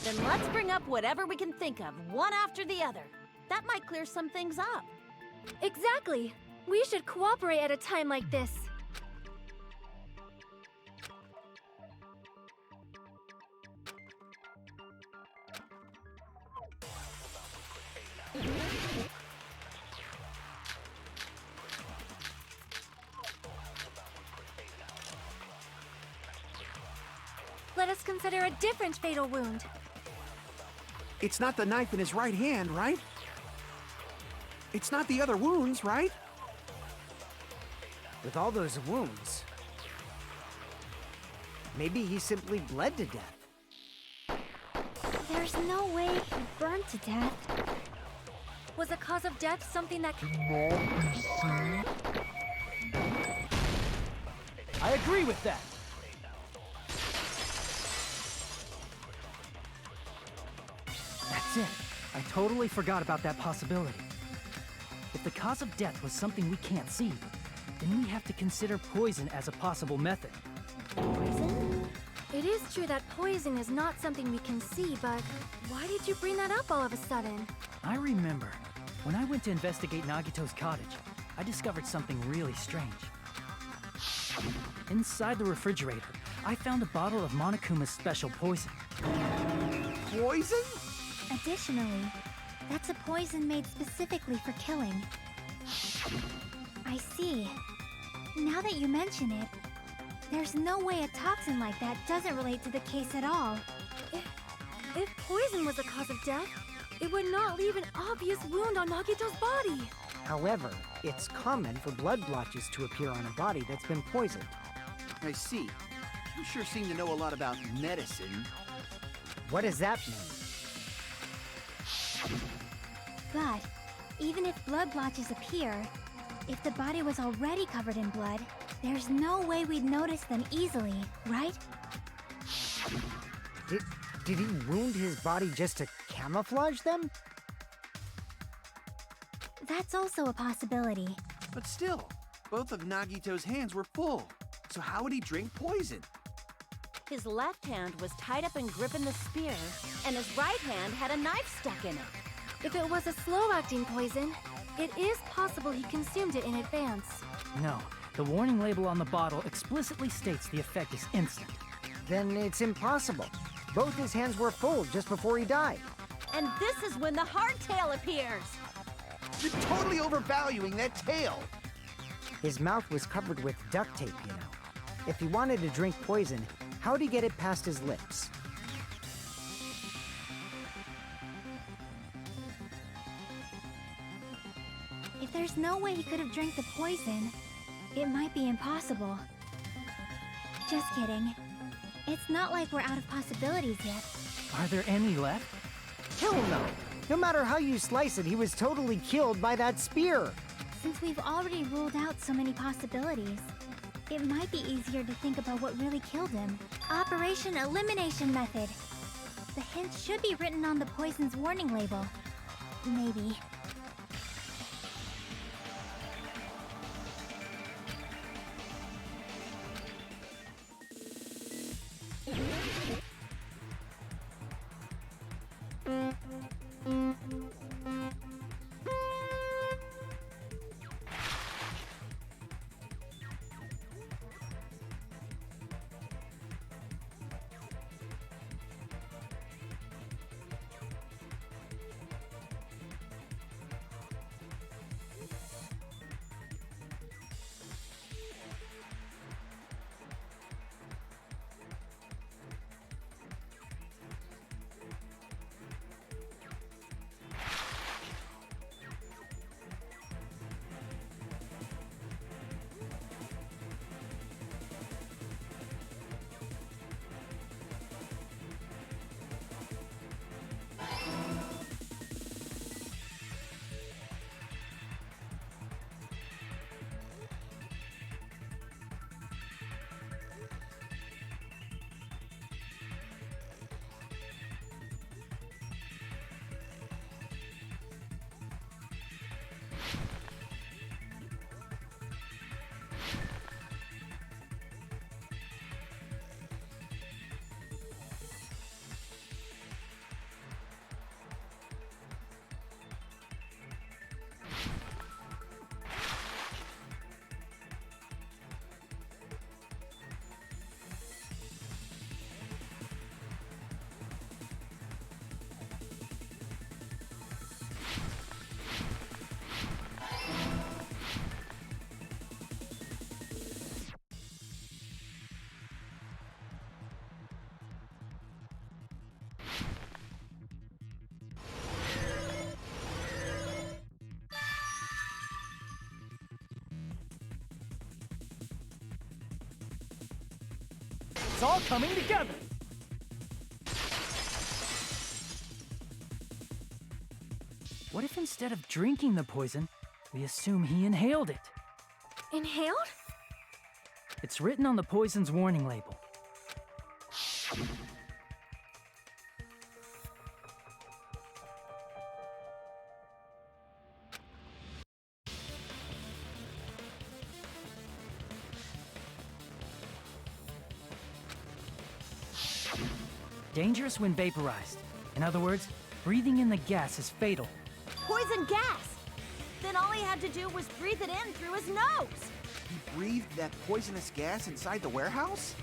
Then let's bring up whatever we can think of, one after the other. That might clear some things up. Exactly! We should cooperate at a time like this. Let us consider a different fatal wound. It's not the knife in his right hand, right? It's not the other wounds, right? With all those wounds, maybe he simply bled to death. There's no way he burned to death. Was the cause of death something that I agree with that. That's it. I totally forgot about that possibility. If the cause of death was something we can't see, then we have to consider poison as a possible method. Poison? It is true that poison is not something we can see, but why did you bring that up all of a sudden? I remember, when I went to investigate Nagito's cottage, I discovered something really strange. Inside the refrigerator, I found a bottle of Monokuma's special poison. Poison? Additionally, that's a poison made specifically for killing. I see. Now that you mention it, there's no way a toxin like that doesn't relate to the case at all. If poison was the cause of death, it would not leave an obvious wound on Nagito's body. However, it's common for blood blotches to appear on a body that's been poisoned. I see. You sure seem to know a lot about medicine. What does that mean? But even if blood blotches appear, if the body was already covered in blood, there's no way we'd notice them easily, right? Did he wound his body just to camouflage them? That's also a possibility. But still, both of Nagito's hands were full. So how would he drink poison? His left hand was tied up and gripping the spear, and his right hand had a knife stuck in it. If it was a slow-acting poison, it is possible he consumed it in advance. No, the warning label on the bottle explicitly states the effect is instant. Then it's impossible. Both his hands were full just before he died. And this is when the hardtail appears. You're totally overvaluing that tail. His mouth was covered with duct tape, you know. If he wanted to drink poison, how'd he get it past his lips? There's no way he could have drank the poison. It might be impossible. Just kidding. It's not like we're out of possibilities yet. Are there any left? Hell no! No matter how you slice it, he was totally killed by that spear. Since we've already ruled out so many possibilities, it might be easier to think about what really killed him. Operation Elimination Method. The hint should be written on the poison's warning label. Maybe. It's all coming together! What if instead of drinking the poison, we assume he inhaled it? Inhaled? It's written on the poison's warning label. Dangerous when vaporized. In other words, breathing in the gas is fatal. Poison gas! Then all he had to do was breathe it in through his nose! He breathed that poisonous gas inside the warehouse?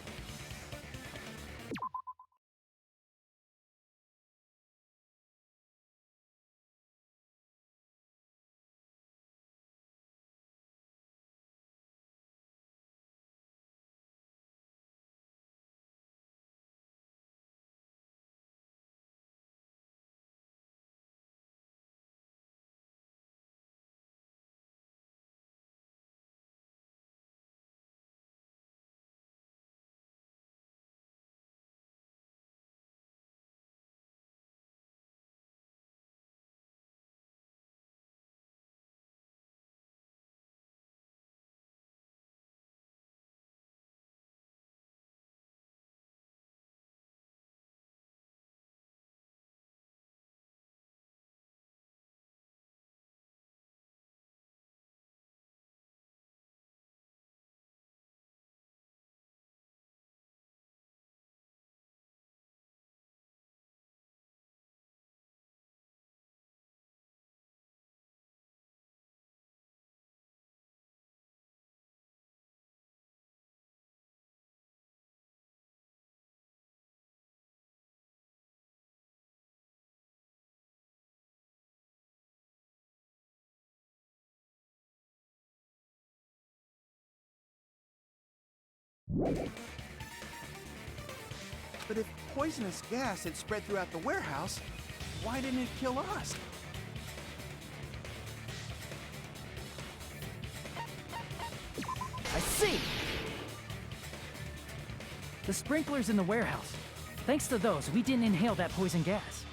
But if poisonous gas had spread throughout the warehouse, why didn't it kill us? see! The sprinklers in the warehouse. Thanks to those, we didn't inhale that poison gas.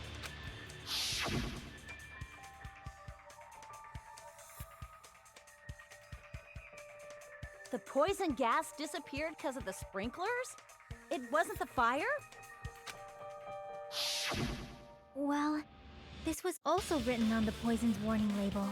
The poison gas disappeared because of the sprinklers? It wasn't the fire? Well, this was also written on the poison's warning label.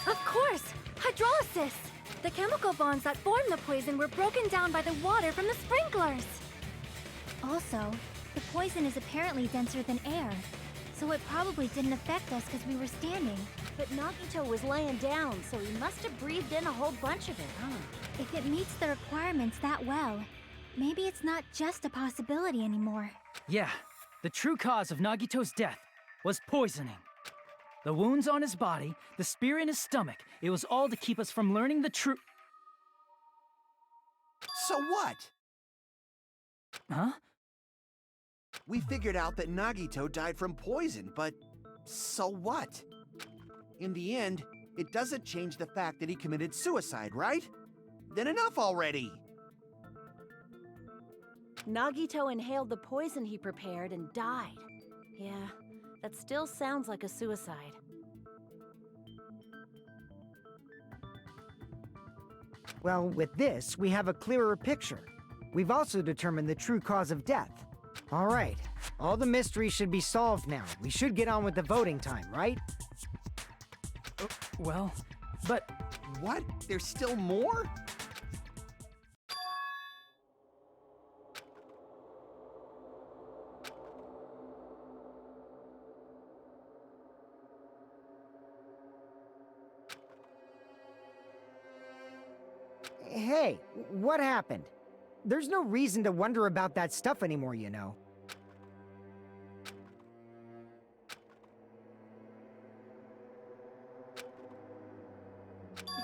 Of course! Hydrolysis! The chemical bonds that form the poison were broken down by the water from the sprinklers! Also, the poison is apparently denser than air, so it probably didn't affect us because we were standing. But Nagito was laying down, so he must have breathed in a whole bunch of it, huh? If it meets the requirements that well, maybe it's not just a possibility anymore. Yeah, the true cause of Nagito's death was poisoning. The wounds on his body, the spear in his stomach, it was all to keep us from learning the truth. So what? Huh? We figured out that Nagito died from poison, but so what? In the end, it doesn't change the fact that he committed suicide, right? Then enough already! Nagito inhaled the poison he prepared and died. Yeah, that still sounds like a suicide. Well, with this, we have a clearer picture. We've also determined the true cause of death. All right, all the mysteries should be solved now. We should get on with the voting time, right? Well, but What? There's still more? Hey, what happened? There's no reason to wonder about that stuff anymore, you know.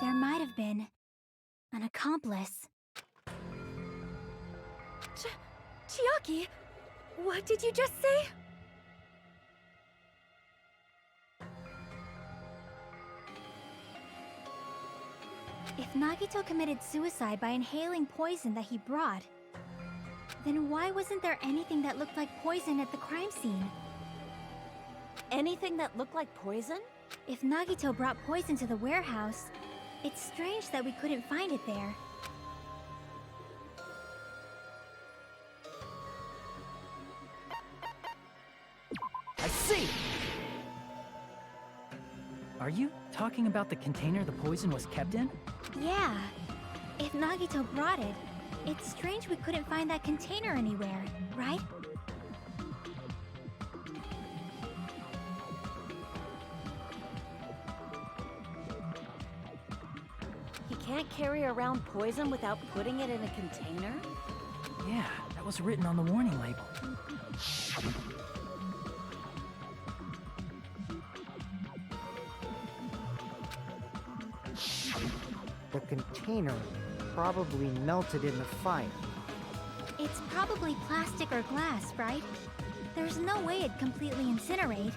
There might have been an accomplice. Chiaki, what did you just say? If Nagito committed suicide by inhaling poison that he brought, then why wasn't there anything that looked like poison at the crime scene? Anything that looked like poison? If Nagito brought poison to the warehouse, it's strange that we couldn't find it there. I see! are you talking about the container the poison was kept in? Yeah. If Nagito brought it, it's strange we couldn't find that container anywhere, right? He can't carry around poison without putting it in a container? Yeah, that was written on the warning label. The container probably melted in the fire. It's probably plastic or glass, right? There's no way it'd completely incinerate.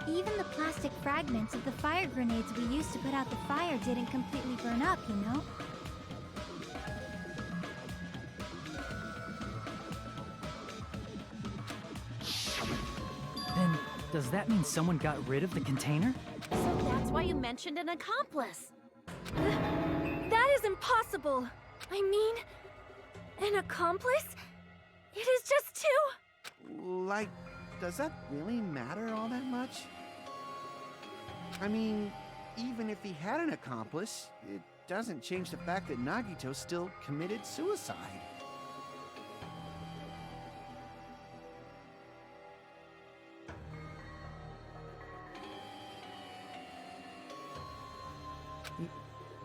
Even the plastic fragments of the fire grenades we used to put out the fire didn't completely burn up, you know? Then, does that mean someone got rid of the container? So that's why you mentioned an accomplice. That is impossible! I mean, an accomplice? It is just two! Like, does that really matter all that much? I mean, even if he had an accomplice, it doesn't change the fact that Nagito still committed suicide.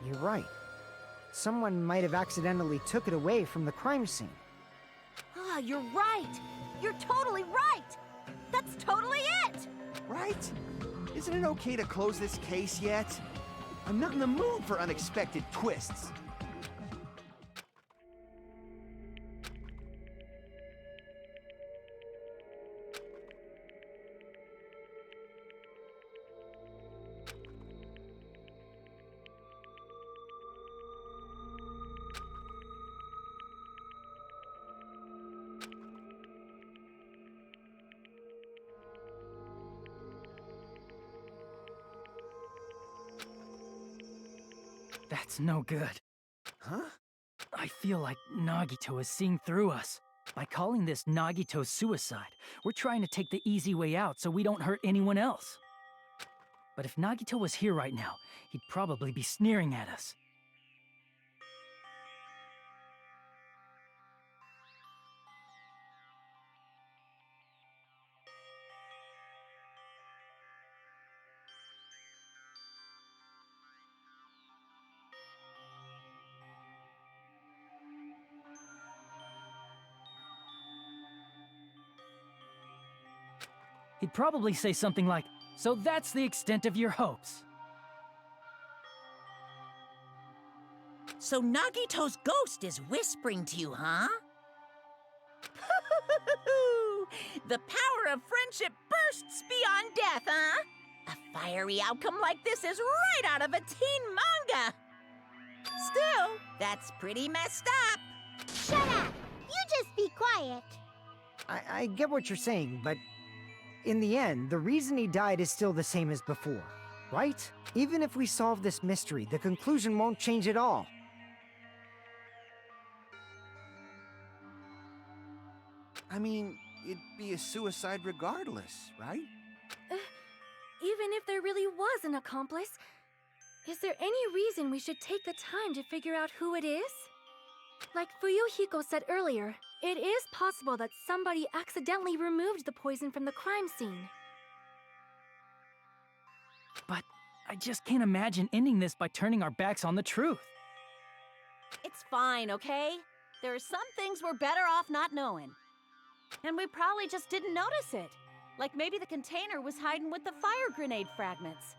You're right. Someone might have accidentally took it away from the crime scene. Ah, you're right. You're totally right. That's totally it. Right? Isn't it okay to close this case yet? I'm not in the mood for unexpected twists. That's no good. Huh? I feel like Nagito is seeing through us. By calling this Nagito suicide, we're trying to take the easy way out so we don't hurt anyone else. But if Nagito was here right now, he'd probably be sneering at us. He'd probably say something like, "So that's the extent of your hopes." So Nagito's ghost is whispering to you, huh? The power of friendship bursts beyond death, huh? A fiery outcome like this is right out of a teen manga. Still, that's pretty messed up. Shut up! You just be quiet. I get what you're saying, but in the end, the reason he died is still the same as before, right? Even if we solve this mystery, the conclusion won't change at all. I mean, it'd be a suicide regardless, right? Even if there really was an accomplice, is there any reason we should take the time to figure out who it is? Like Fuyuhiko said earlier, it is possible that somebody accidentally removed the poison from the crime scene. But I just can't imagine ending this by turning our backs on the truth. It's fine, okay? There are some things we're better off not knowing. And we probably just didn't notice it. Like maybe the container was hiding with the fire grenade fragments.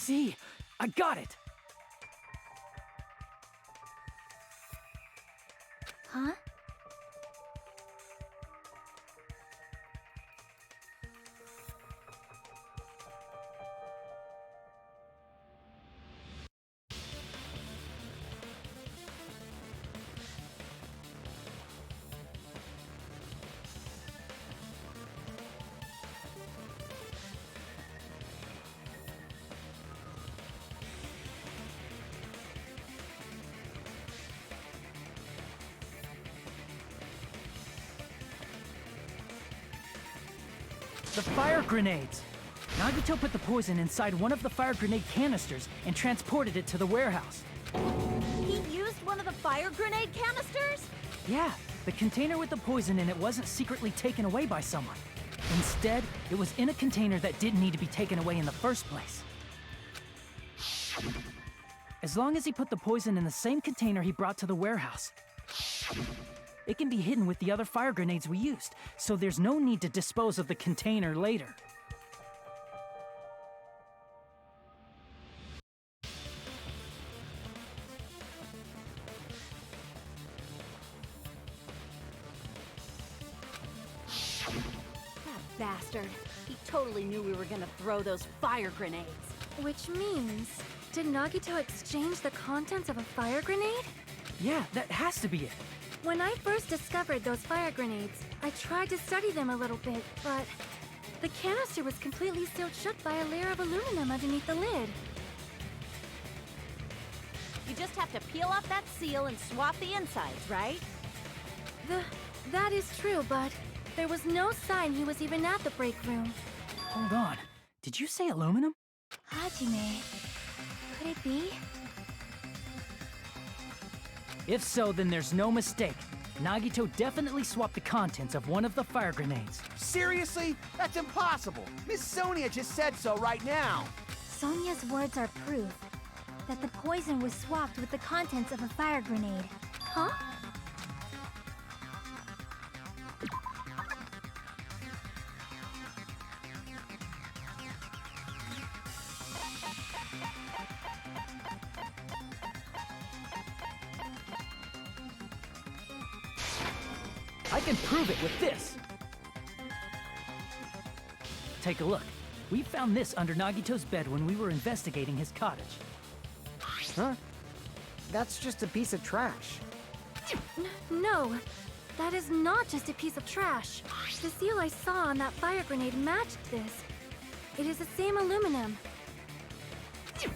See? I got it! Huh? The fire grenades! Nagito put the poison inside one of the fire grenade canisters and transported it to the warehouse. He used one of the fire grenade canisters? Yeah, the container with the poison in it wasn't secretly taken away by someone. Instead, it was in a container that didn't need to be taken away in the first place. As long as he put the poison in the same container he brought to the warehouse, it can be hidden with the other fire grenades we used, so there's no need to dispose of the container later. That bastard. He totally knew we were gonna throw those fire grenades. Which means, did Nagito exchange the contents of a fire grenade? Yeah, that has to be it. When I first discovered those fire grenades, I tried to study them a little bit, but the canister was completely sealed shut by a layer of aluminum underneath the lid. You just have to peel off that seal and swap the insides, right? That is true, but there was no sign he was even at the break room. Hold on. Did you say aluminum? Hajime, could it be? If so, then there's no mistake. Nagito definitely swapped the contents of one of the fire grenades. Seriously? That's impossible. Miss Sonia just said so right now. Sonia's words are proof that the poison was swapped with the contents of a fire grenade. Huh? I can prove it with this. Take a look. We found this under Nagito's bed when we were investigating his cottage. Huh? That's just a piece of trash. No, that is not just a piece of trash. The seal I saw on that fire grenade matched this. It is the same aluminum.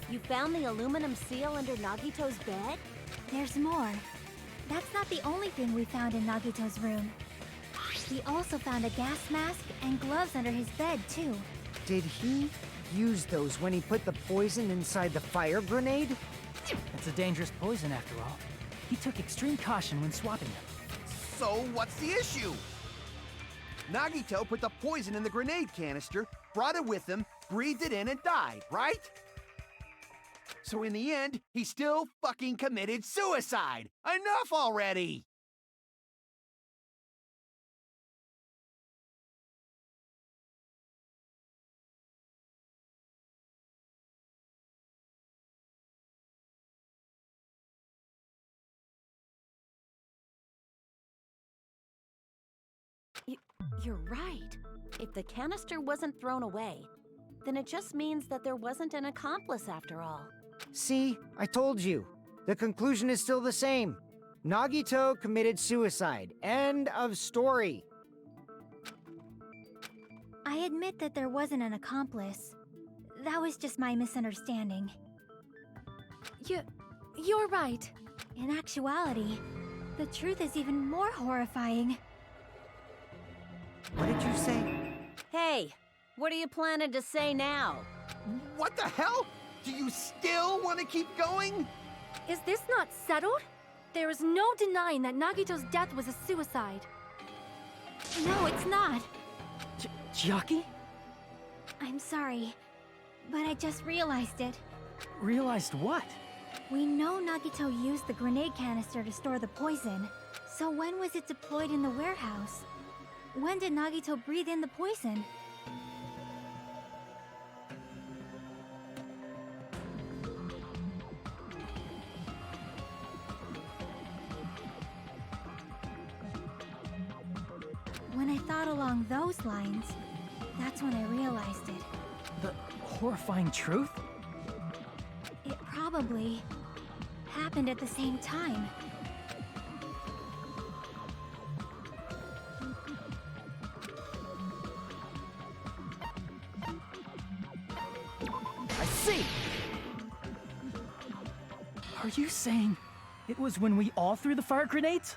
You found the aluminum seal under Nagito's bed? There's more. That's not the only thing we found in Nagito's room. We also found a gas mask and gloves under his bed, too. Did he use those when he put the poison inside the fire grenade? It's a dangerous poison after all. He took extreme caution when swapping them. So what's the issue? Nagito put the poison in the grenade canister, brought it with him, breathed it in, and died, right? So in the end, he still fucking committed suicide! Enough already! You're right. If the canister wasn't thrown away, then it just means that there wasn't an accomplice after all. See, I told you. The conclusion is still the same. Nagito committed suicide. End of story. I admit that there wasn't an accomplice. That was just my misunderstanding. You're right. In actuality, the truth is even more horrifying. What did you say? Hey, what are you planning to say now? What the hell? Do you still want to keep going? Is this not settled? There is no denying that Nagito's death was a suicide. No, it's not. Chiaki? I'm sorry, but I just realized it. Realized what? We know Nagito used the grenade canister to store the poison. So when was it deployed in the warehouse? When did Nagito breathe in the poison? When I thought along those lines, that's when I realized it. The horrifying truth? It probably happened at the same time. I see! Are you saying it was when we all threw the fire grenades?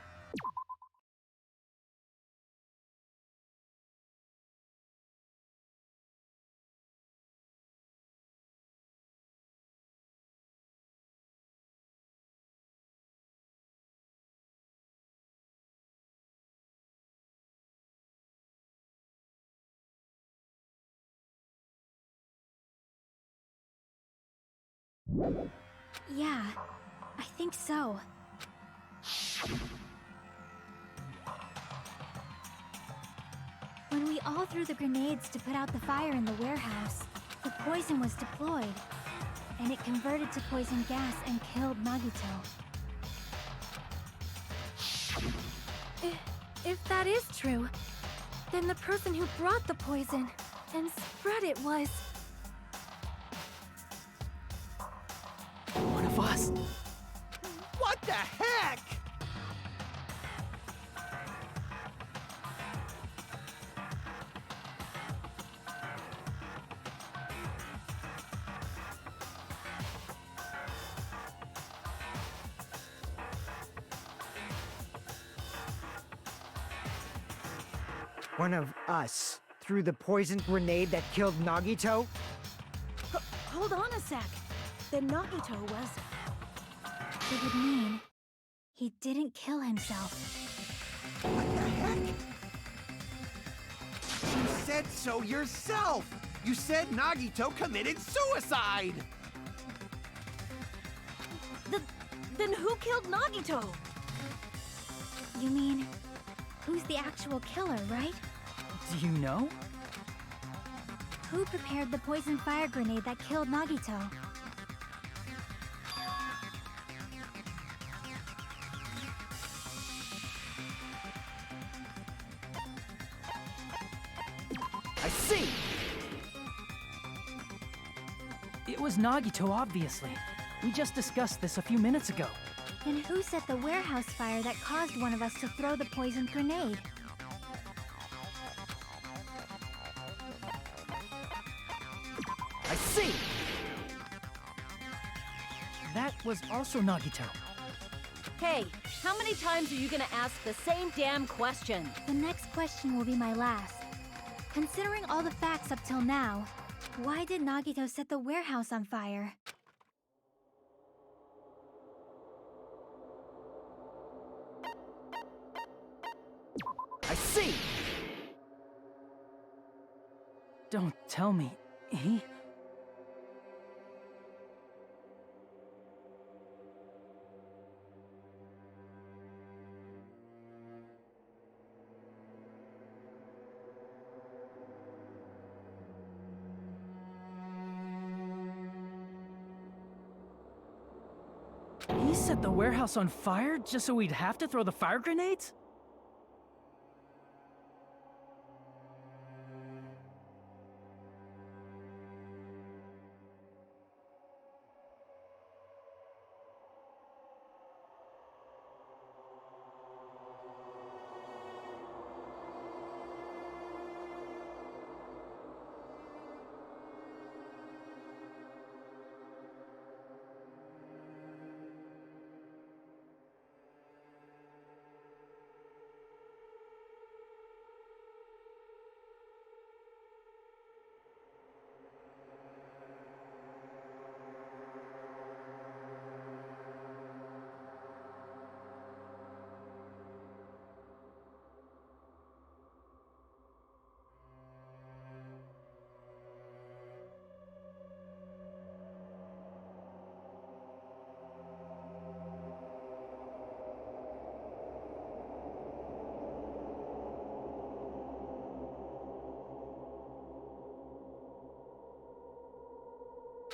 Yeah, I think so. When we all threw the grenades to put out the fire in the warehouse, the poison was deployed, and it converted to poison gas and killed Nagito. If that is true, then the person who brought the poison and spread it was... One of us. What the heck? One of us threw the poisoned grenade that killed Nagito? Hold on a sec. Then Nagito was... It would mean he didn't kill himself. What the heck? You said so yourself! You said Nagito committed suicide! Then who killed Nagito? You mean, who's the actual killer, right? Do you know? Who prepared the poison fire grenade that killed Nagito? I see! It was Nagito, obviously. We just discussed this a few minutes ago. And who set the warehouse fire that caused one of us to throw the poisoned grenade? I see! That was also Nagito. Hey, how many times are you gonna ask the same damn question? The next question will be my last. Considering all the facts up till now, why did Nagito set the warehouse on fire? I see! Don't tell me. He... He set the warehouse on fire just so we'd have to throw the fire grenades?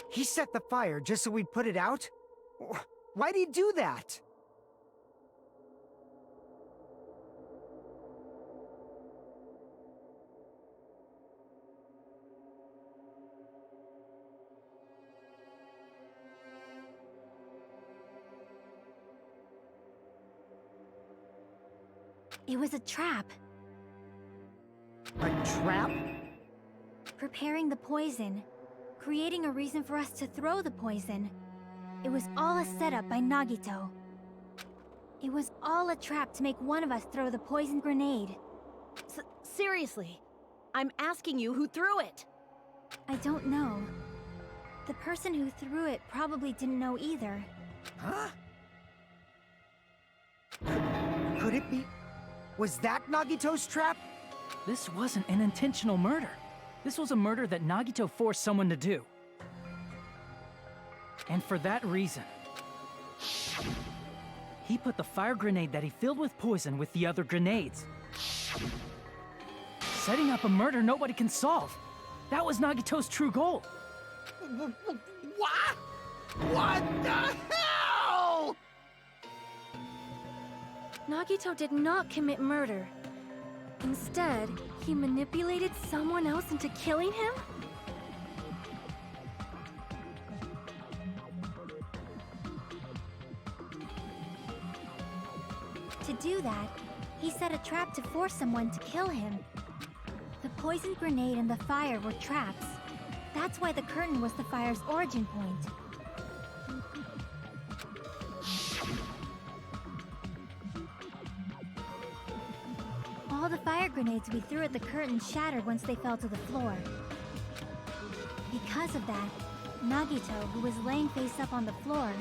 He set the fire just so we'd put it out? Why'd he do that? It was a trap. A trap? Preparing the poison. Creating a reason for us to throw the poison. It was all a setup by Nagito. It was all a trap to make one of us throw the poison grenade. Seriously, I'm asking you who threw it. I don't know. The person who threw it probably didn't know either. Huh? Could it be? Was that Nagito's trap? This wasn't an intentional murder. This was a murder that Nagito forced someone to do. And for that reason, he put the fire grenade that he filled with poison with the other grenades. Setting up a murder nobody can solve. That was Nagito's true goal. What? What the hell? Nagito did not commit murder. Instead, he manipulated someone else into killing him? To do that, he set a trap to force someone to kill him. The poison grenade and the fire were traps. That's why the curtain was the fire's origin point. All the fire grenades we threw at the curtain shattered once they fell to the floor. Because of that, Nagito, who was laying face up on the floor,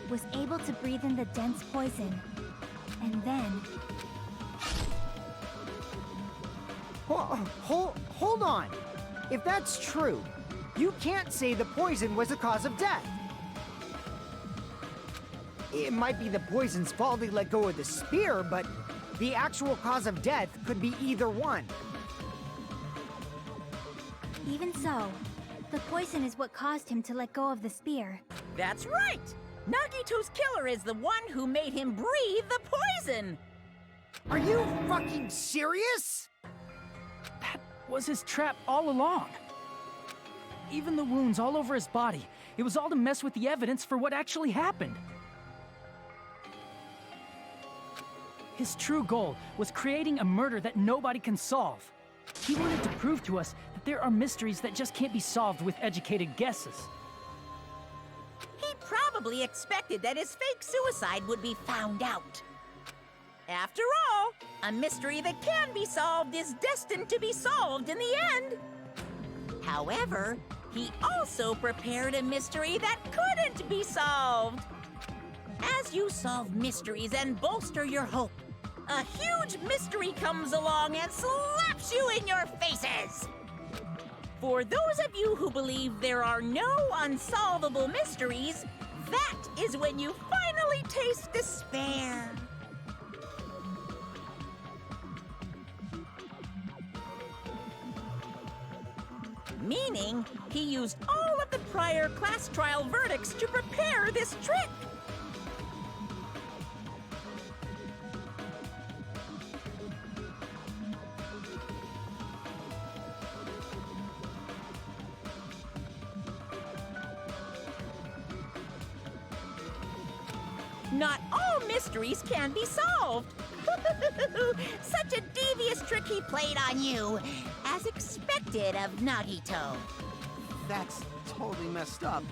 was able to breathe in the dense poison. And then... Hold on. If that's true, you can't say the poison was the cause of death. It might be the poison's fault he let go of the spear, but the actual cause of death could be either one. Even so, the poison is what caused him to let go of the spear. That's right! Nagito's killer is the one who made him breathe the poison! Are you fucking serious? That was his trap all along. Even the wounds all over his body, it was all to mess with the evidence for what actually happened. His true goal was creating a murder that nobody can solve. He wanted to prove to us that there are mysteries that just can't be solved with educated guesses. He probably expected that his fake suicide would be found out. After all, a mystery that can be solved is destined to be solved in the end. However, he also prepared a mystery that couldn't be solved. As you solve mysteries and bolster your hope, a huge mystery comes along and slaps you in your faces. For those of you who believe there are no unsolvable mysteries, that is when you finally taste despair. Meaning, he used all of the prior class trial verdicts to prepare this trick. Not all mysteries can be solved. Such a devious trick he played on you, as expected of Nagito. That's totally messed up.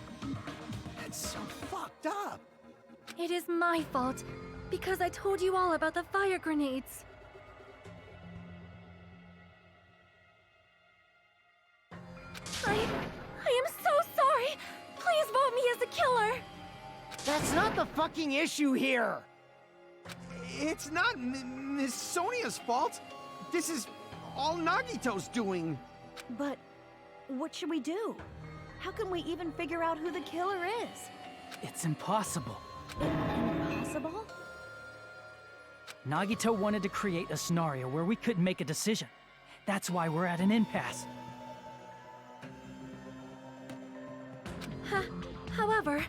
That's so fucked up. It is my fault, because I told you all about the fire grenades. I am so sorry! Please vote me as the killer! That's not the fucking issue here! It's not Miss Sonia's fault. This is all Nagito's doing. But what should we do? How can we even figure out who the killer is? It's impossible. Impossible? Nagito wanted to create a scenario where we couldn't make a decision. That's why we're at an impasse. However,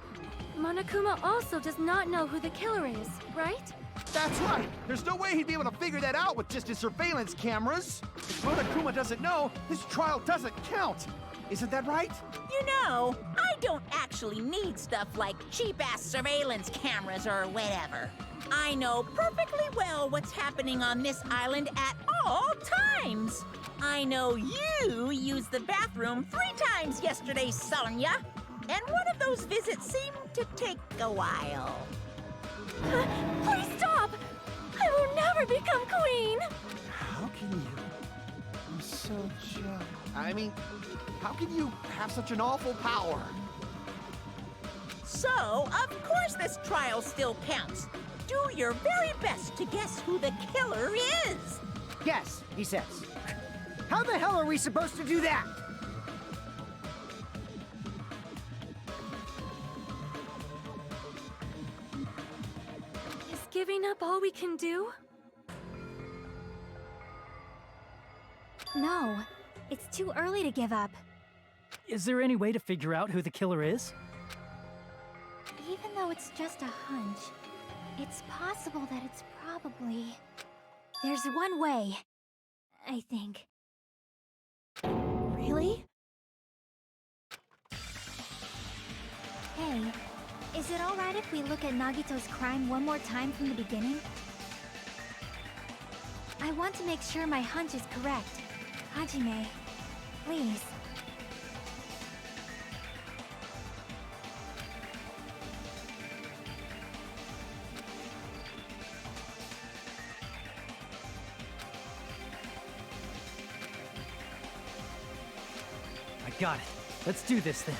Monokuma also does not know who the killer is, right? That's right. There's no way he'd be able to figure that out with just his surveillance cameras. If Monokuma doesn't know, his trial doesn't count. Isn't that right? You know, I don't actually need stuff like cheap-ass surveillance cameras or whatever. I know perfectly well what's happening on this island at all times. I know you used the bathroom 3 times yesterday, Sonia. And one of those visits seemed to take a while. Please stop! I will never become queen! How can you? I'm so jealous. I mean, how can you have such an awful power? So, of course this trial still counts. Do your very best to guess who the killer is. Yes, he says. How the hell are we supposed to do that? Is giving up all we can do? No, it's too early to give up. Is there any way to figure out who the killer is? Even though it's just a hunch, it's possible that it's probably... There's one way, I think. Really? Hey, is it alright if we look at Nagito's crime one more time from the beginning? I want to make sure my hunch is correct. Hajime, please. I got it. Let's do this then.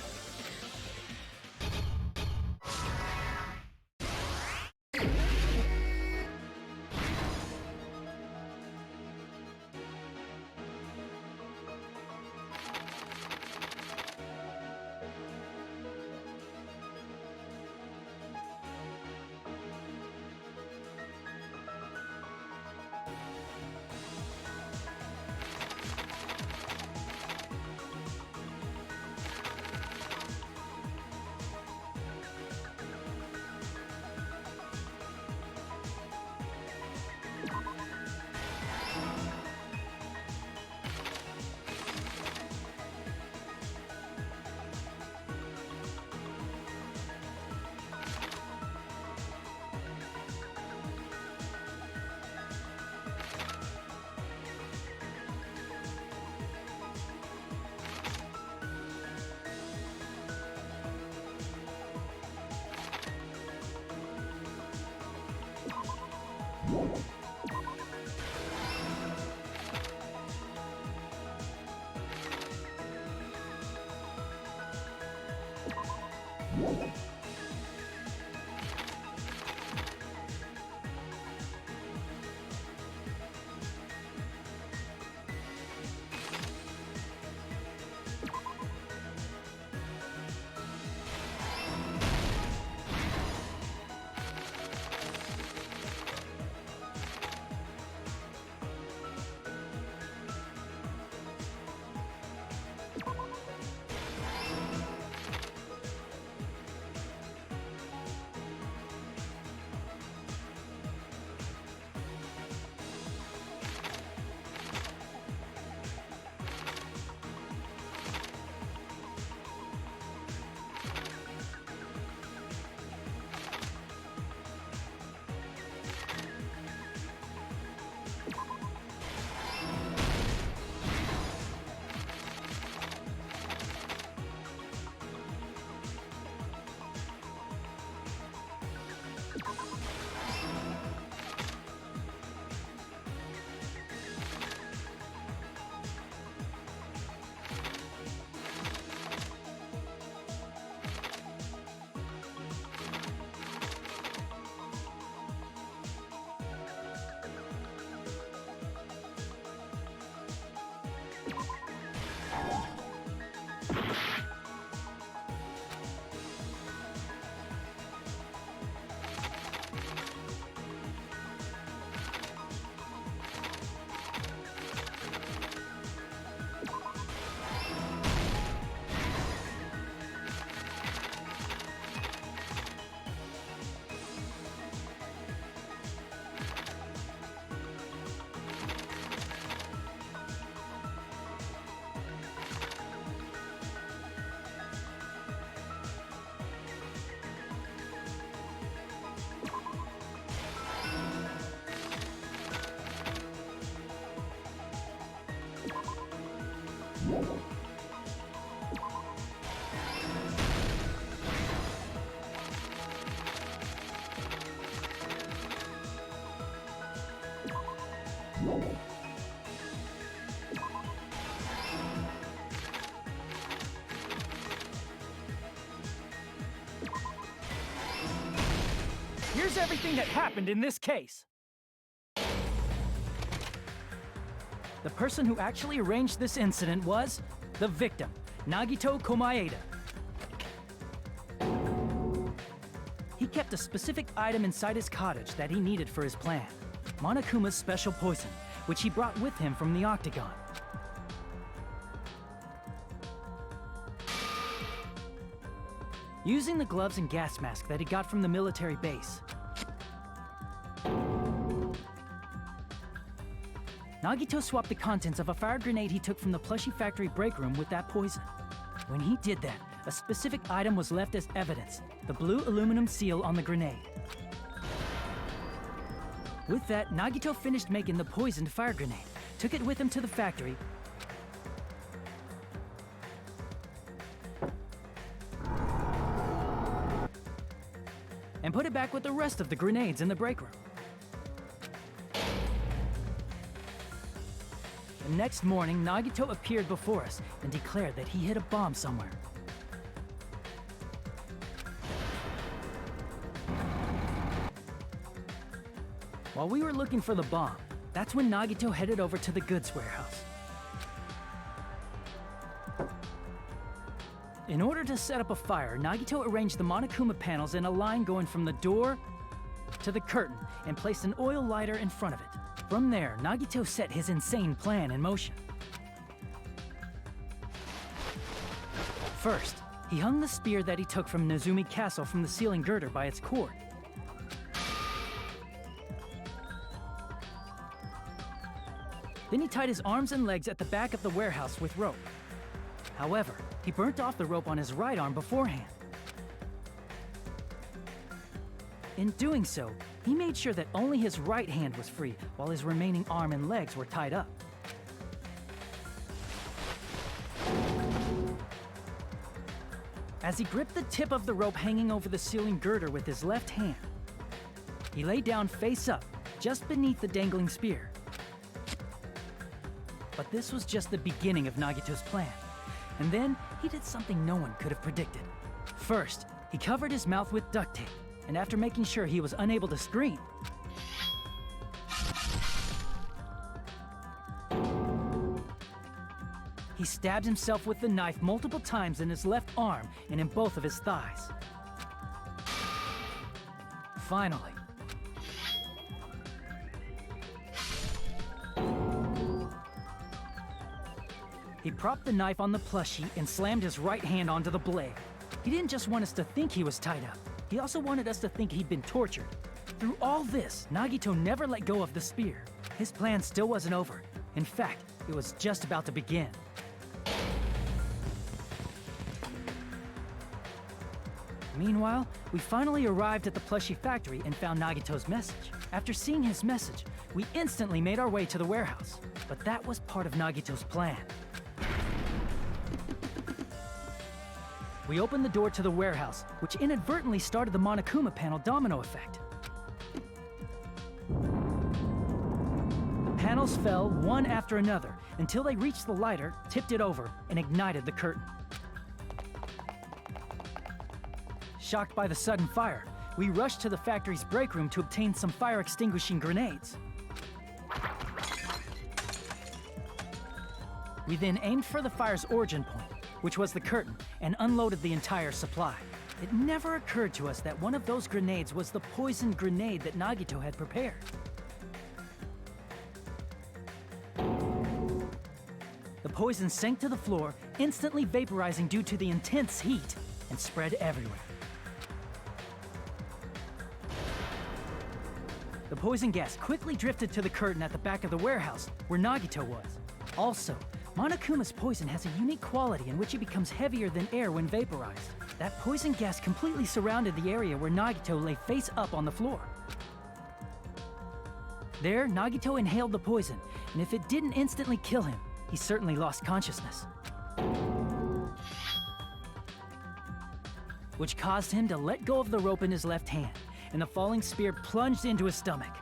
here's everything that happened in this case. The person who actually arranged this incident was the victim, Nagito Komaeda. He kept a specific item inside his cottage that he needed for his plan, Monokuma's special poison, which he brought with him from the Octagon. Using the gloves and gas mask that he got from the military base, Nagito swapped the contents of a fire grenade he took from the plushie factory break room with that poison. When he did that, a specific item was left as evidence, the blue aluminum seal on the grenade. With that, Nagito finished making the poisoned fire grenade, took it with him to the factory, and put it back with the rest of the grenades in the break room. The next morning, Nagito appeared before us and declared that he hid a bomb somewhere. While we were looking for the bomb, that's when Nagito headed over to the goods warehouse. In order to set up a fire, Nagito arranged the Monokuma panels in a line going from the door to the curtain and placed an oil lighter in front of it. From there, Nagito set his insane plan in motion. First, he hung the spear that he took from Nezumi Castle from the ceiling girder by its cord. Then he tied his arms and legs at the back of the warehouse with rope. However, he burnt off the rope on his right arm beforehand. In doing so, he made sure that only his right hand was free, while his remaining arm and legs were tied up. As he gripped the tip of the rope hanging over the ceiling girder with his left hand, he lay down face up, just beneath the dangling spear. But this was just the beginning of Nagito's plan. And then, he did something no one could have predicted. First, he covered his mouth with duct tape, and after making sure he was unable to scream, he stabbed himself with the knife multiple times in his left arm and in both of his thighs. Finally, he propped the knife on the plushie and slammed his right hand onto the blade. He didn't just want us to think he was tied up. He also wanted us to think he'd been tortured. Through all this, Nagito never let go of the spear. His plan still wasn't over. In fact, it was just about to begin. Meanwhile, we finally arrived at the plushie factory and found Nagito's message. After seeing his message, we instantly made our way to the warehouse. But that was part of Nagito's plan. We opened the door to the warehouse, which inadvertently started the Monokuma panel domino effect. Panels fell one after another until they reached the lighter, tipped it over, and ignited the curtain. Shocked by the sudden fire, we rushed to the factory's break room to obtain some fire-extinguishing grenades. We then aimed for the fire's origin point, which was the curtain, and unloaded the entire supply. It never occurred to us that one of those grenades was the poisoned grenade that Nagito had prepared. The poison sank to the floor, instantly vaporizing due to the intense heat, and spread everywhere. The poison gas quickly drifted to the curtain at the back of the warehouse, where Nagito was. Also, Monokuma's poison has a unique quality in which it becomes heavier than air when vaporized. That poison gas completely surrounded the area where Nagito lay face up on the floor. There, Nagito inhaled the poison, and if it didn't instantly kill him, he certainly lost consciousness. Which caused him to let go of the rope in his left hand, and the falling spear plunged into his stomach.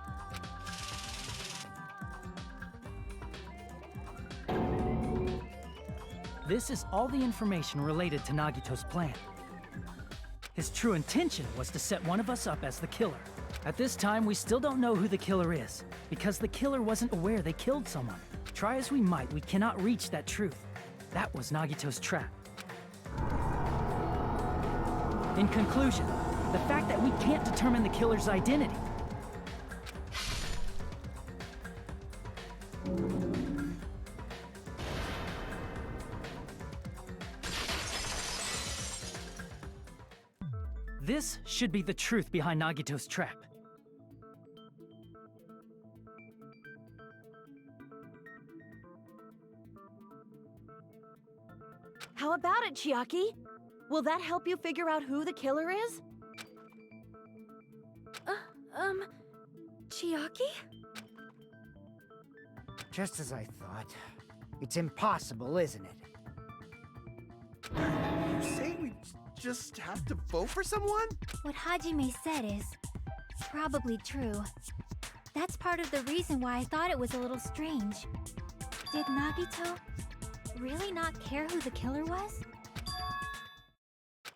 This is all the information related to Nagito's plan. His true intention was to set one of us up as the killer. At this time, we still don't know who the killer is, because the killer wasn't aware they killed someone. Try as we might, we cannot reach that truth. That was Nagito's trap. In conclusion, the fact that we can't determine the killer's identity. This should be the truth behind Nagito's trap. How about it, Chiaki? Will that help you figure out who the killer is? Chiaki? Just as I thought. It's impossible, isn't it? You say we just have to vote for someone? What Hajime said is probably true. That's part of the reason why I thought it was a little strange. Did Nagito really not care who the killer was?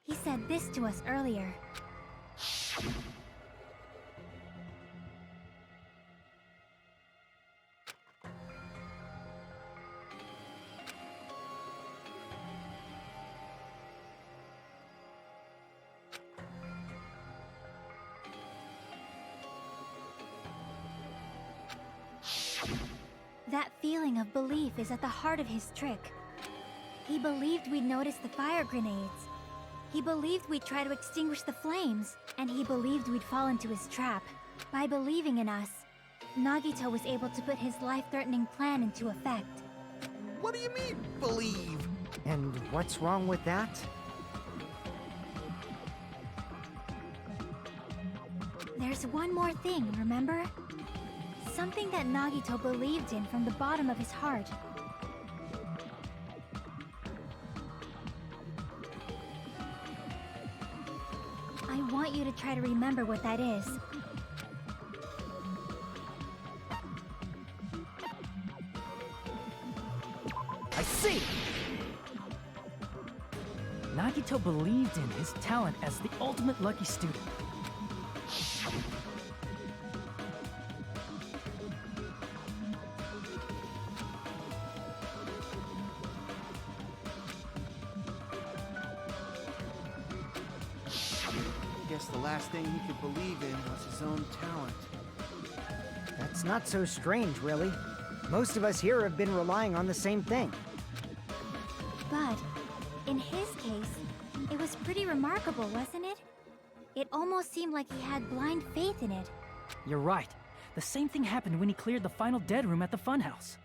He said this to us earlier. That feeling of belief is at the heart of his trick. He believed we'd notice the fire grenades. He believed we'd try to extinguish the flames. And he believed we'd fall into his trap. By believing in us, Nagito was able to put his life-threatening plan into effect. What do you mean, believe? And what's wrong with that? There's one more thing, remember? Something that Nagito believed in from the bottom of his heart. I want you to try to remember what that is. I see! Nagito believed in his talent as the ultimate lucky student. Guess the last thing he could believe in was his own talent. That's not so strange, really. Most of us here have been relying on the same thing. But, in his case, it was pretty remarkable, wasn't it? It almost seemed like he had blind faith in it. You're right. The same thing happened when he cleared the final dead room at the funhouse.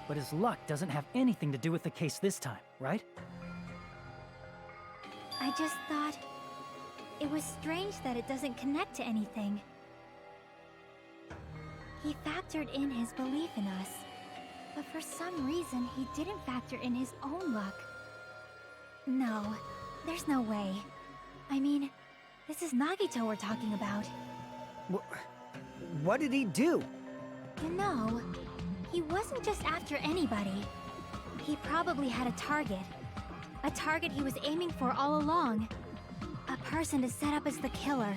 But his luck doesn't have anything to do with the case this time, right? I just thought it was strange that it doesn't connect to anything. He factored in his belief in us, but for some reason he didn't factor in his own luck. No, there's no way. I mean, this is Nagito we're talking about. What did he do? You know, he wasn't just after anybody. He probably had a target. A target he was aiming for all along. A person to set up as the killer.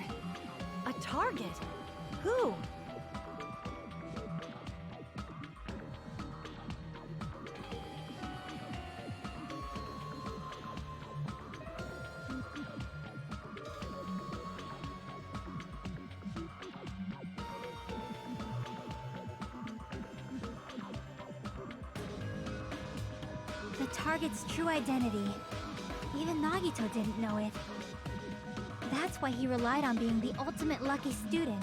A target? Who? The target's true identity. Even Nagito didn't know it. That's why he relied on being the ultimate lucky student,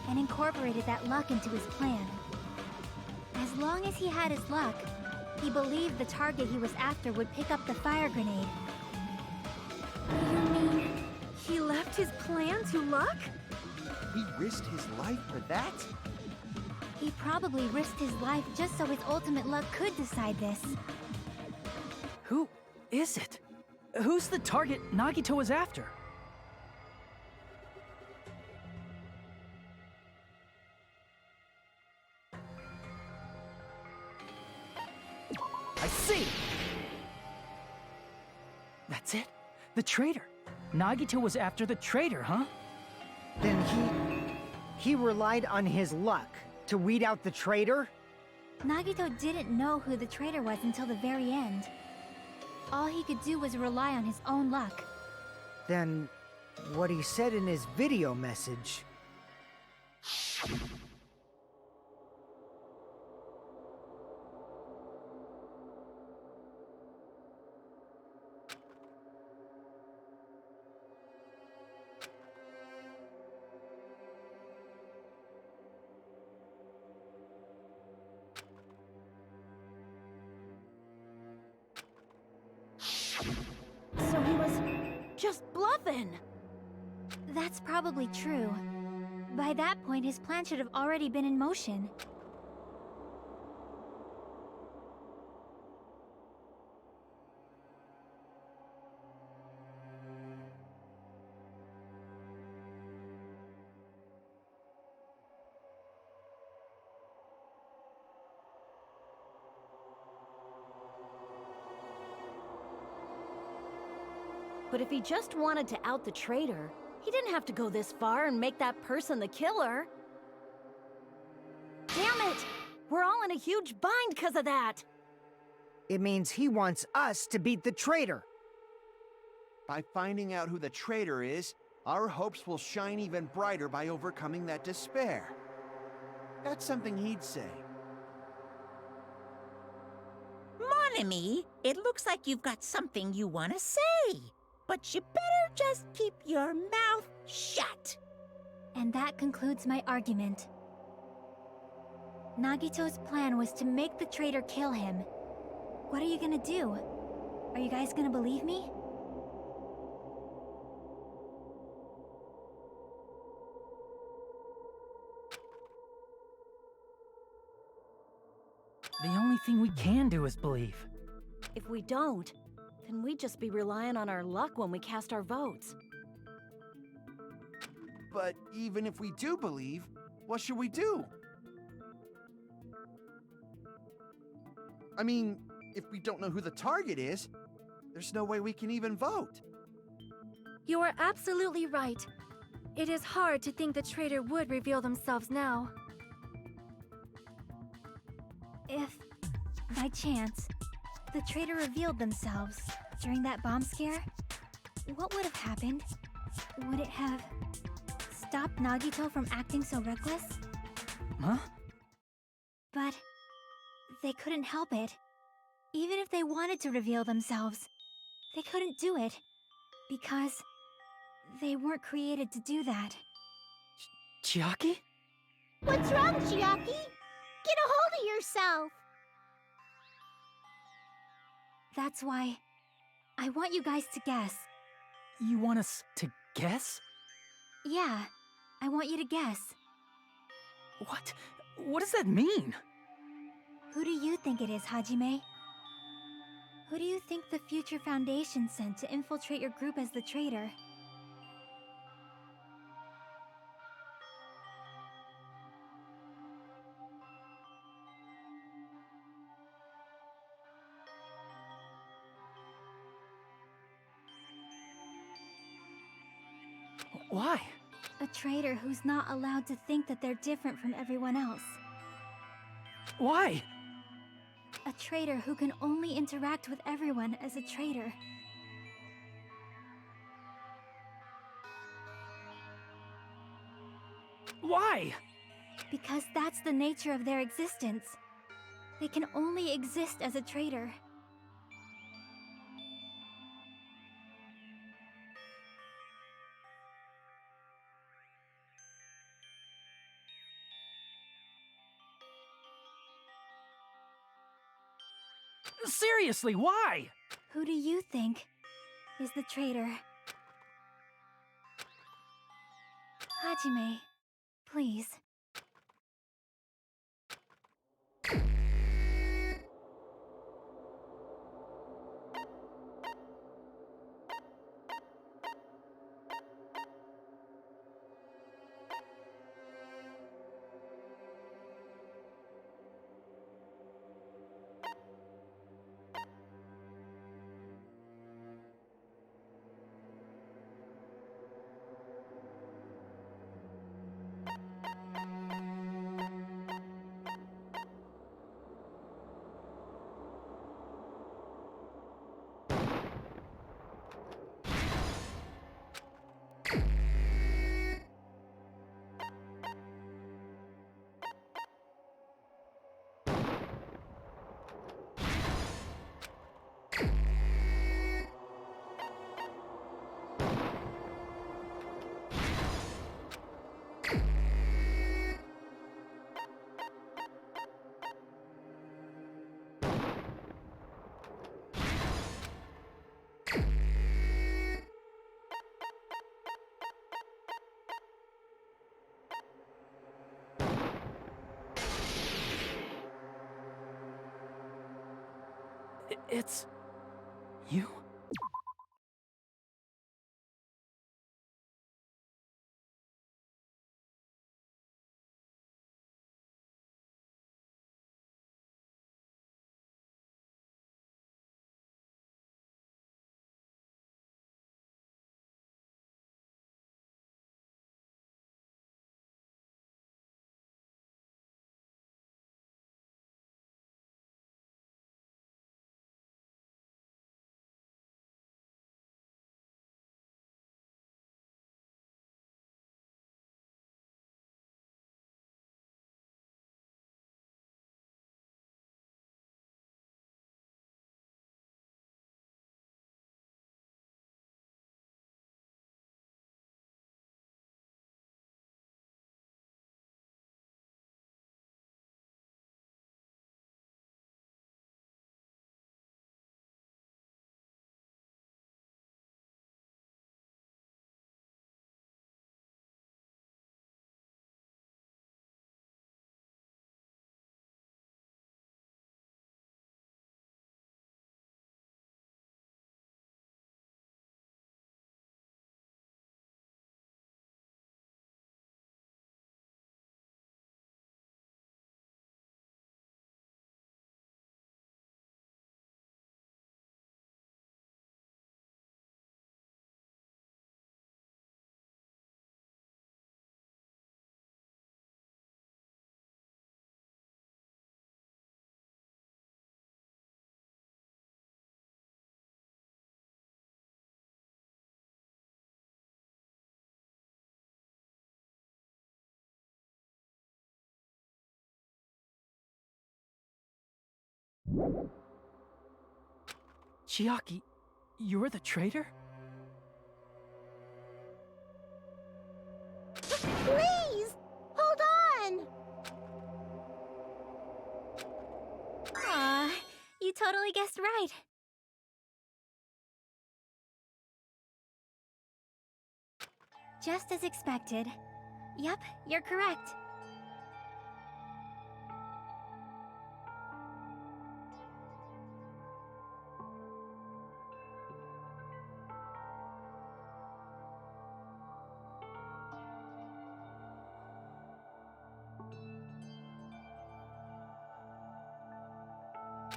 and incorporated that luck into his plan. As long as he had his luck, he believed the target he was after would pick up the fire grenade. You mean he left his plan to luck? He risked his life for that? He probably risked his life just so his ultimate luck could decide this. Who is it? Who's the target Nagito is after? I see! That's it? The traitor. Nagito was after the traitor, huh? Then he relied on his luck to weed out the traitor? Nagito didn't know who the traitor was until the very end. All he could do was rely on his own luck. Then what he said in his video message... So he was just bluffing. That's probably true. By that point, his plan should have already been in motion. But if he just wanted to out the traitor, he didn't have to go this far and make that person the killer. Damn it! We're all in a huge bind because of that! It means he wants us to beat the traitor. By finding out who the traitor is, our hopes will shine even brighter by overcoming that despair. That's something he'd say. Mon ami, it looks like you've got something you want to say. But you better just keep your mouth shut. And that concludes my argument. Nagito's plan was to make the traitor kill him. What are you gonna do? Are you guys gonna believe me? The only thing we can do is believe. If we don't, then we'd just be relying on our luck when we cast our votes. But even if we do believe, what should we do? I mean, if we don't know who the target is, there's no way we can even vote. You are absolutely right. It is hard to think the traitor would reveal themselves now. If, by chance, the traitor revealed themselves during that bomb scare, what would have happened? Would it have stopped Nagito from acting so reckless? Huh? But they couldn't help it. Even if they wanted to reveal themselves, they couldn't do it because they weren't created to do that. Chiaki? What's wrong, Chiaki? Get a hold of yourself! That's why I want you guys to guess. You want us to guess? Yeah, I want you to guess. What? What does that mean? Who do you think it is, Hajime? Who do you think the future Foundation sent to infiltrate your group as the traitor? Why? A traitor who's not allowed to think that they're different from everyone else. Why? A traitor who can only interact with everyone as a traitor. Why? Because that's the nature of their existence. They can only exist as a traitor. Seriously, why? Who do you think is the traitor? Hajime, please. It's... you? Chiaki, you're the traitor? Please! Hold on! Aw, you totally guessed right. Just as expected. Yep, you're correct.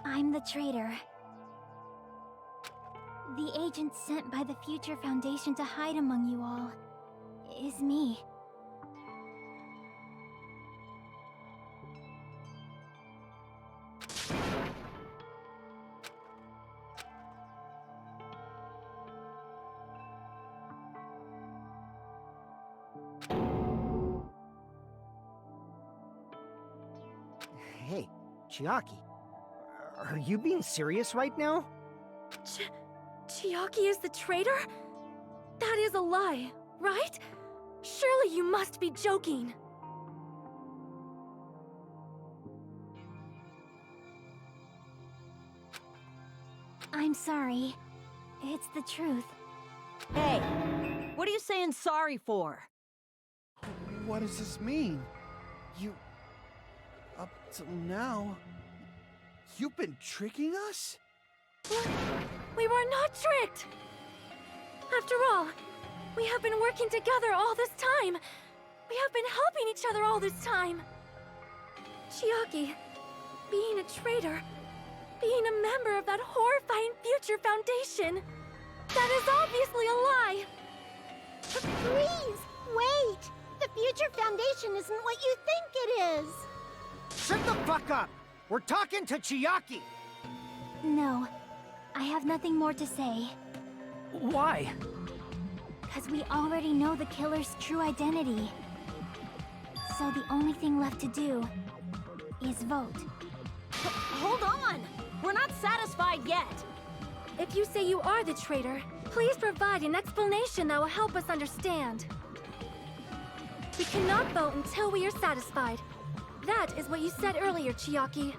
I'm the traitor. The agent sent by the Future Foundation to hide among you all is me. Hey, Chiaki. Are you being serious right now? Chiaki is the traitor? That is a lie, right? Surely you must be joking. I'm sorry. It's the truth. Hey, what are you saying sorry for? What does this mean? You... Up till now... You've been tricking us? We were not tricked! After all, we have been working together all this time. We have been helping each other all this time. Chiaki, being a traitor, being a member of that horrifying Future Foundation, that is obviously a lie! Please, wait! The Future Foundation isn't what you think it is! Shut the fuck up! We're talking to Chiaki! No, I have nothing more to say. Why? Because we already know the killer's true identity. So the only thing left to do is vote. Hold on! We're not satisfied yet! If you say you are the traitor, please provide an explanation that will help us understand. We cannot vote until we are satisfied. That is what you said earlier, Chiaki.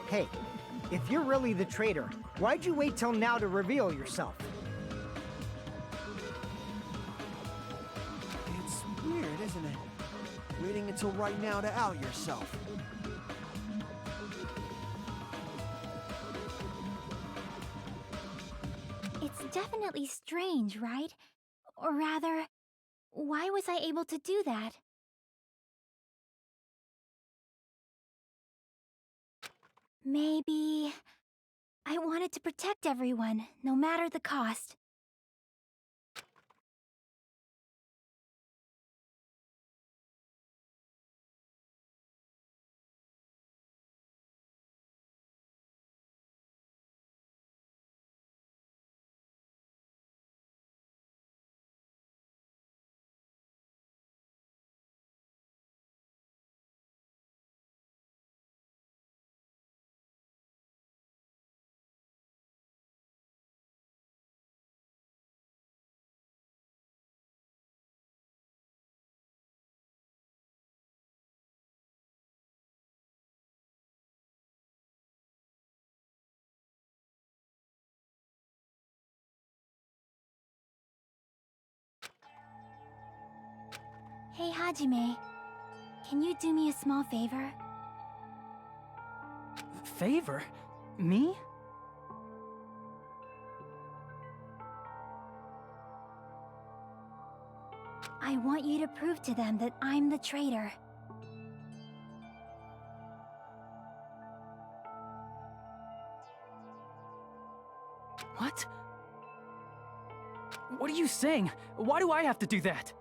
Hey, if you're really the traitor, why'd you wait till now to reveal yourself? It's weird, isn't it? Waiting until right now to out yourself. It's definitely strange, right? Or rather, why was I able to do that? Maybe... I wanted to protect everyone, no matter the cost. Hey, Hajime. Can you do me a small favor? favor? Me? I want you to prove to them that I'm the traitor. What? What are you saying? Why do I have to do that?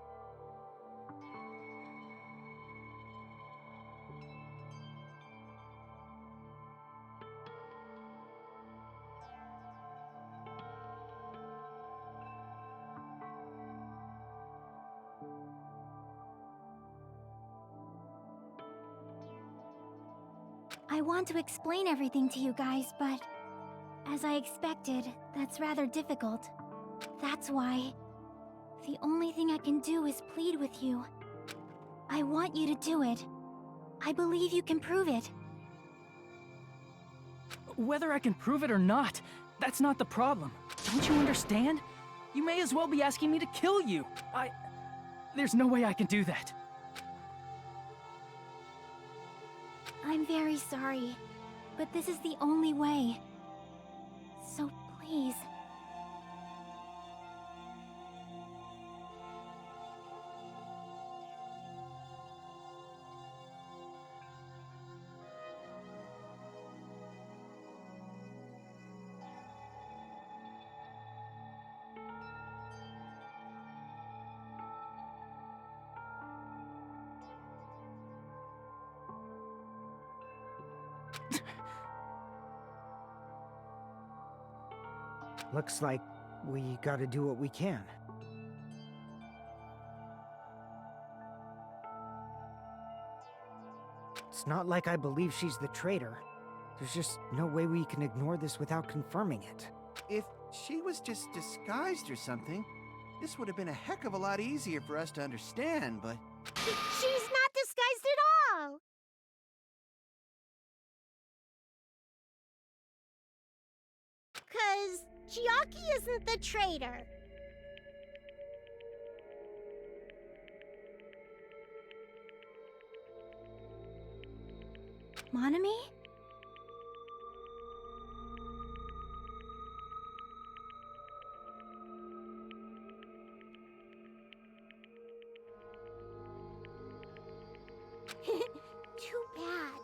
I want to explain everything to you guys, but as I expected, that's rather difficult. That's why the only thing I can do is plead with you. I want you to do it. I believe you can prove it. Whether I can prove it or not, that's not the problem. Don't you understand? You may as well be asking me to kill you. There's no way I can do that. I'm very sorry, but this is the only way. So please. Looks like we gotta do what we can. It's not like I believe she's the traitor. There's just no way we can ignore this without confirming it. If she was just disguised or something, this would have been a heck of a lot easier for us to understand, but... She's not disguised at all! Cause Chiaki isn't the traitor. Monami? Too bad.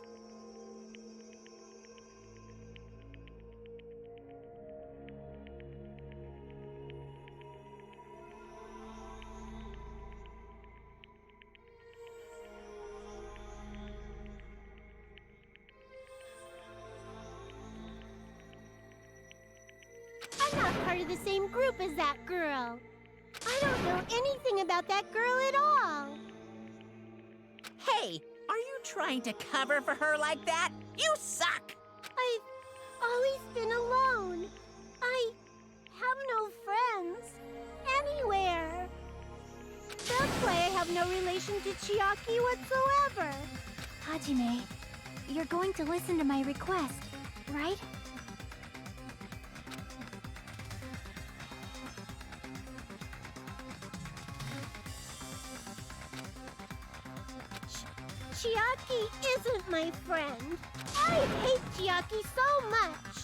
I'm not part of the same group as that girl. I don't know anything about that girl at all. Hey, are you trying to cover for her like that? You suck! I've always been alone. I have no friends anywhere. That's why I have no relation to Chiaki whatsoever. Hajime, you're going to listen to my request, right? Chiaki isn't my friend. I hate Chiaki so much.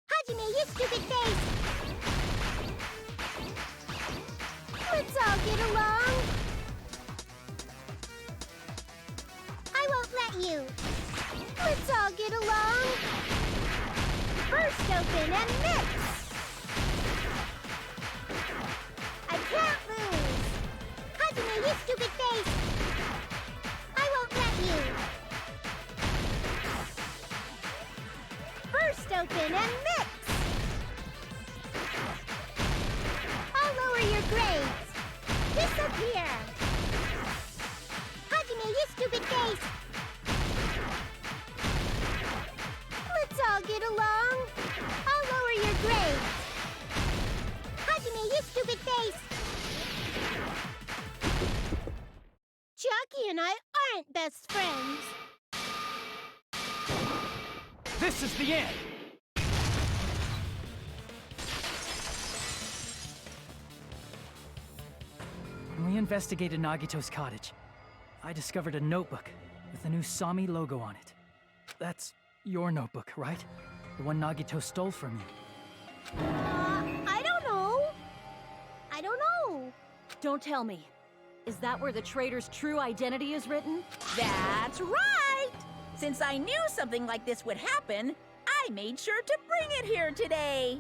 Hajime, you stupid face! Let's all get along. I won't let you. Let's all get along. Burst open and mix. I can't lose. Hajime, you stupid face. I won't let you. Burst open and mix. I'll lower your grades. Disappear! Hajime, you stupid face! Let's all get along. I'll lower your grades. Hajime, you stupid face! He and I aren't best friends. This is the end! When we investigated Nagito's cottage, I discovered a notebook with the new Sami logo on it. That's your notebook, right? The one Nagito stole from you. I don't know. I don't know. Don't tell me. Is that where the traitor's true identity is written? That's right! Since I knew something like this would happen, I made sure to bring it here today.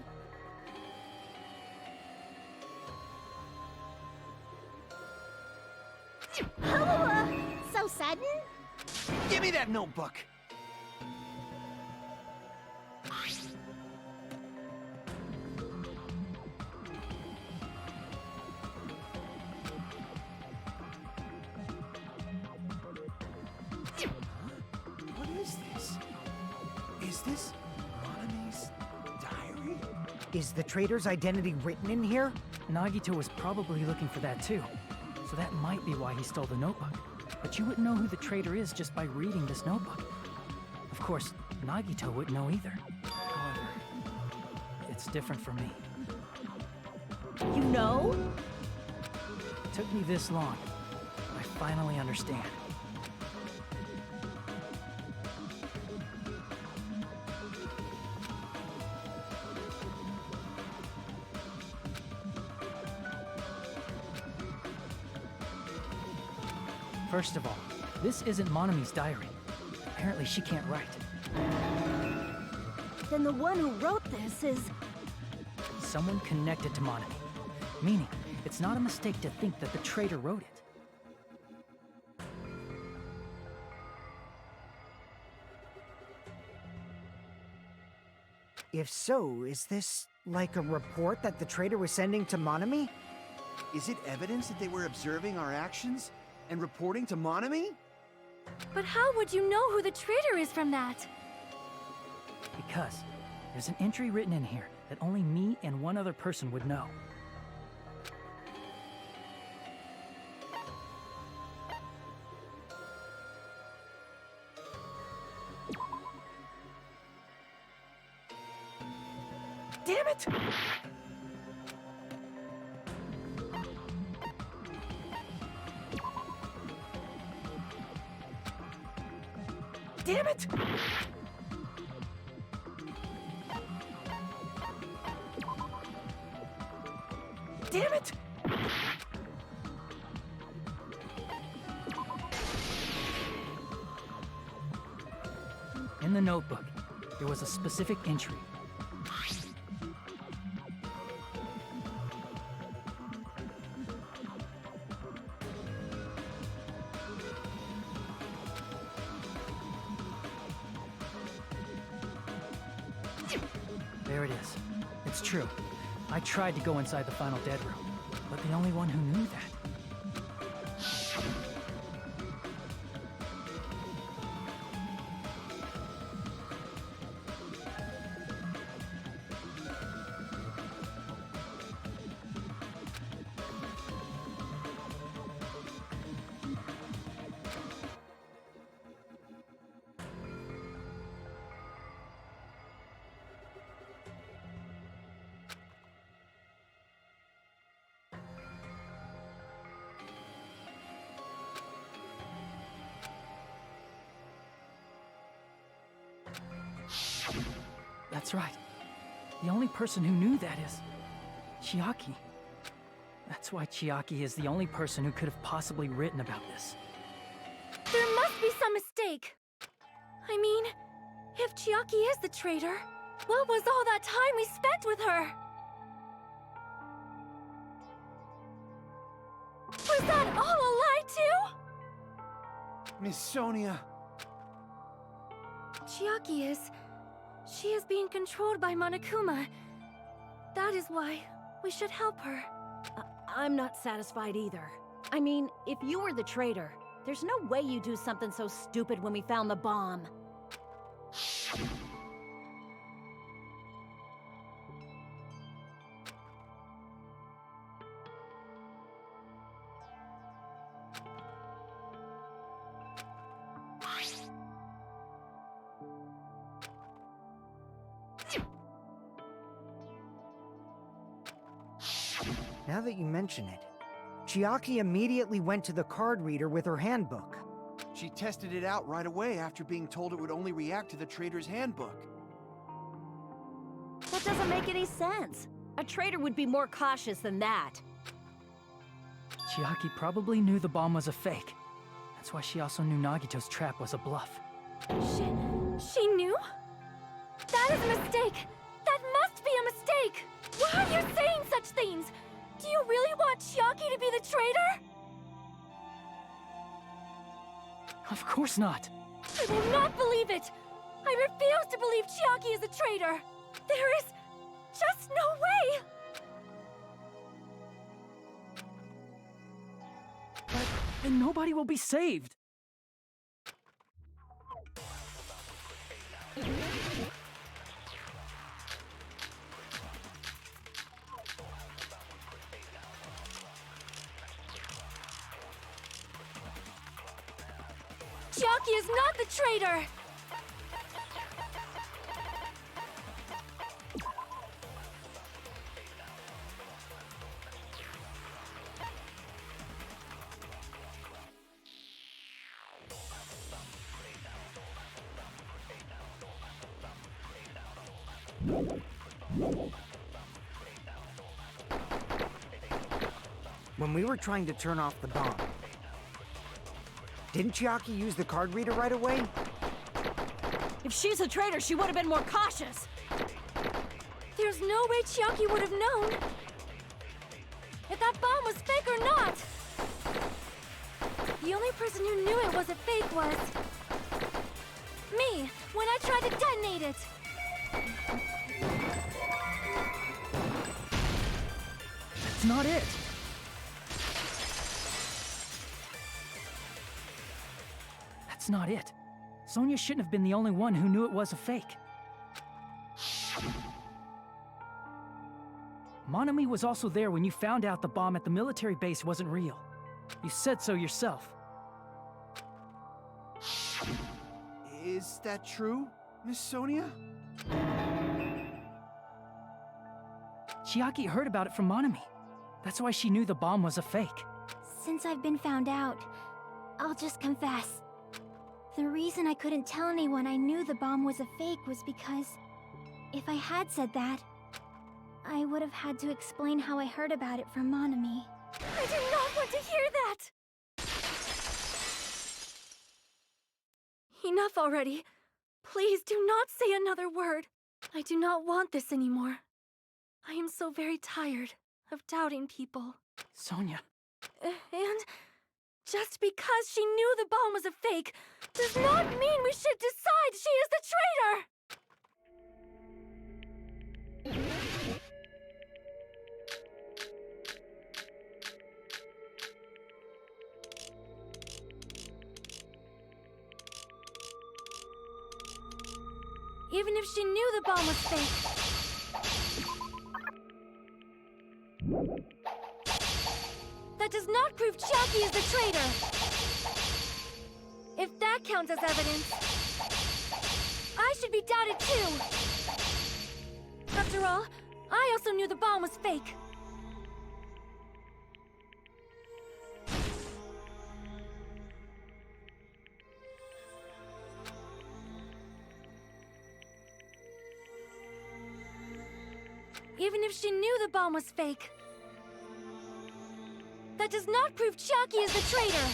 So sudden? Give me that notebook! What is this? Is this Monami's diary? Is the traitor's identity written in here? Nagito was probably looking for that too, so that might be why he stole the notebook. But you wouldn't know who the traitor is just by reading this notebook. Of course, Nagito wouldn't know either. However, it's different for me. You know? Took me this long. I finally understand. First of all, this isn't Monami's diary. Apparently she can't write. Then the one who wrote this is... Someone connected to Monami. Meaning, it's not a mistake to think that the traitor wrote it. If so, is this like a report that the traitor was sending to Monami? Is it evidence that they were observing our actions and reporting to Monami? But how would you know who the traitor is from that? Because there's an entry written in here that only me and one other person would know. Damn it! Damn it! Damn it! In the notebook, there was a specific entry. There it is. It's true. I tried to go inside the final dead room, but the only one who knew that. That's right. The only person who knew that is Chiaki. That's why Chiaki is the only person who could have possibly written about this. There must be some mistake. I mean, if Chiaki is the traitor, what was all that time we spent with her? Was that all a lie too? Miss Sonia. Chiaki is... She is being controlled by Monokuma. That is why we should help her. I'm not satisfied either. I mean, if you were the traitor, there's no way you'd do something so stupid when we found the bomb. Now that you mention it, Chiaki immediately went to the card reader with her handbook. She tested it out right away after being told it would only react to the trader's handbook. That doesn't make any sense. A trader would be more cautious than that. Chiaki probably knew the bomb was a fake. That's why she also knew Nagito's trap was a bluff. She knew? That is a mistake! That must be a mistake! Why are you saying such things? Do you really want Chiaki to be the traitor? Of course not. I will not believe it! I refuse to believe Chiaki is a traitor! There is just no way! But then nobody will be saved. Chiaki is not the traitor! When we were trying to turn off the bomb, didn't Chiaki use the card reader right away? If she's a traitor, she would have been more cautious. There's no way Chiaki would have known if that bomb was fake or not. The only person who knew it was a fake was me, when I tried to detonate it. That's not it. That's not it. Sonia shouldn't have been the only one who knew it was a fake. Monami was also there when you found out the bomb at the military base wasn't real. You said so yourself. Is that true, Miss Sonia? Chiaki heard about it from Monami. That's why she knew the bomb was a fake. Since I've been found out, I'll just confess. The reason I couldn't tell anyone I knew the bomb was a fake was because if I had said that, I would have had to explain how I heard about it from Monami. I do not want to hear that! Enough already. Please do not say another word. I do not want this anymore. I am so very tired of doubting people. Sonia. And just because she knew the bomb was a fake does not mean we should decide she is the traitor! Even if she knew the bomb was fake, that does not prove Chiaki is the traitor! If that counts as evidence, I should be doubted too! After all, I also knew the bomb was fake. Even if she knew the bomb was fake, that does not prove Chiaki is the traitor!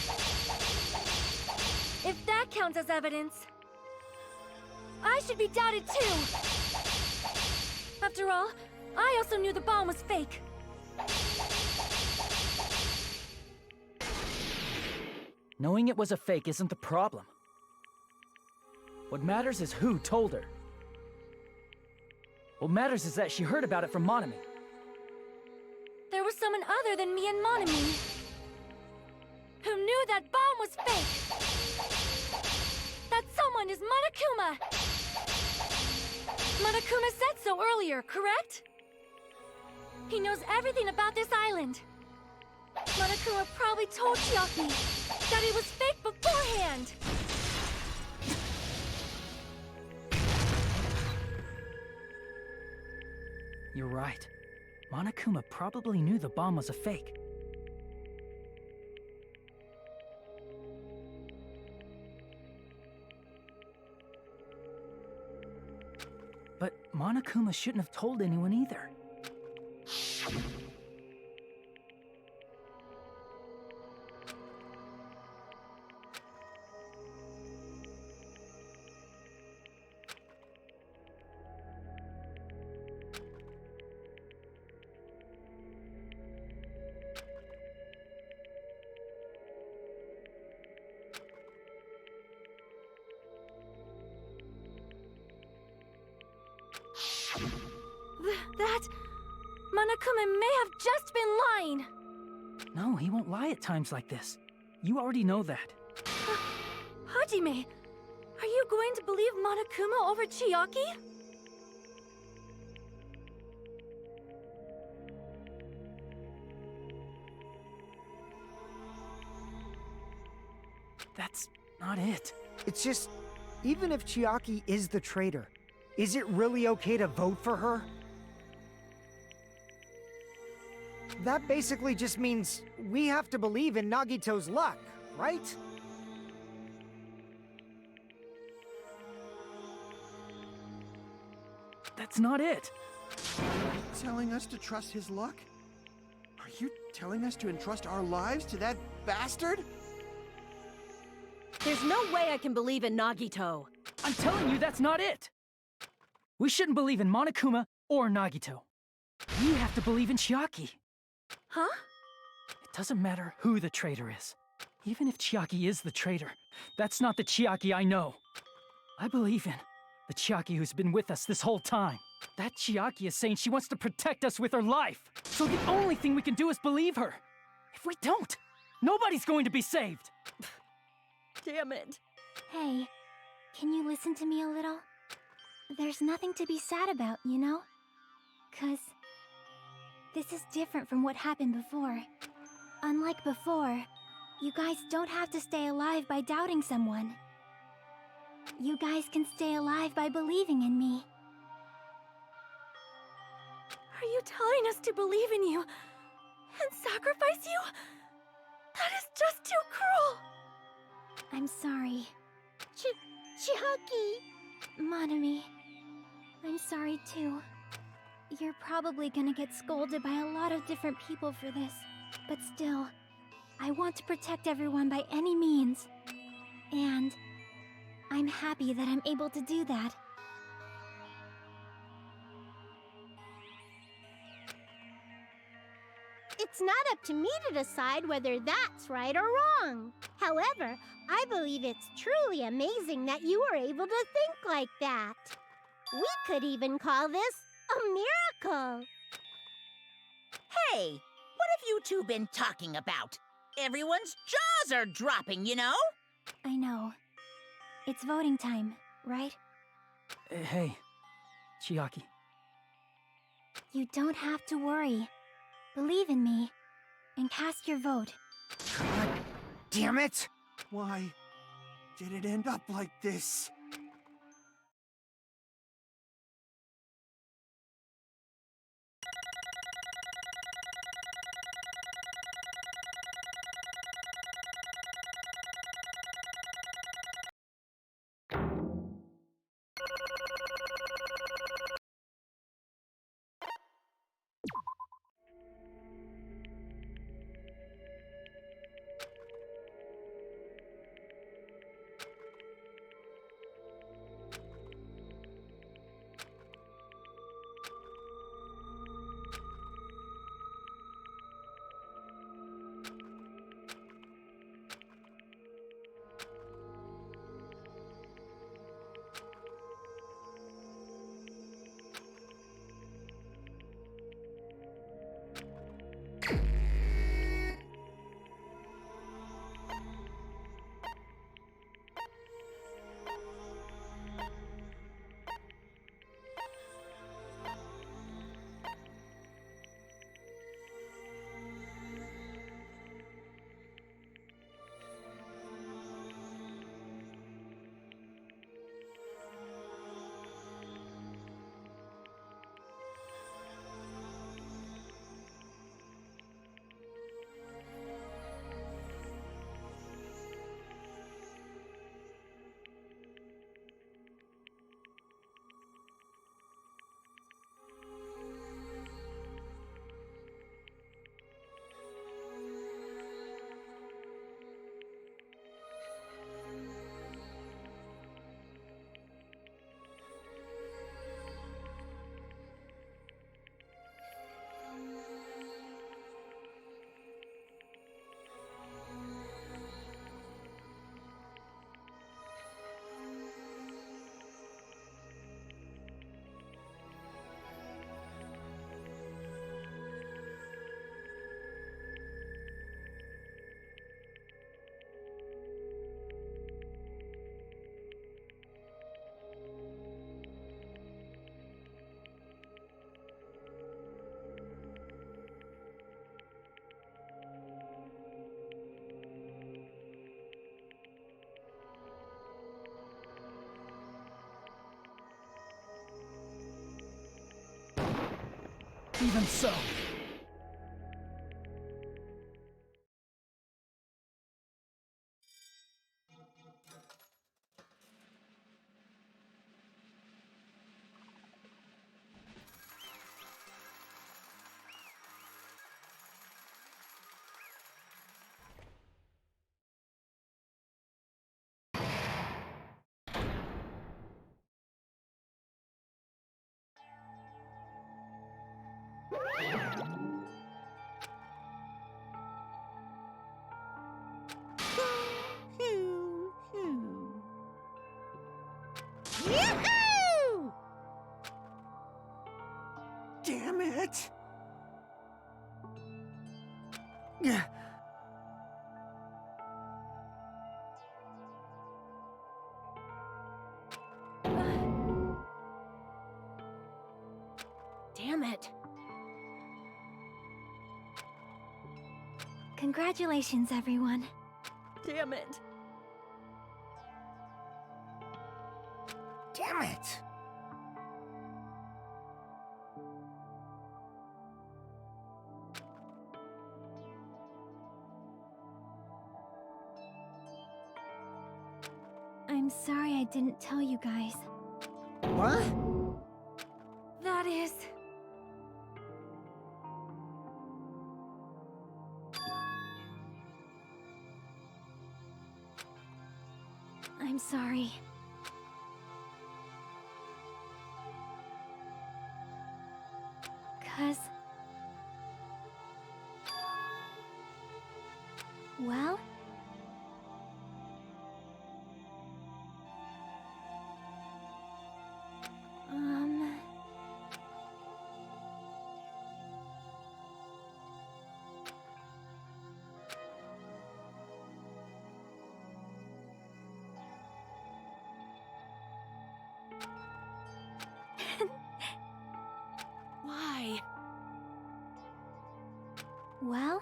If that counts as evidence, I should be doubted too! After all, I also knew the bomb was fake. Knowing it was a fake isn't the problem. What matters is who told her. What matters is that she heard about it from Monami. There was someone other than me and Monami who knew that bomb was fake. That someone is Monokuma. Monokuma said so earlier, correct? He knows everything about this island. Monokuma probably told Chiaki that it was fake beforehand. You're right. Monokuma probably knew the bomb was a fake. But Monokuma shouldn't have told anyone either. That... Monokuma may have just been lying! No, he won't lie at times like this. You already know that. Hajime, are you going to believe Monokuma over Chiaki? That's not it. It's just, even if Chiaki is the traitor, is it really okay to vote for her? That basically just means we have to believe in Nagito's luck, right? That's not it. Are you telling us to trust his luck? Are you telling us to entrust our lives to that bastard? There's no way I can believe in Nagito. I'm telling you that's not it. We shouldn't believe in Monokuma or Nagito. We have to believe in Chiaki. Huh? It doesn't matter who the traitor is. Even if Chiaki is the traitor, that's not the Chiaki I know. I believe in the Chiaki who's been with us this whole time. That Chiaki is saying she wants to protect us with her life. So the only thing we can do is believe her. If we don't, nobody's going to be saved. Damn it. Hey, can you listen to me a little? There's nothing to be sad about, you know? 'Cause this is different from what happened before. Unlike before, you guys don't have to stay alive by doubting someone. You guys can stay alive by believing in me. Are you telling us to believe in you and sacrifice you? That is just too cruel! I'm sorry. Chiaki! Monami, I'm sorry too. You're probably gonna get scolded by a lot of different people for this, but still, I want to protect everyone by any means. And I'm happy that I'm able to do that. It's not up to me to decide whether that's right or wrong. However, I believe it's truly amazing that you were able to think like that. We could even call this a miracle. Hey, what have you two been talking about? Everyone's jaws are dropping, you know? I know. It's voting time, right? Hey, Chiaki. You don't have to worry. Believe in me, and cast your vote. God damn it! Why did it end up like this? Even so. Yoo-hoo! Damn it! Yeah. Damn it. Congratulations, everyone. Damn it. Damn it! I'm sorry I didn't tell you guys. What? That is... I'm sorry. Well? Why? Well?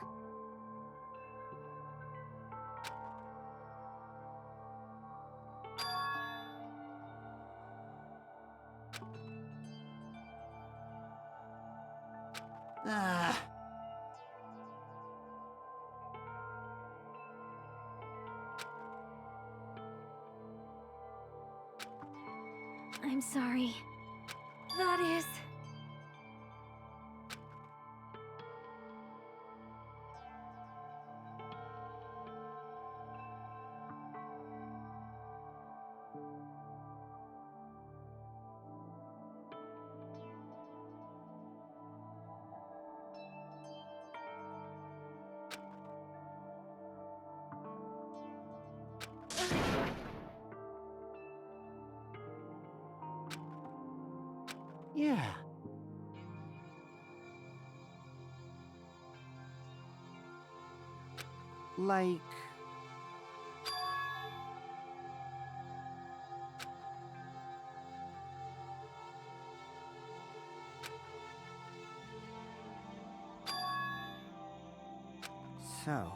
I'm sorry. That is... Yeah. Like... So...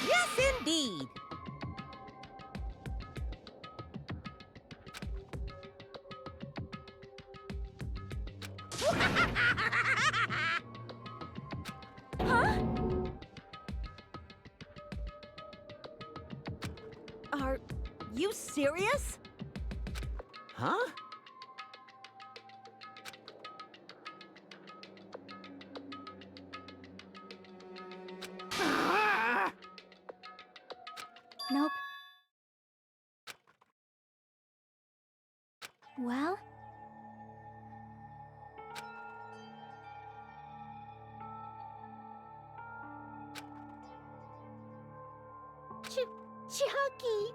Yes, indeed. Huh? Are you serious? Huh? Nope. Well? Chucky!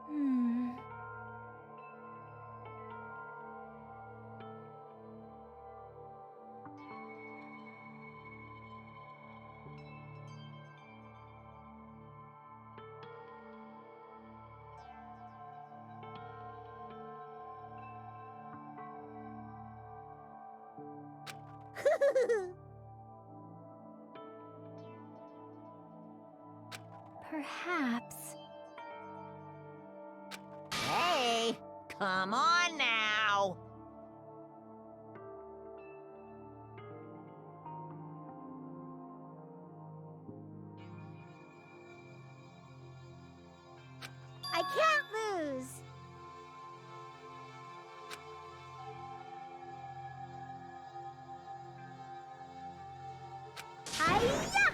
Hmm... Perhaps. Hey, come on now. I can't lose. Hi-ya!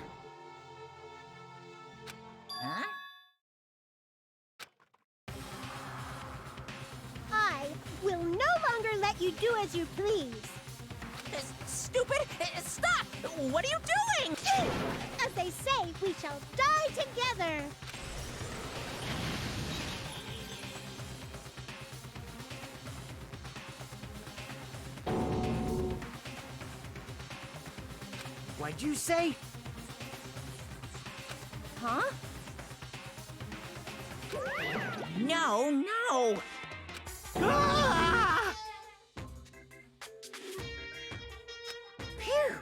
Huh? I will no longer let you do as you please. Stupid! Stop! What are you doing? As they say, we shall die together. What'd you say? Huh? No, no! Ah! Phew!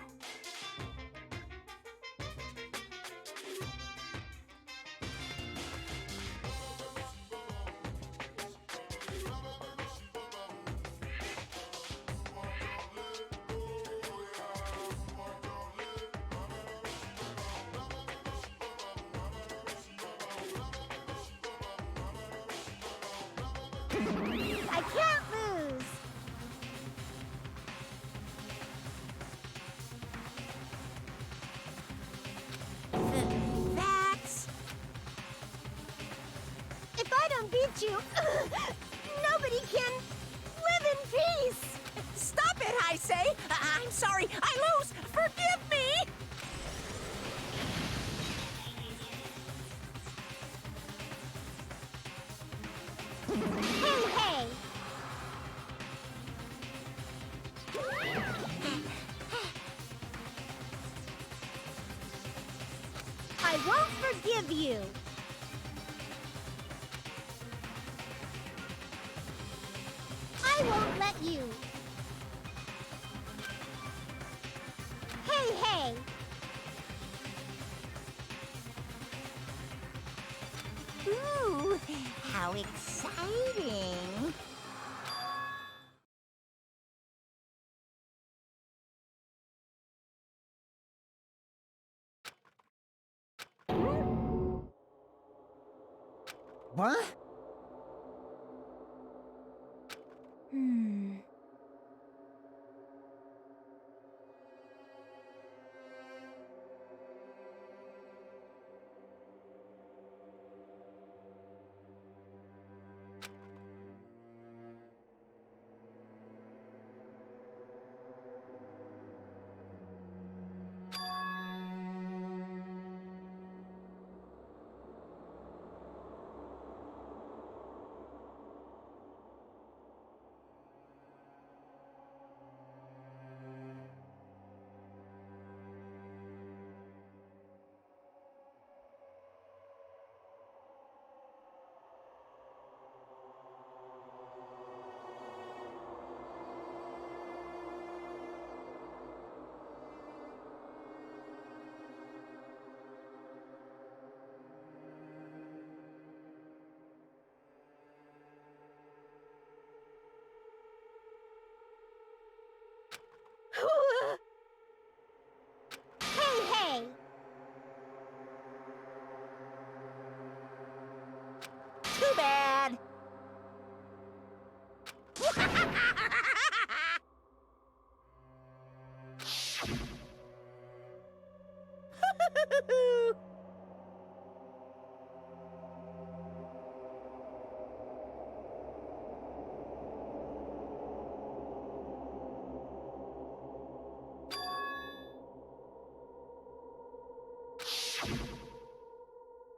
I can't lose. That's... If I don't beat you, nobody can live in peace. Stop it, I say! I'm sorry, I lose! Forgive me! Hey, hey! I won't forgive you. I won't let you. Hey, hey! Ooh, how exciting! What? Hmm. Hey, hey! Too bad!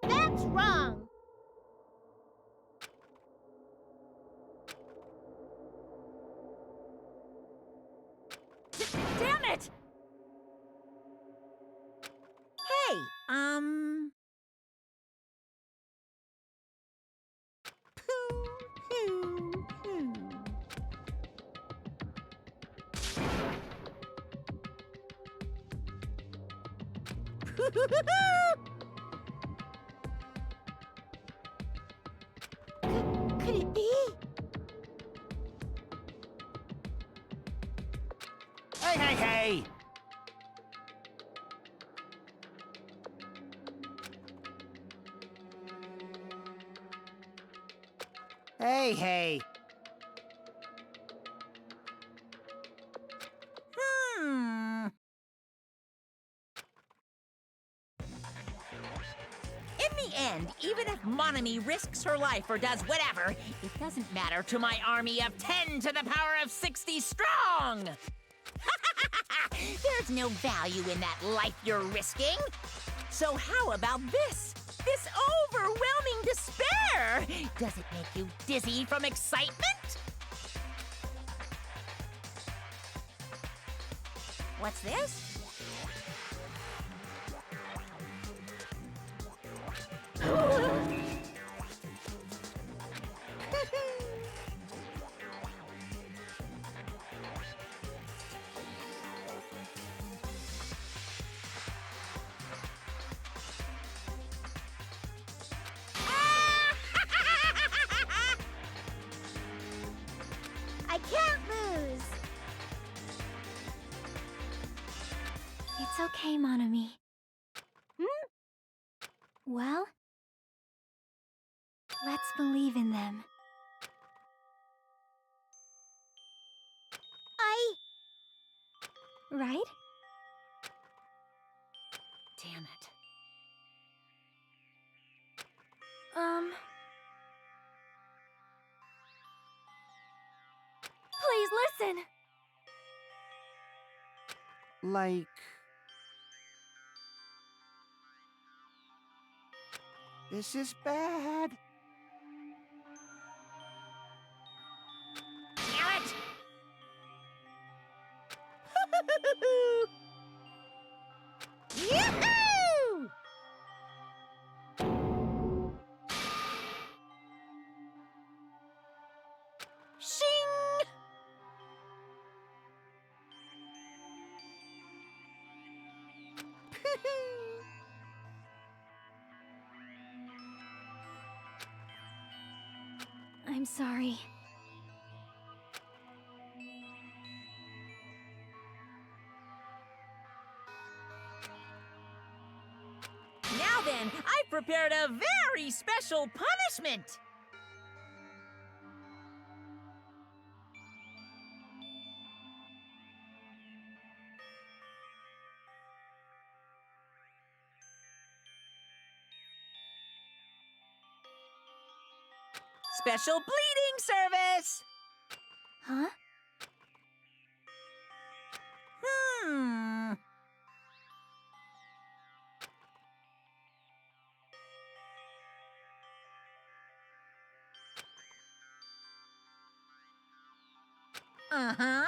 That's wrong. Damn it! Hey, Could it be? Hey, hey, hey! Hey, hey! In the end, even if Monami risks her life or does whatever, it doesn't matter to my army of 10 to the power of 60 strong! There's no value in that life you're risking. So how about this? This overwhelming despair! Does it make you dizzy from excitement? What's this? I can't lose. It's okay, Monami. Well, let's believe in them. Right? Damn it. Please listen! Like... This is bad. Damn it! Yoo-hoo! Shing! I'm sorry. Now then, I've prepared a very special punishment! Special bleeding service! Huh? Uh-huh.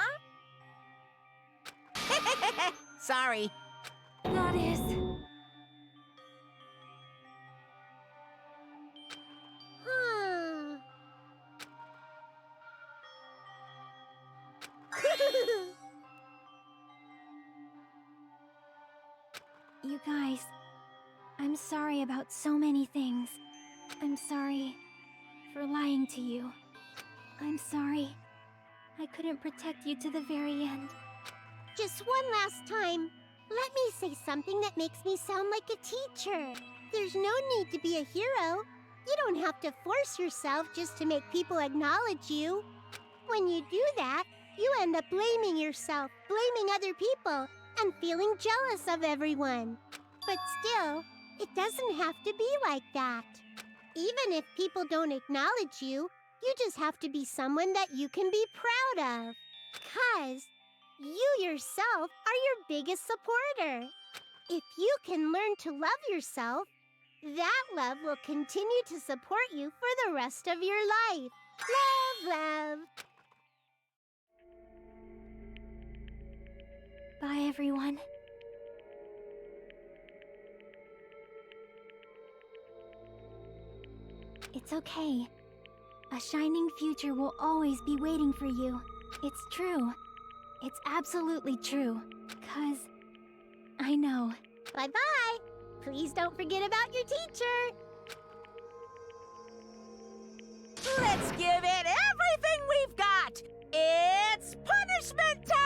Sorry. That is... You guys, I'm sorry about so many things. I'm sorry for lying to you. I'm sorry I couldn't protect you to the very end. Just one last time, let me say something that makes me sound like a teacher. There's no need to be a hero. You don't have to force yourself just to make people acknowledge you. When you do that, you end up blaming yourself, blaming other people, and feeling jealous of everyone. But still, it doesn't have to be like that. Even if people don't acknowledge you, you just have to be someone that you can be proud of. 'Cause you yourself are your biggest supporter. If you can learn to love yourself, that love will continue to support you for the rest of your life. Love, love. Bye, everyone. It's okay. A shining future will always be waiting for you. It's true. It's absolutely true. 'Cause I know. Bye-bye. Please don't forget about your teacher. Let's give it everything we've got! It's punishment time!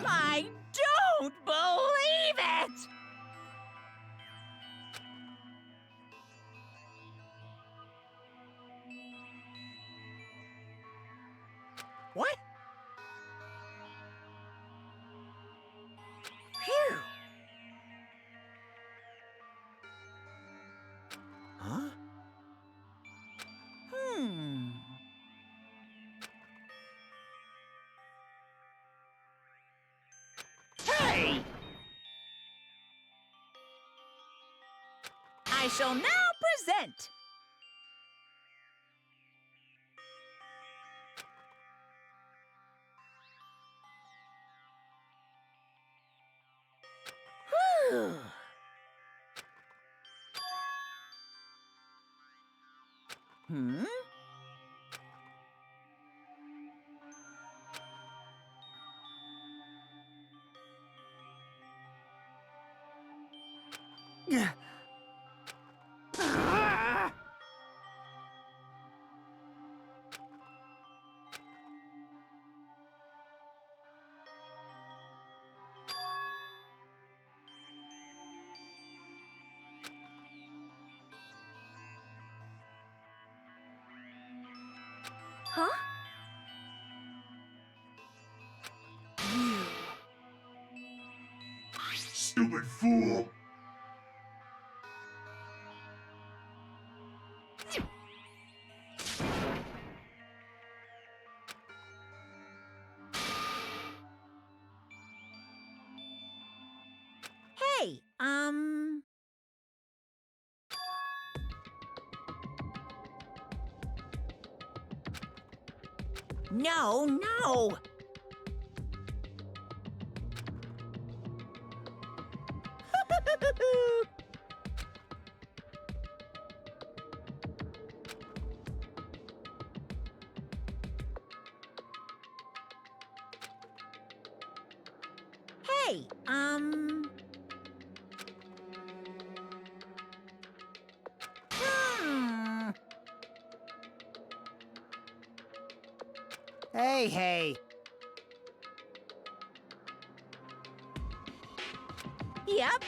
I don't believe it! What? Phew! Huh? Hey! I shall now present. Whew. Hmm? Huh? Stupid fool! Hey, No, no! Hey, Hey, hey. Yep.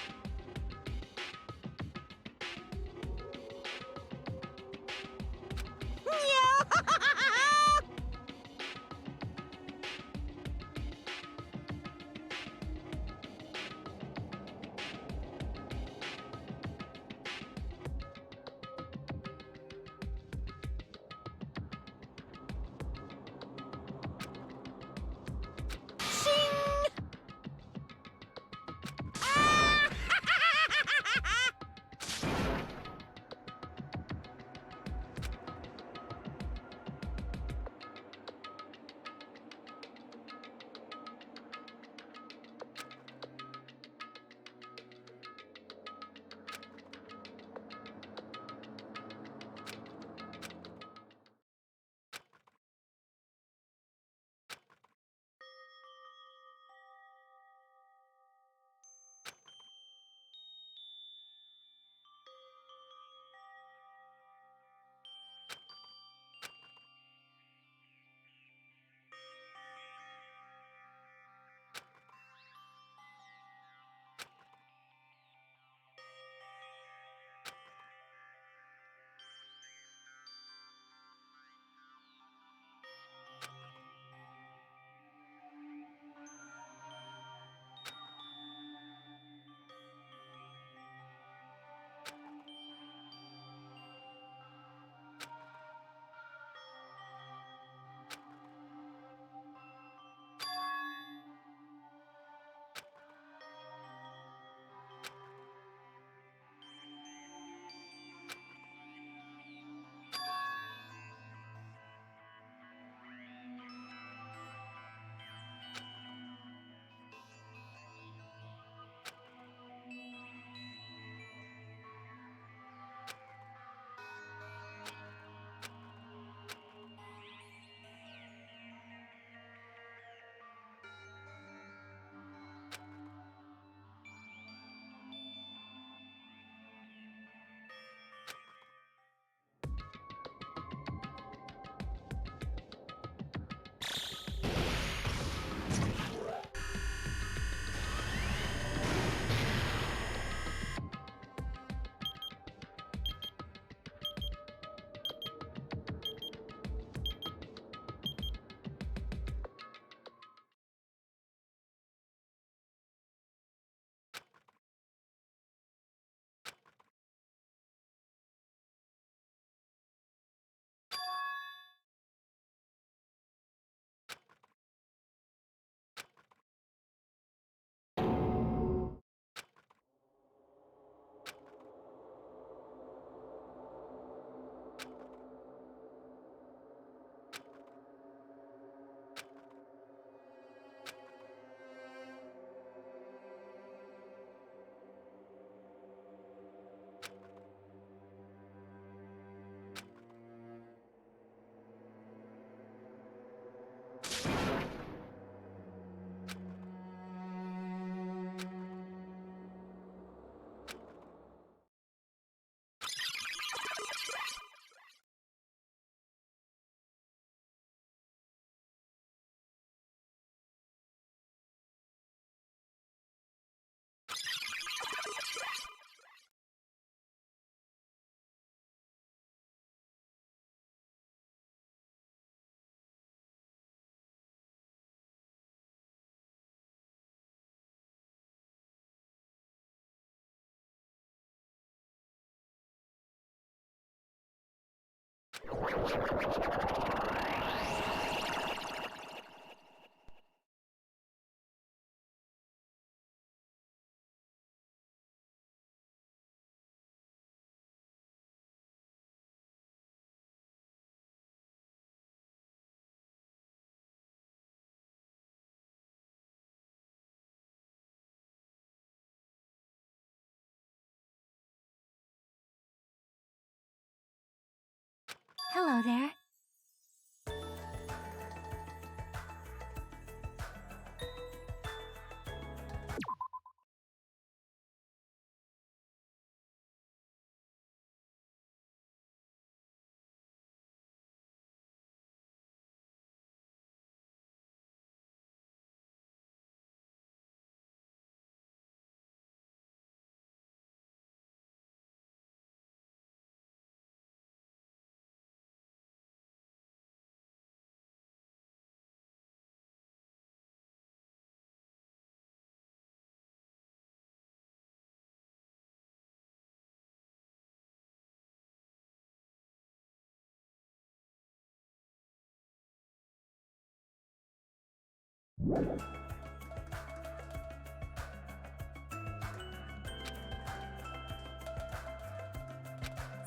Hello there.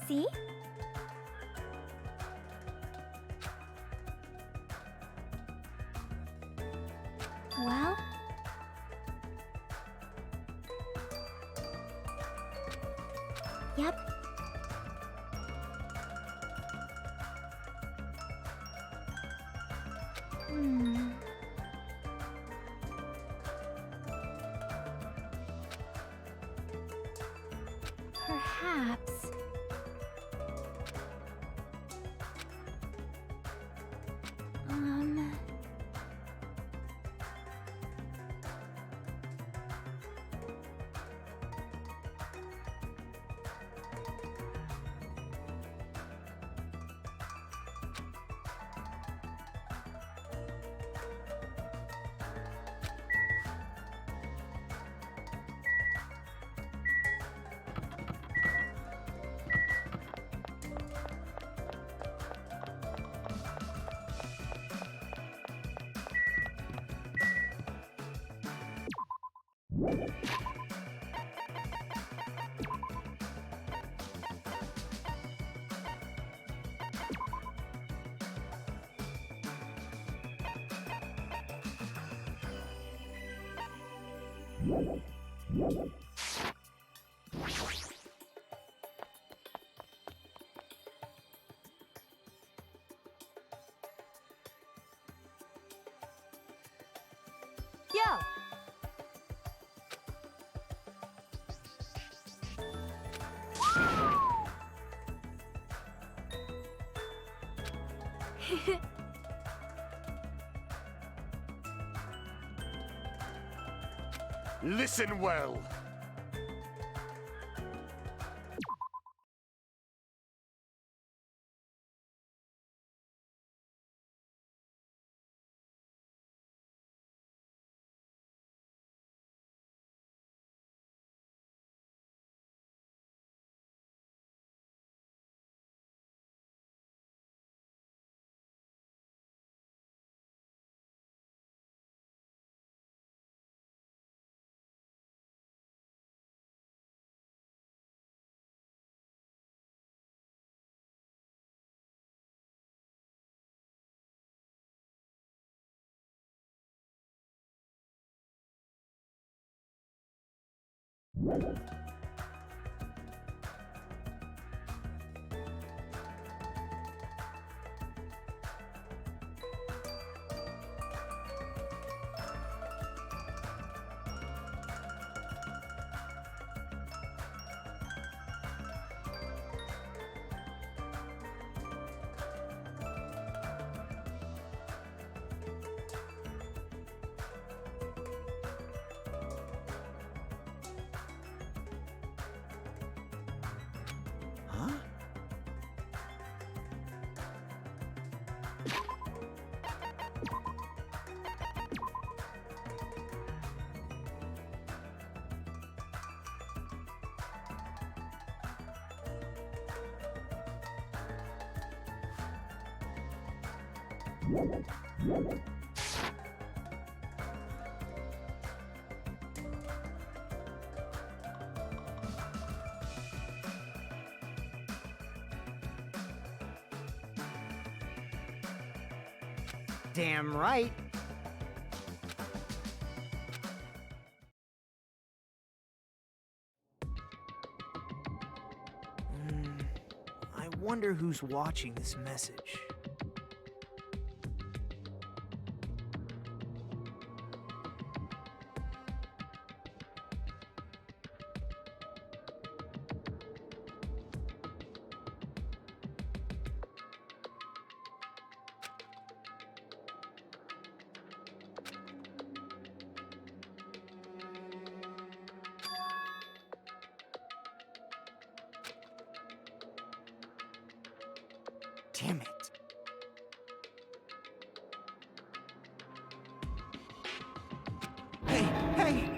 See? Well, yep. Hmm. Perhaps. Yo! Listen well. Huh? Damn right. I wonder who's watching this message. Damn it. Hey, hey!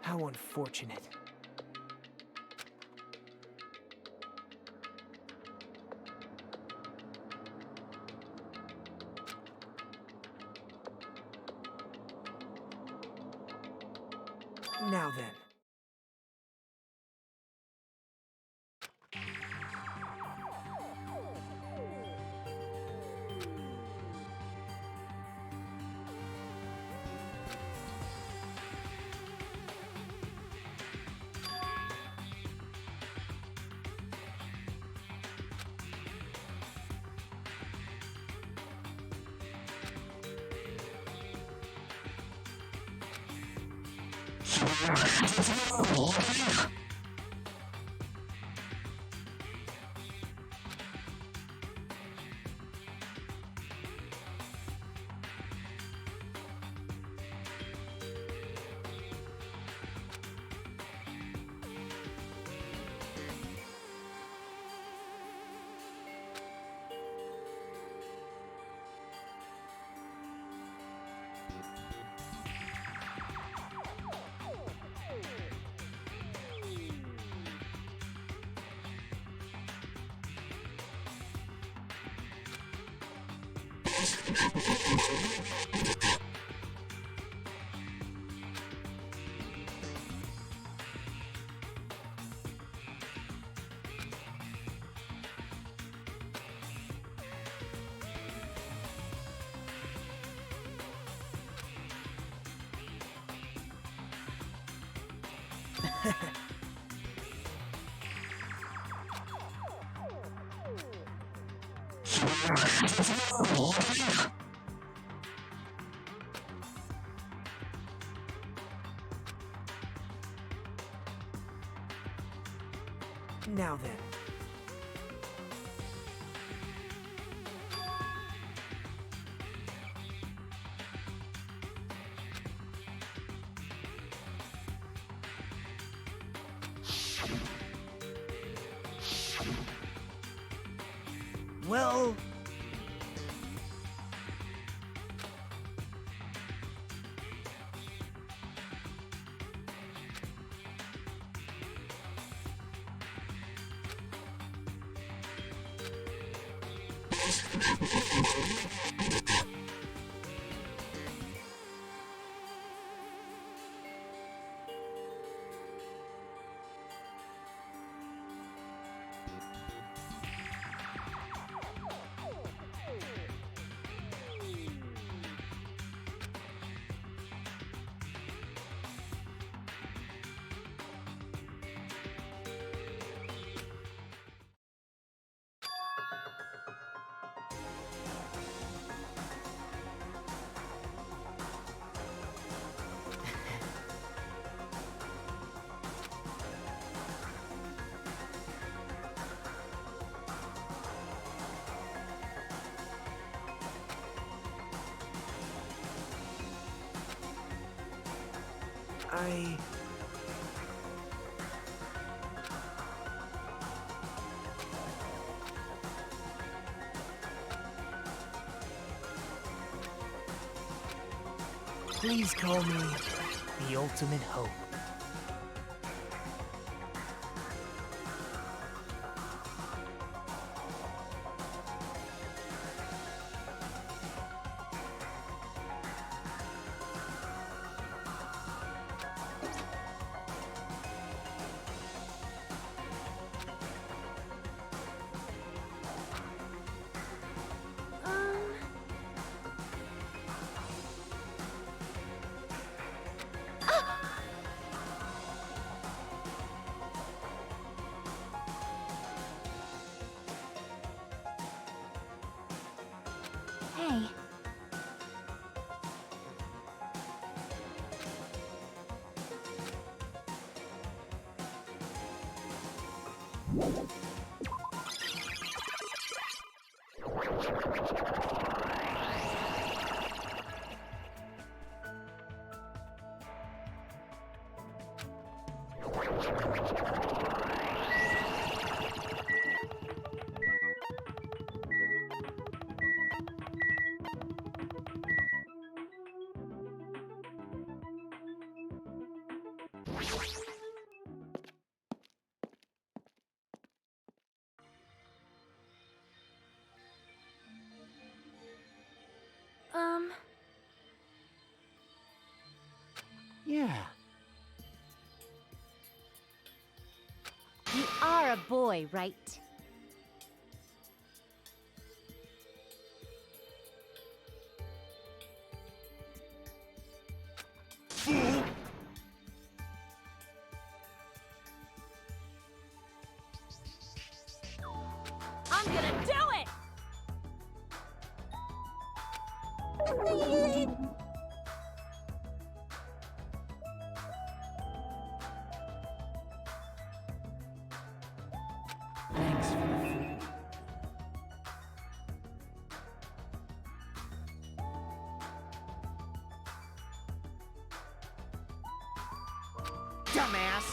How unfortunate. Now then. Now then. Well... Please call me the ultimate hope. Hey. Yeah. You are a boy, right? I'm gonna do it! Thanks for the food. Dumbass!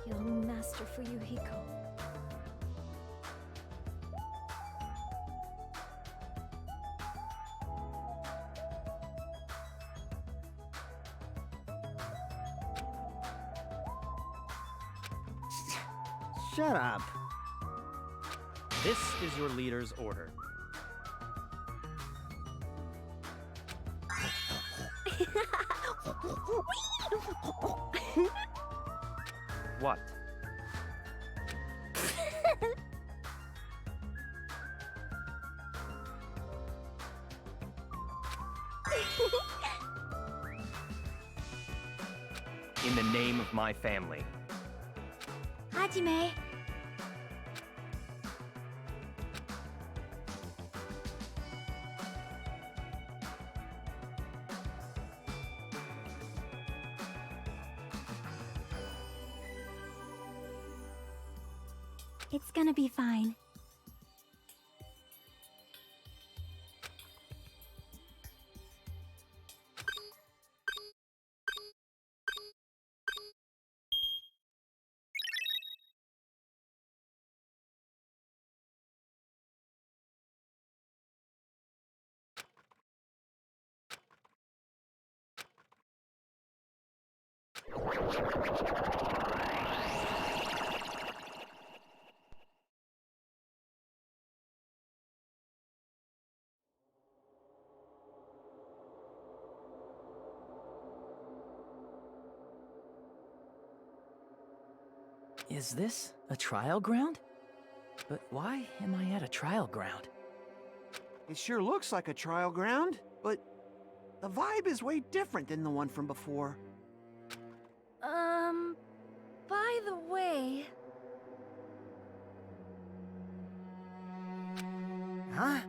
Young master for Yuhiko. Shut up. This is your leader's order. What? In the name of my family. Hajime. It's gonna be fine. Is this a trial ground? But why am I at a trial ground? It sure looks like a trial ground, but the vibe is way different than the one from before. By the way... Huh?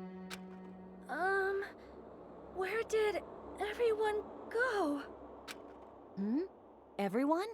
Where did everyone go? Hmm? Everyone?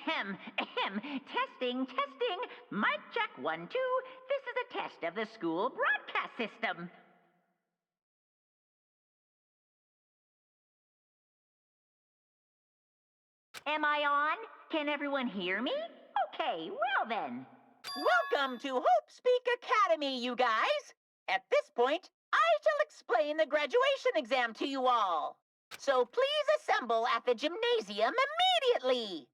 Ahem, ahem. Testing, testing. Mic check 1, 2. This is a test of the school broadcast system. Am I on? Can everyone hear me? Okay, well then. Welcome to Hope Speak Academy, you guys. At this point, I shall explain the graduation exam to you all. So please assemble at the gymnasium immediately.